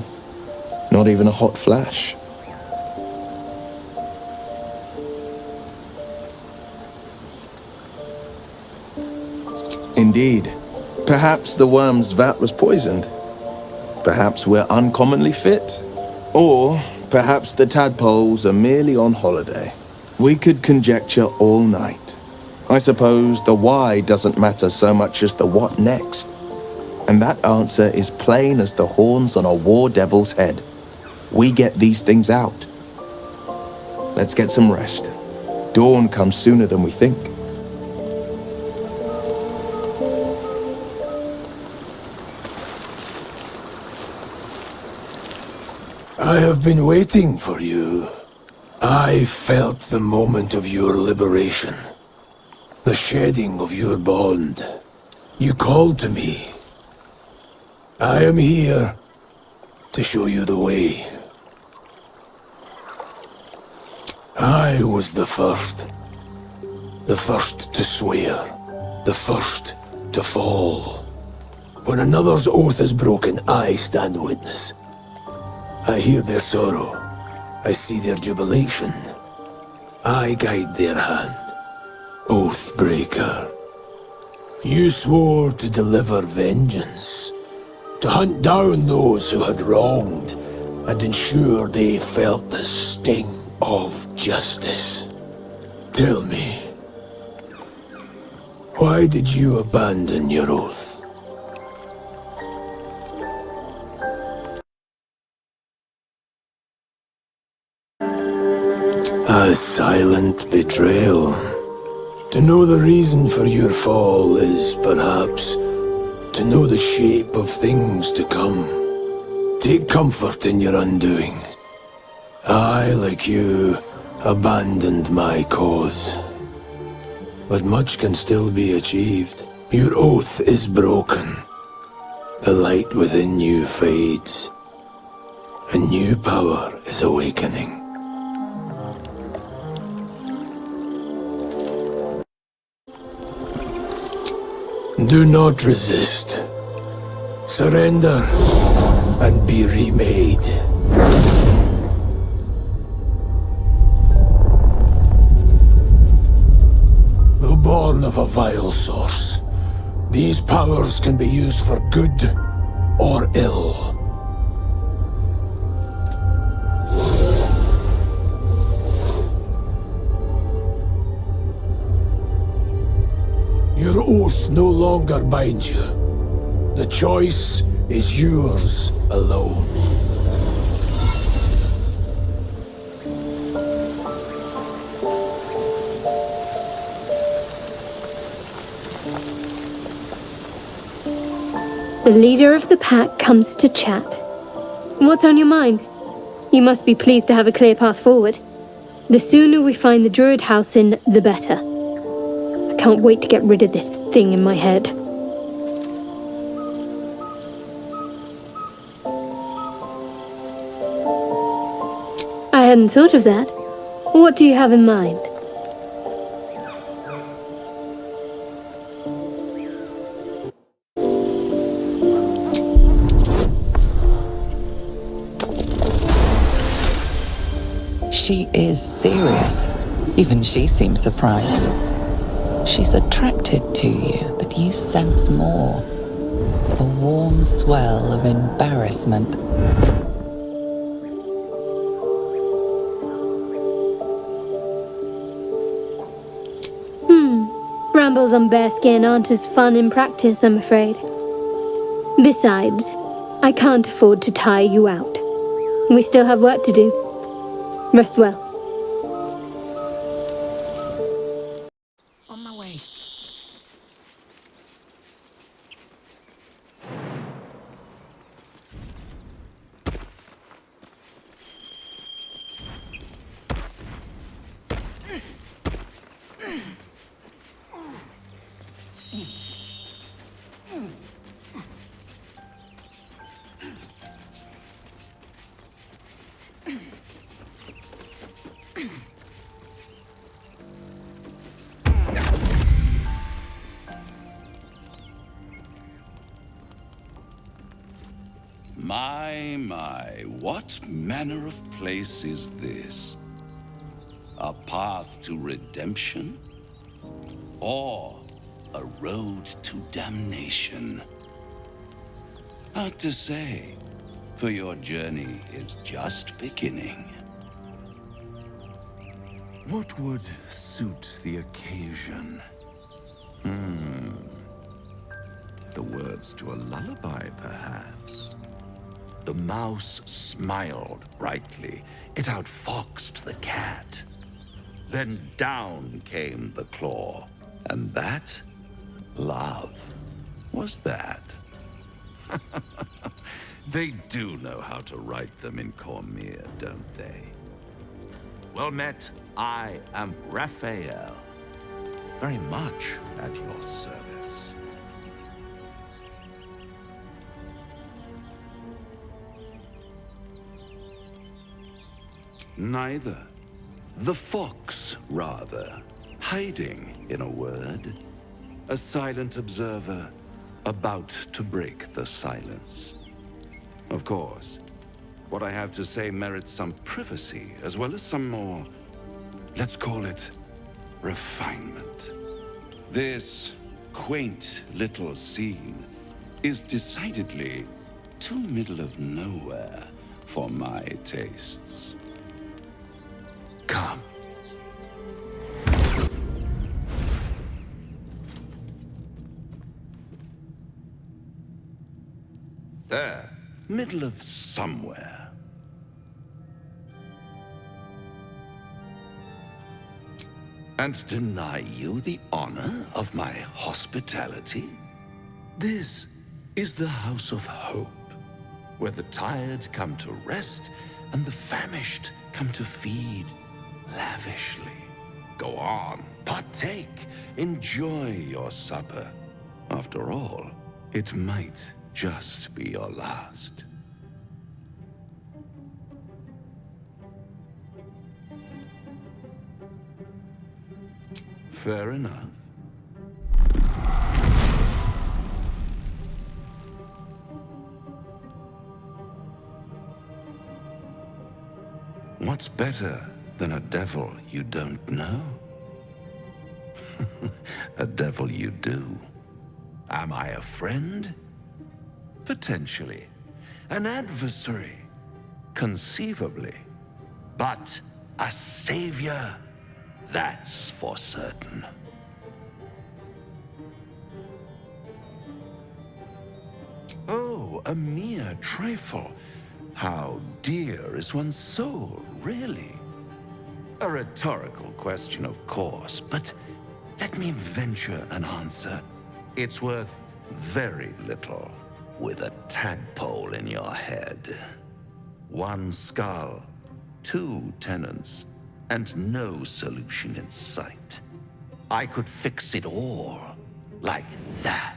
not even a hot flash. Indeed. Perhaps the worm's vat was poisoned. Perhaps we're uncommonly fit. Or perhaps the tadpoles are merely on holiday. We could conjecture all night. I suppose the why doesn't matter so much as the what next. And that answer is plain as the horns on a war devil's head. We get these things out. Let's get some rest. Dawn comes sooner than we think. I have been waiting for you. I felt the moment of your liberation. The shedding of your bond. You called to me. I am here to show you the way. I was the first. The first to swear. The first to fall. When another's oath is broken, I stand witness. I hear their sorrow. I see their jubilation. I guide their hand. Oathbreaker. You swore to deliver vengeance, to hunt down those who had wronged, and ensure they felt the sting of justice. Tell me, why did you abandon your oath? A silent betrayal. To know the reason for your fall is, perhaps, to know the shape of things to come. Take comfort in your undoing. I, like you, abandoned my cause. But much can still be achieved. Your oath is broken. The light within you fades. A new power is awakening. Do not resist. Surrender and be remade. Though born of a vile source, these powers can be used for good or ill. Your oath no longer binds you. The choice is yours alone. The leader of the pack comes to chat. What's on your mind? You must be pleased to have a clear path forward. The sooner we find the Druid house in, the better. I can't wait to get rid of this thing in my head. I hadn't thought of that. What do you have in mind? She is serious. Even she seems surprised. She's attracted to you, but you sense more. A warm swell of embarrassment. Brambles on bearskin aren't as fun in practice, I'm afraid. Besides, I can't afford to tire you out. We still have work to do. Rest well. On my way. My, what manner of place is this? A path to redemption? Or a road to damnation? Hard to say, for your journey is just beginning. What would suit the occasion? The words to a lullaby, perhaps. The mouse smiled brightly. It outfoxed the cat. Then down came the claw. And that, love, was that. They do know how to write them in Cormier, don't they? Well met, I am Raphael. Very much at your service. Neither. The fox, rather. Hiding, in a word. A silent observer, about to break the silence. Of course, what I have to say merits some privacy, as well as some more, let's call it, refinement. This quaint little scene is decidedly too middle of nowhere for my tastes. Come. There, middle of somewhere. And deny you the honor of my hospitality? This is the House of Hope, where the tired come to rest and the famished come to feed lavishly. Go on, partake, enjoy your supper. After all, it might just be your last. Fair enough. What's better than a devil you don't know? A devil you do. Am I a friend? Potentially. An adversary? Conceivably. But a savior? That's for certain. Oh, a mere trifle. How dear is one's soul, really? A rhetorical question, of course, but let me venture an answer. It's worth very little with a tadpole in your head. One skull, two tenants, and no solution in sight. I could fix it all like that.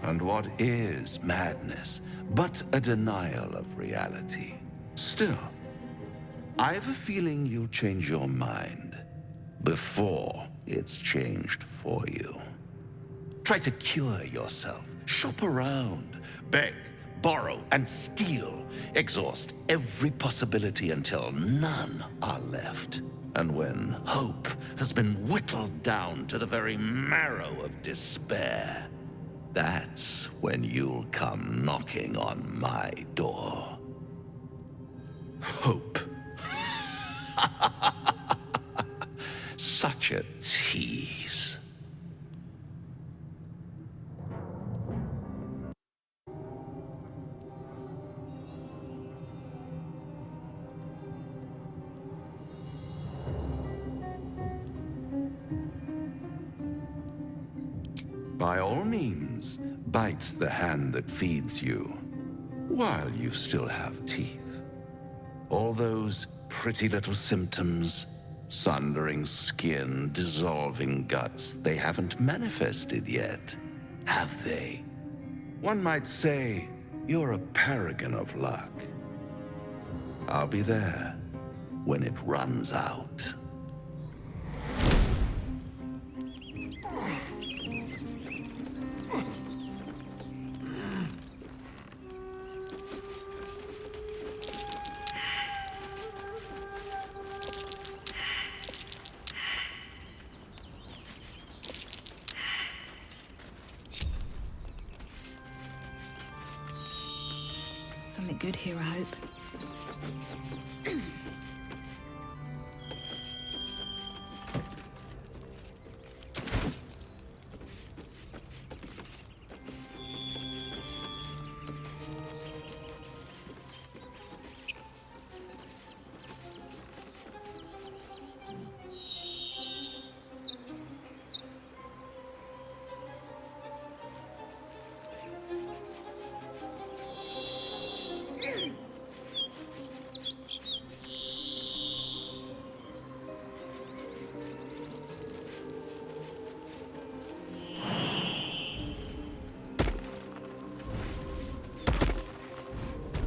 And what is madness but a denial of reality? Still, I've a feeling you'll change your mind before it's changed for you. Try to cure yourself, shop around, beg, borrow, and steal. Exhaust every possibility until none are left. And when hope has been whittled down to the very marrow of despair, that's when you'll come knocking on my door. Hope. Such a tease. By all means, bite the hand that feeds you, while you still have teeth. All those pretty little symptoms, sundering skin, dissolving guts, they haven't manifested yet, have they? One might say you're a paragon of luck. I'll be there when it runs out. Something good here, I hope.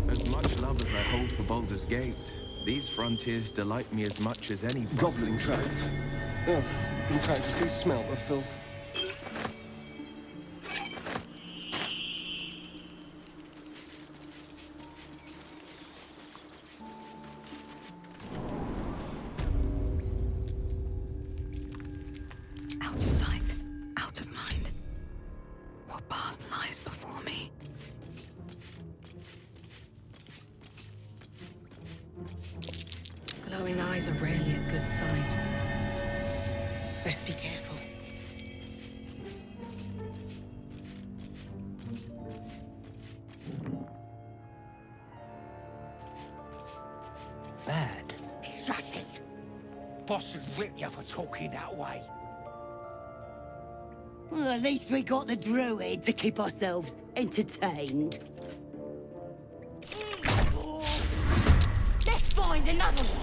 As much love as I hold for Baldur's Gate, these frontiers delight me as much as any Goblin tracks. Oh, can practically smell the filth. Out of sight, out of mind. What path lies before me? Glowing eyes are rarely a good sign. Best be careful. Bad. Shut it! Boss would rip you for talking that way. Well, at least we got the druid to keep ourselves entertained. Let's find another one!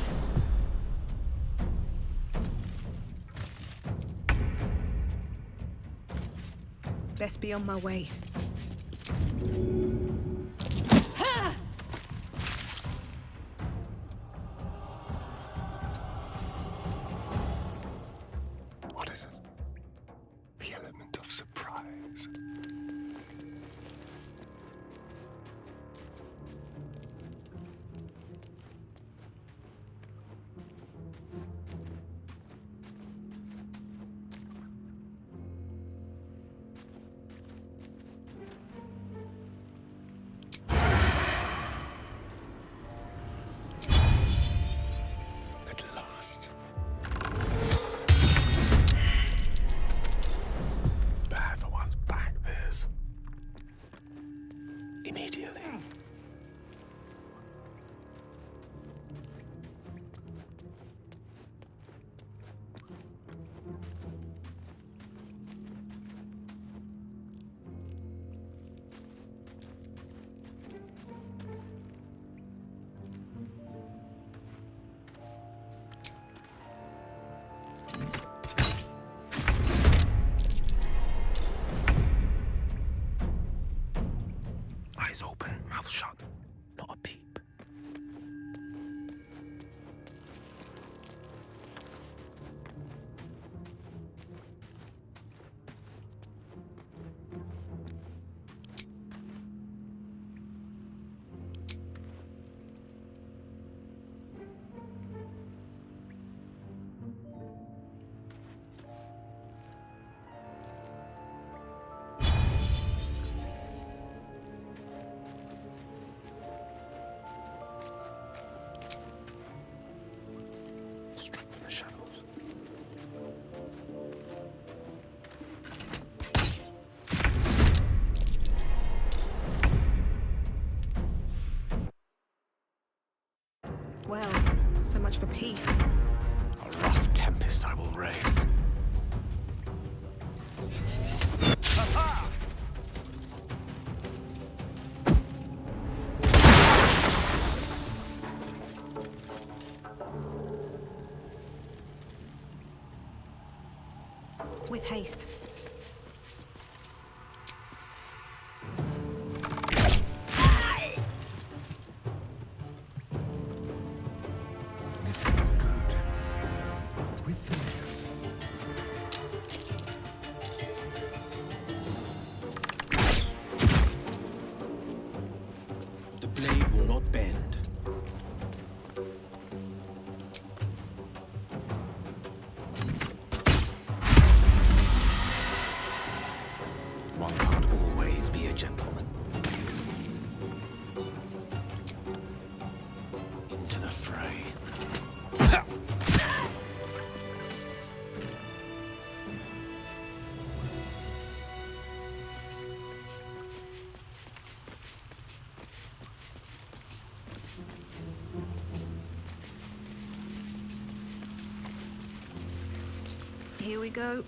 Best be on my way. What is it? The element of surprise. At last. Bad for one's back, this. Immediately. Eyes open, mouth shut. Not a peep. Straight from the shadows. Well, so much for peace. A rough tempest I will raise. with haste. This is good. With finesse. The blade will not bend. One can't always be a gentleman. Into the fray. Ha! Here we go.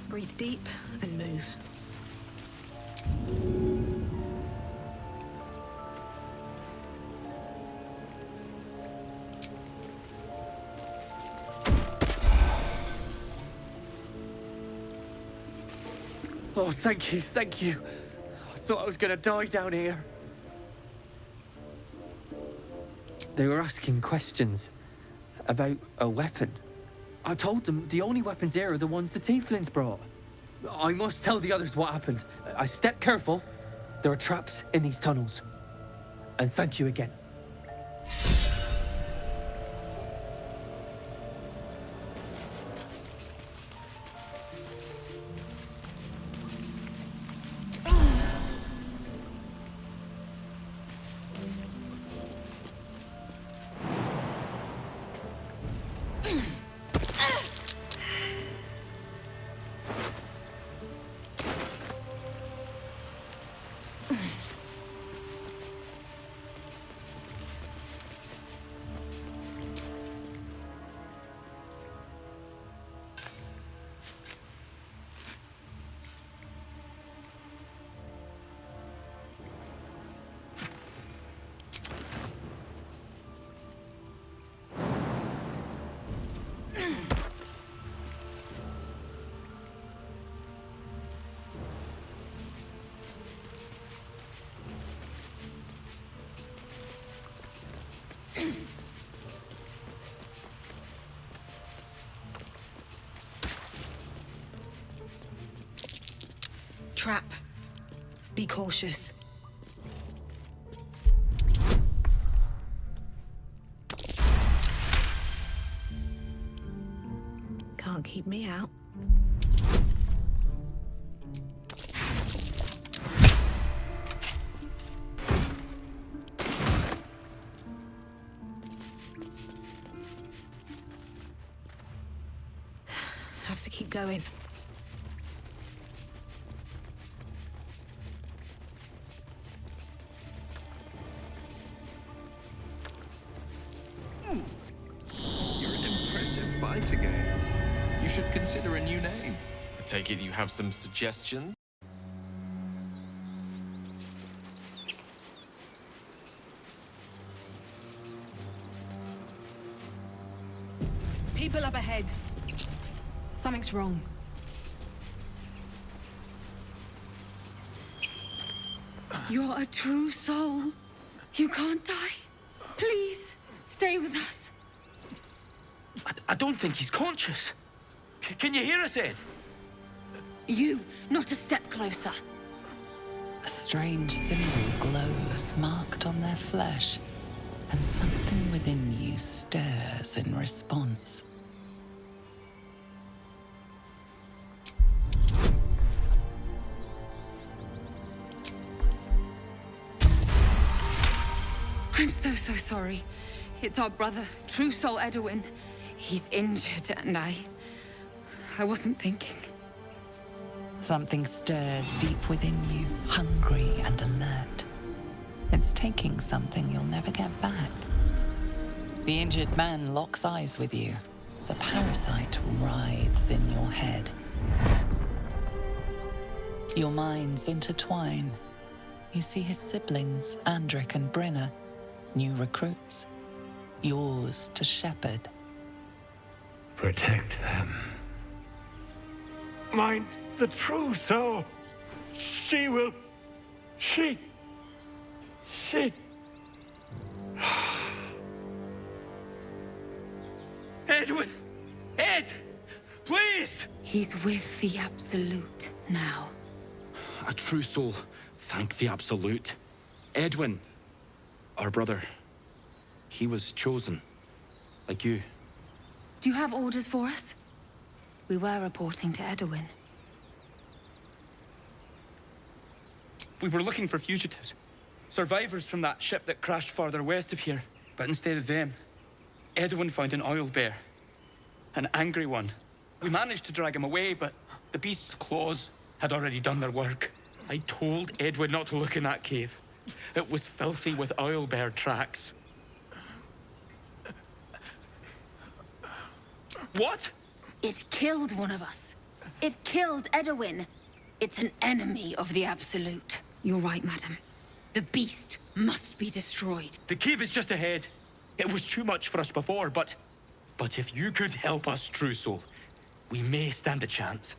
Breathe deep and move. Oh, thank you, thank you. I thought I was gonna die down here. They were asking questions about a weapon. I told them the only weapons here are the ones the tieflings brought. I must tell the others what happened. I stepped careful. There are traps in these tunnels. And thank you again. Trap. Be cautious. Can't keep me out. Have to keep going. You're an impressive fighter game. You should consider a new name. I take it you have some suggestions? People up ahead. Something's wrong. You're a true soul. You can't die. Please, stay with us. I don't think he's conscious. Can you hear us, Ed? You, not a step closer. A strange symbol glows marked on their flesh, and something within you stirs in response. I'm so sorry. It's our brother, True Soul Edwin. He's injured and I wasn't thinking. Something stirs deep within you, hungry and alert. It's taking something you'll never get back. The injured man locks eyes with you. The parasite writhes in your head. Your minds intertwine. You see his siblings, Andric and Brynna, new recruits, yours to shepherd. Protect them. Mind the true soul. She will... She... Edwin! Ed! Please! He's with the Absolute now. A true soul. Thank the Absolute. Edwin, our brother, he was chosen. Like you. Do you have orders for us? We were reporting to Edwin. We were looking for fugitives. Survivors from that ship that crashed farther west of here. But instead of them, Edwin found an oil bear. An angry one. We managed to drag him away, but the beast's claws had already done their work. I told Edwin not to look in that cave. It was filthy with oil bear tracks. What? It killed one of us. It killed Edwin. It's an enemy of the Absolute. You're right, madam. The beast must be destroyed. The cave is just ahead. It was too much for us before, but if you could help us, True Soul, we may stand a chance.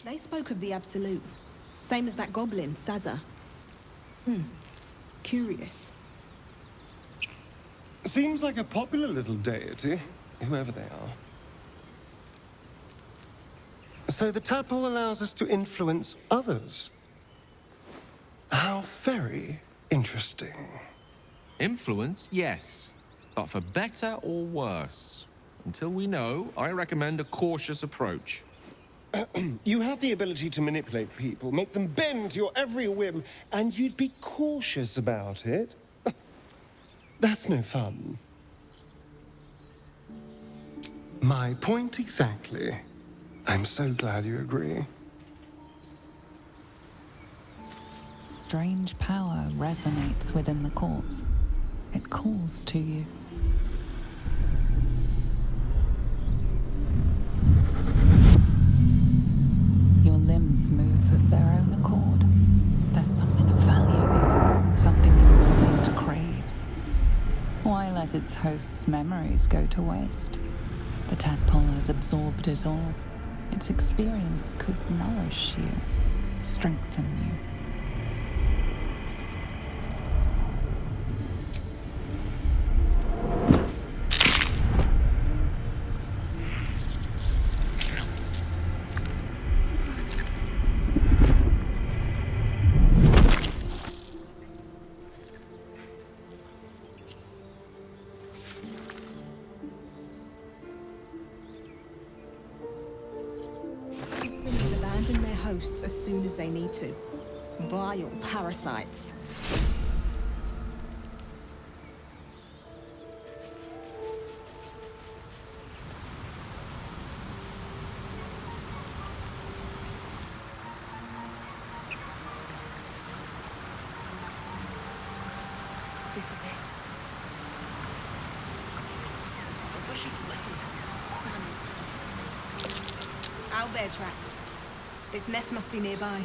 They spoke of the Absolute. Same as that goblin, Sazza. Curious. Seems like a popular little deity, whoever they are. So the tadpole allows us to influence others. How very interesting. Influence, yes. But for better or worse. Until we know, I recommend a cautious approach. You have the ability to manipulate people, make them bend to your every whim, and you'd be cautious about it? That's no fun. My point exactly. I'm so glad you agree. Strange power resonates within the corpse. It calls to you. Your limbs move of their own accord. There's something of value here, something your mind craves. Why let its host's memories go to waste? The tadpole has absorbed it all. Its experience could nourish you, strengthen you. Abandon their hosts as soon as they need to. Vile parasites. This is it. I wish he'd listened. It's done, it's done. Owlbear tracks. Its nest must be nearby.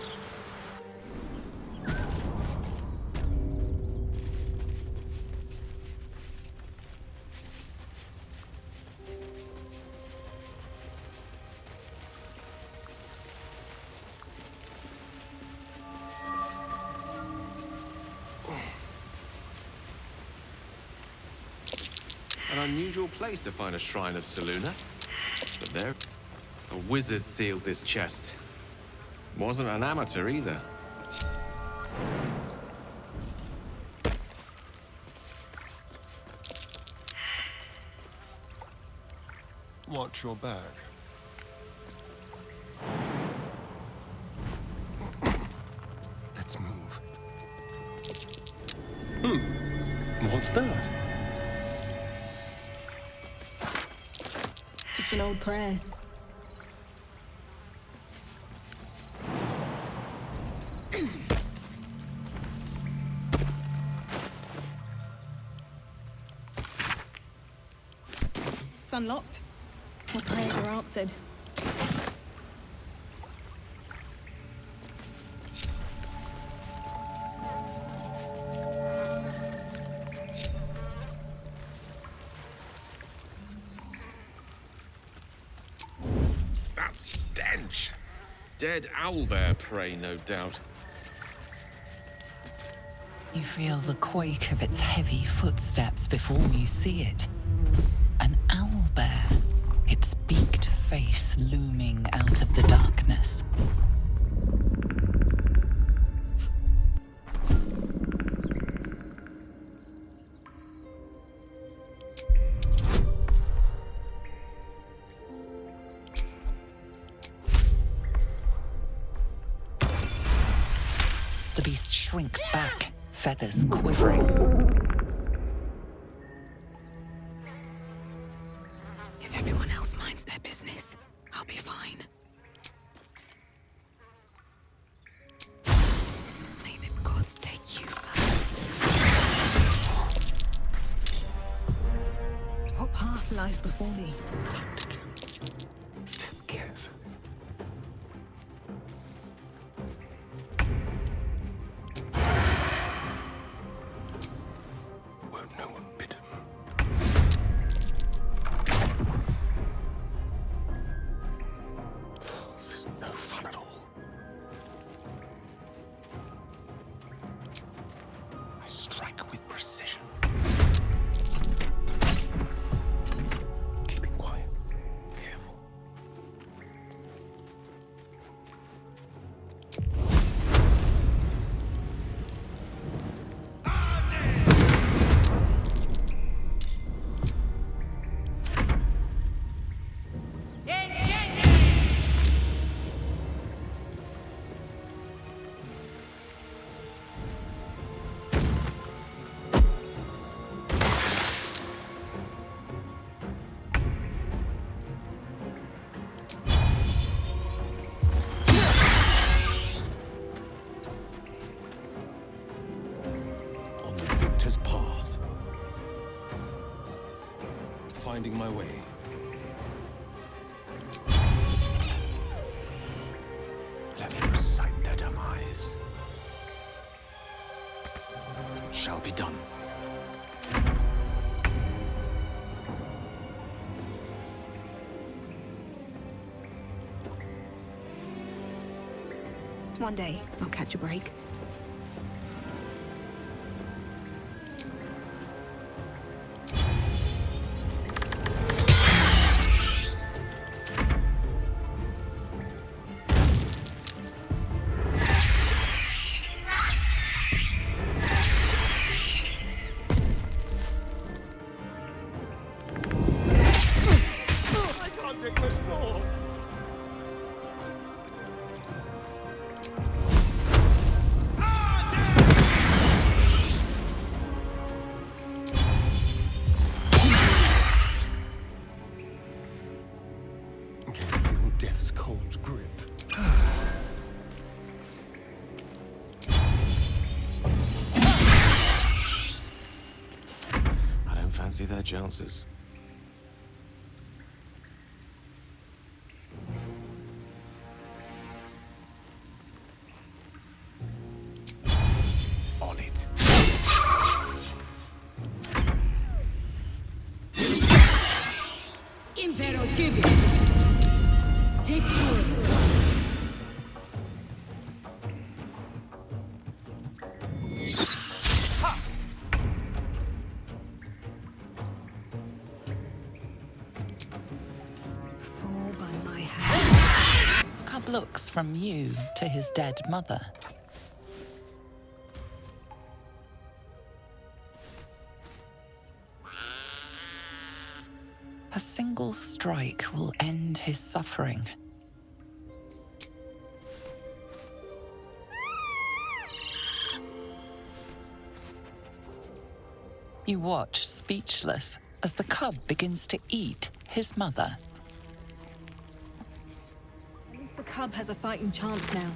An unusual place to find a shrine of Selûne. But there, a wizard sealed this chest. Wasn't an amateur either. Watch your back. Let's move. What's that? Just an old prayer. It's unlocked. My prayers are answered. Dead owlbear prey, no doubt. You feel the quake of its heavy footsteps before you see it. An owlbear, its beaked face looming out of the darkness. The beast shrinks back, feathers quivering. If everyone else minds their business, I'll be fine. May the gods take you first. What path lies before me? Time to kill. Step careful. Won't no one bid him. This is no fun at all. I strike with precision. Keeping quiet. Careful. On the victor's path. Finding my way. Let me recite their demise. Shall be done. One day, I'll catch a break. I can't take much more. Can feel death's cold grip. I don't fancy their chances. On it. Impero Tibi. Take forward. Fall by my hand. Cub looks from you to his dead mother. A single strike will end his suffering. You watch, speechless, as the cub begins to eat his mother. At least the cub has a fighting chance now.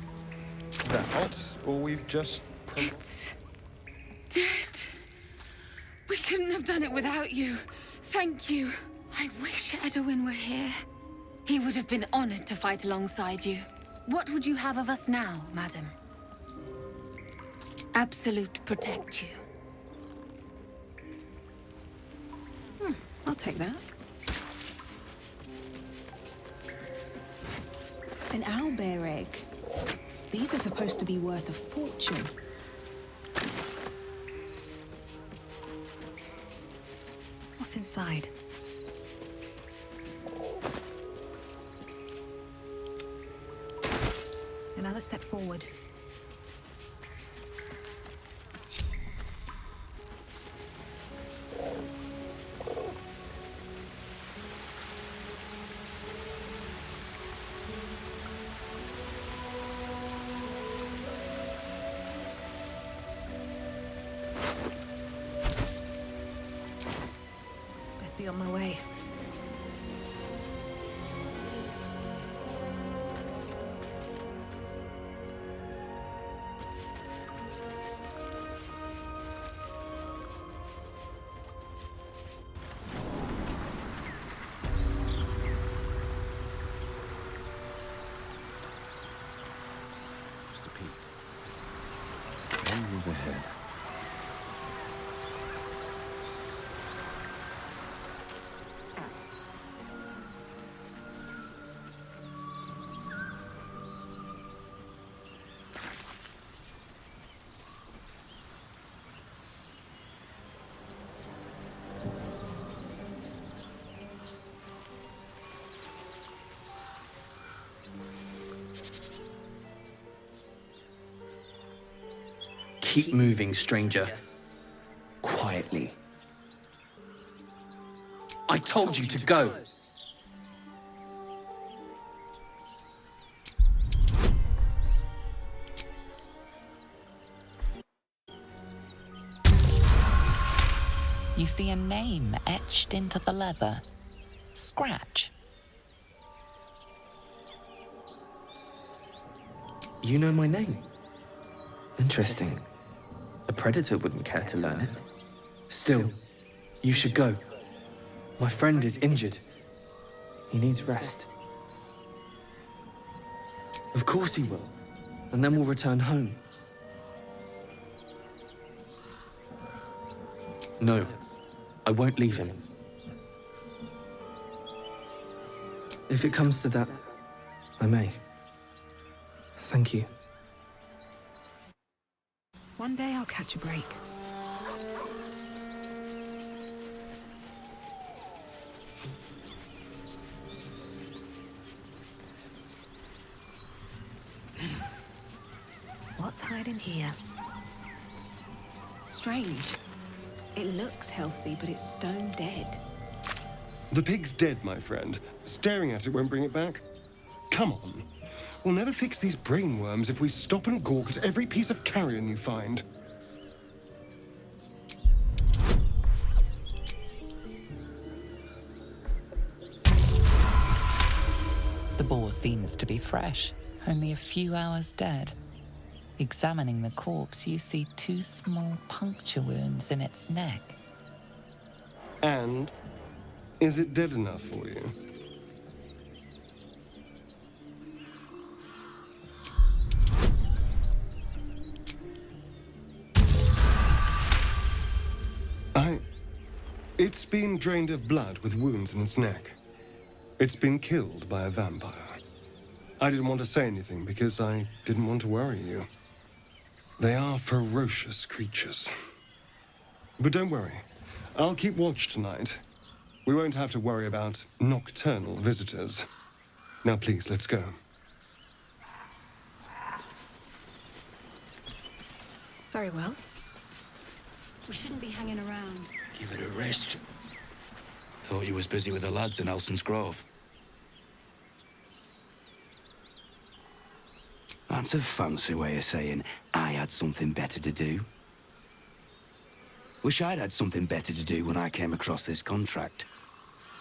That, or we've just... It's dead. We couldn't have done it without you. Thank you. I wish Edwin were here. He would have been honored to fight alongside you. What would you have of us now, madam? Absolute protect you. I'll take that. An owlbear egg. These are supposed to be worth a fortune. What's inside? Another step forward. Best be on my way. Ahead. Keep moving, stranger. Quietly. I told you to go. You see a name etched into the leather. Scratch. You know my name? Interesting. A predator wouldn't care to learn it. Still, you should go. My friend is injured. He needs rest. Of course he will. And then we'll return home. No, I won't leave him. If it comes to that, I may. Thank you. One day I'll catch a break. What's hiding here? Strange. It looks healthy, but it's stone dead. The pig's dead, my friend. Staring at it won't bring it back. Come on. We'll never fix these brainworms if we stop and gawk at every piece of carrion you find. The boar seems to be fresh, only a few hours dead. Examining the corpse, you see 2 small puncture wounds in its neck. And is it dead enough for you? It's been drained of blood with wounds in its neck. It's been killed by a vampire. I didn't want to say anything because I didn't want to worry you. They are ferocious creatures. But don't worry, I'll keep watch tonight. We won't have to worry about nocturnal visitors. Now please, let's go. Very well. We shouldn't be hanging around. Give it a rest. Thought you was busy with the lads in Elson's Grove. That's a fancy way of saying I had something better to do. Wish I'd had something better to do when I came across this contract.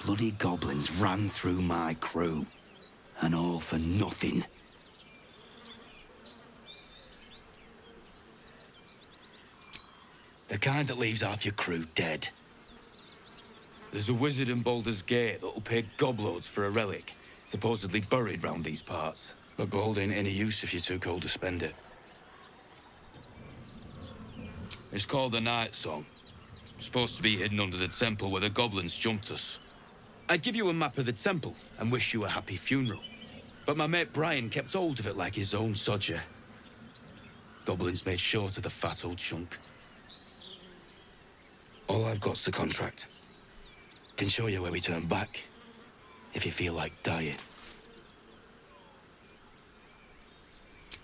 Bloody goblins ran through my crew. And all for nothing. The kind that leaves half your crew dead. There's a wizard in Baldur's Gate that'll pay gobloads for a relic, supposedly buried round these parts. But gold ain't any use if you're too cold to spend it. It's called the Night Song. Supposed to be hidden under the temple where the goblins jumped us. I'd give you a map of the temple and wish you a happy funeral. but my mate Brian kept hold of it like his own sodger. Goblins made short of the fat old chunk. All I've got's the contract. Can show you where we turn back, if you feel like dying.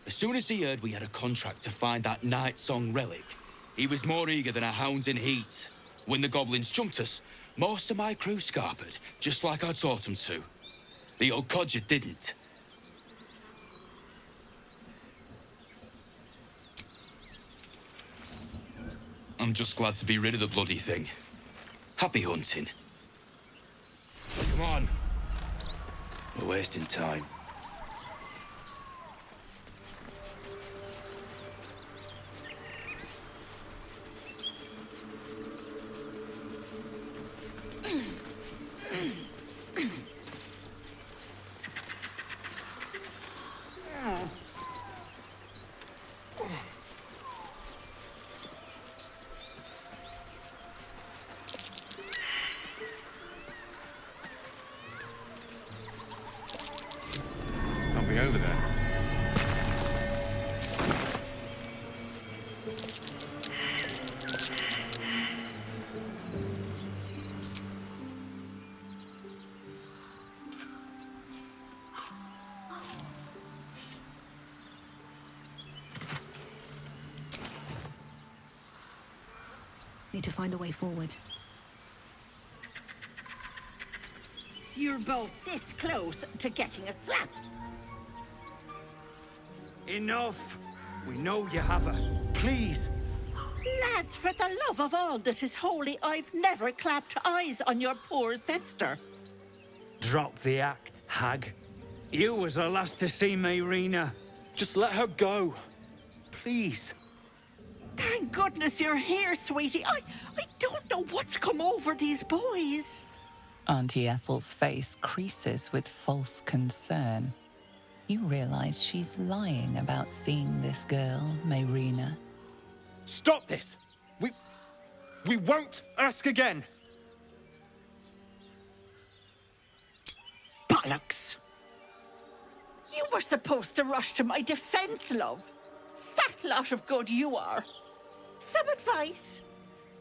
As soon as he heard we had a contract to find that Night Song relic, he was more eager than a hound in heat. When the goblins jumped us, most of my crew scarpered, just like I taught them to. The old codger didn't. I'm just glad to be rid of the bloody thing. Happy hunting. Come on. We're wasting time. Something over there. Need to find a way forward. You're both this close to getting a slap. Enough! We know you have her. Please! Lads, for the love of all that is holy, I've never clapped eyes on your poor sister. Drop the act, hag. You was the last to see Mayrina. Just let her go. Please. Thank goodness you're here, sweetie. I don't know what's come over these boys. Auntie Ethel's face creases with false concern. You realize she's lying about seeing this girl, Mayrina. Stop this! We won't ask again! Bollocks! You were supposed to rush to my defense, love. Fat lot of good you are. Some advice?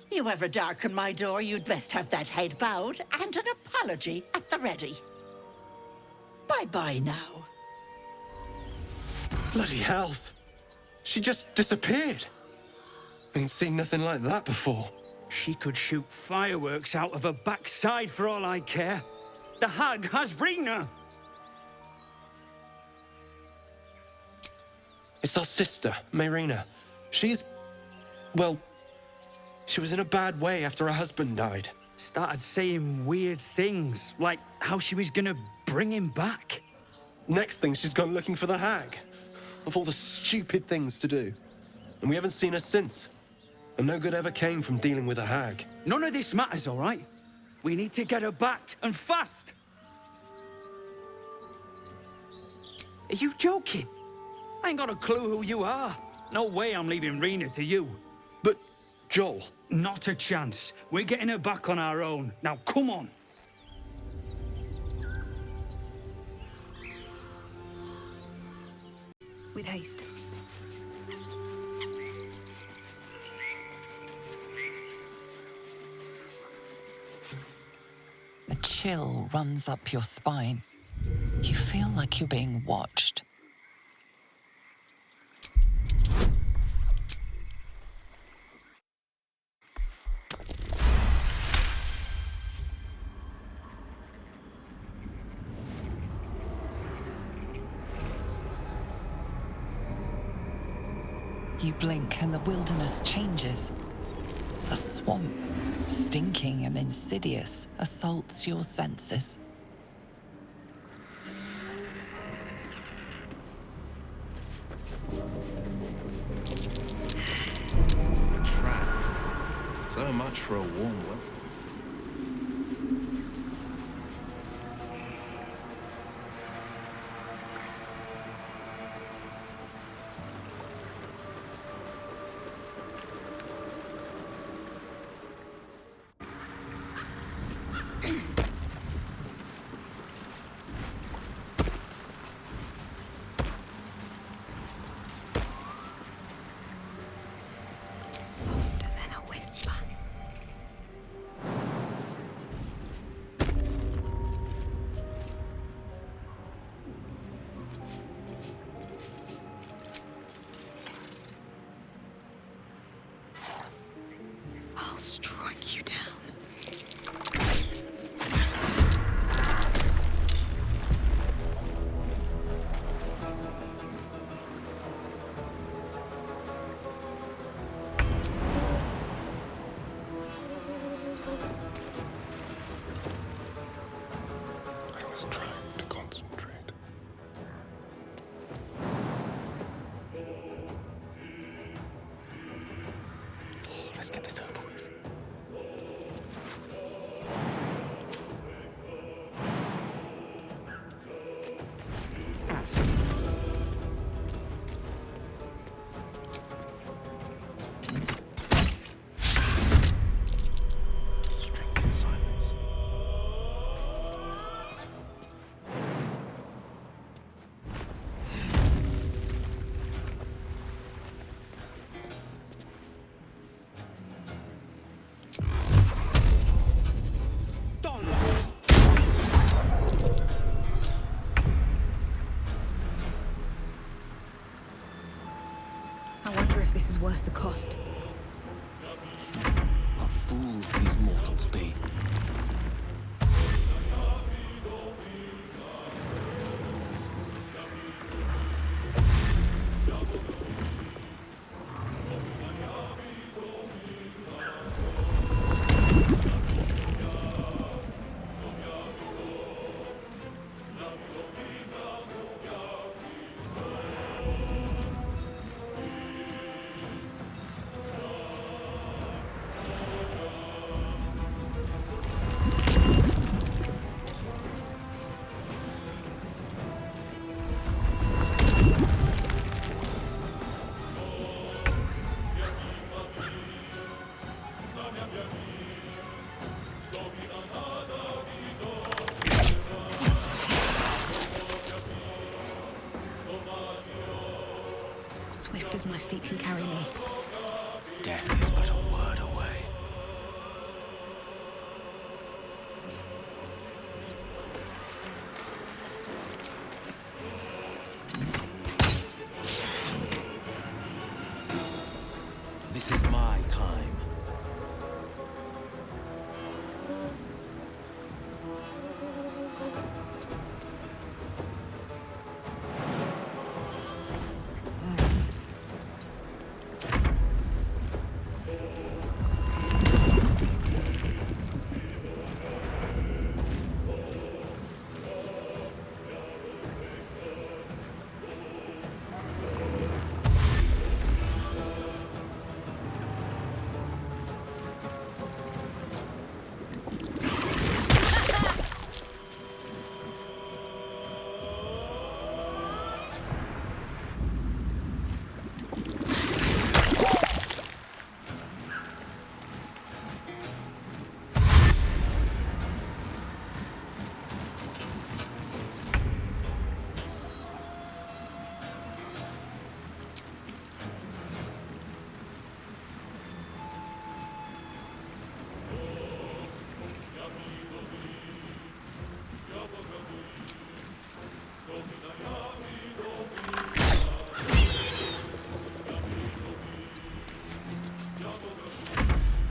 You ever darken my door, you'd best have that head bowed and an apology at the ready. Bye-bye now. Bloody hells. She just disappeared. I ain't seen nothing like that before. She could shoot fireworks out of her backside for all I care. The hag has Rena. It's our sister, Mayrina. Well, she was in a bad way after her husband died. Started saying weird things, like how she was gonna bring him back. Next thing, she's gone looking for the hag. Of all the stupid things to do. And we haven't seen her since. And no good ever came from dealing with a hag. None of this matters, all right? We need to get her back, and fast! Are you joking? I ain't got a clue who you are. No way I'm leaving Rena to you. But, Joel... Not a chance. We're getting her back on our own. Now, come on. With haste. A chill runs up your spine. You feel like you're being watched. You blink and the wilderness changes. A swamp, stinking and insidious, assaults your senses. A trap. So much for a warm welcome. I'll strike you down. I was trying to concentrate. Let's get this over with. Strength in silence. I wonder if this is worth the cost. What fools these mortals be. Swift as my feet can carry me. Death is but a word away. This is my time.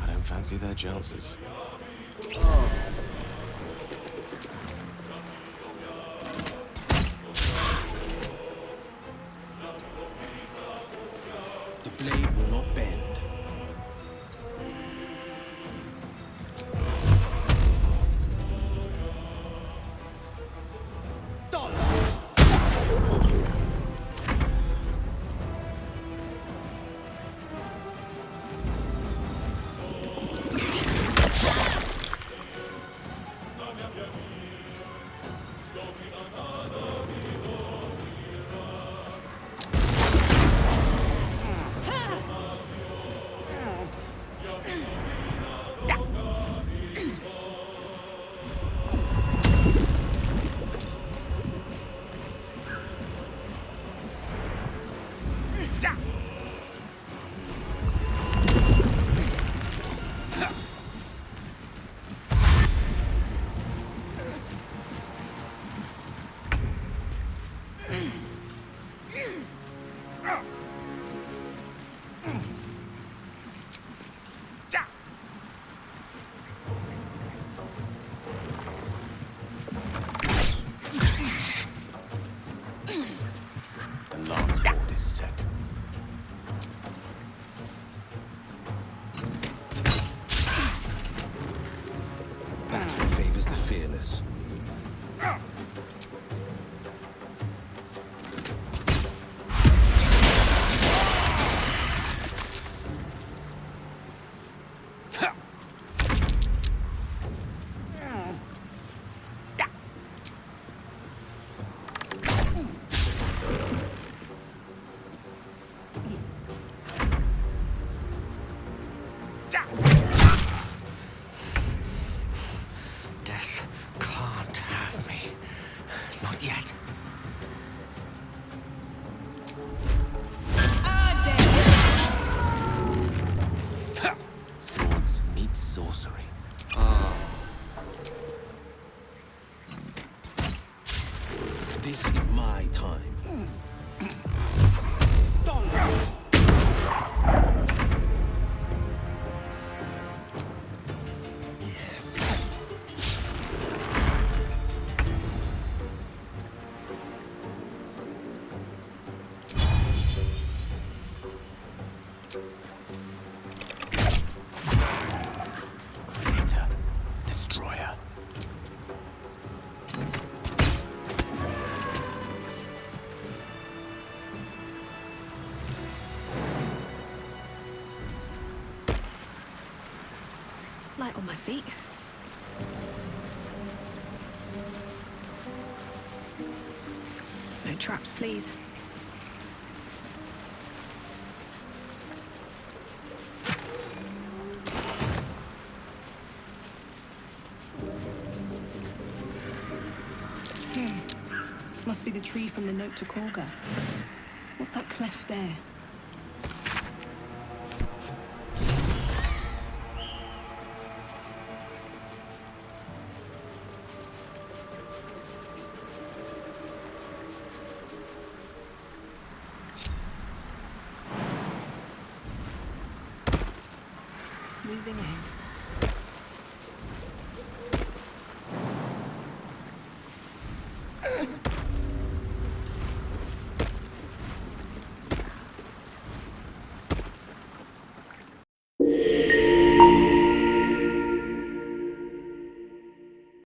I don't fancy their chances. The blade will not bend. get on my feet. No traps, please. Must be the tree from the note to Korga. What's that cleft there? Moving ahead.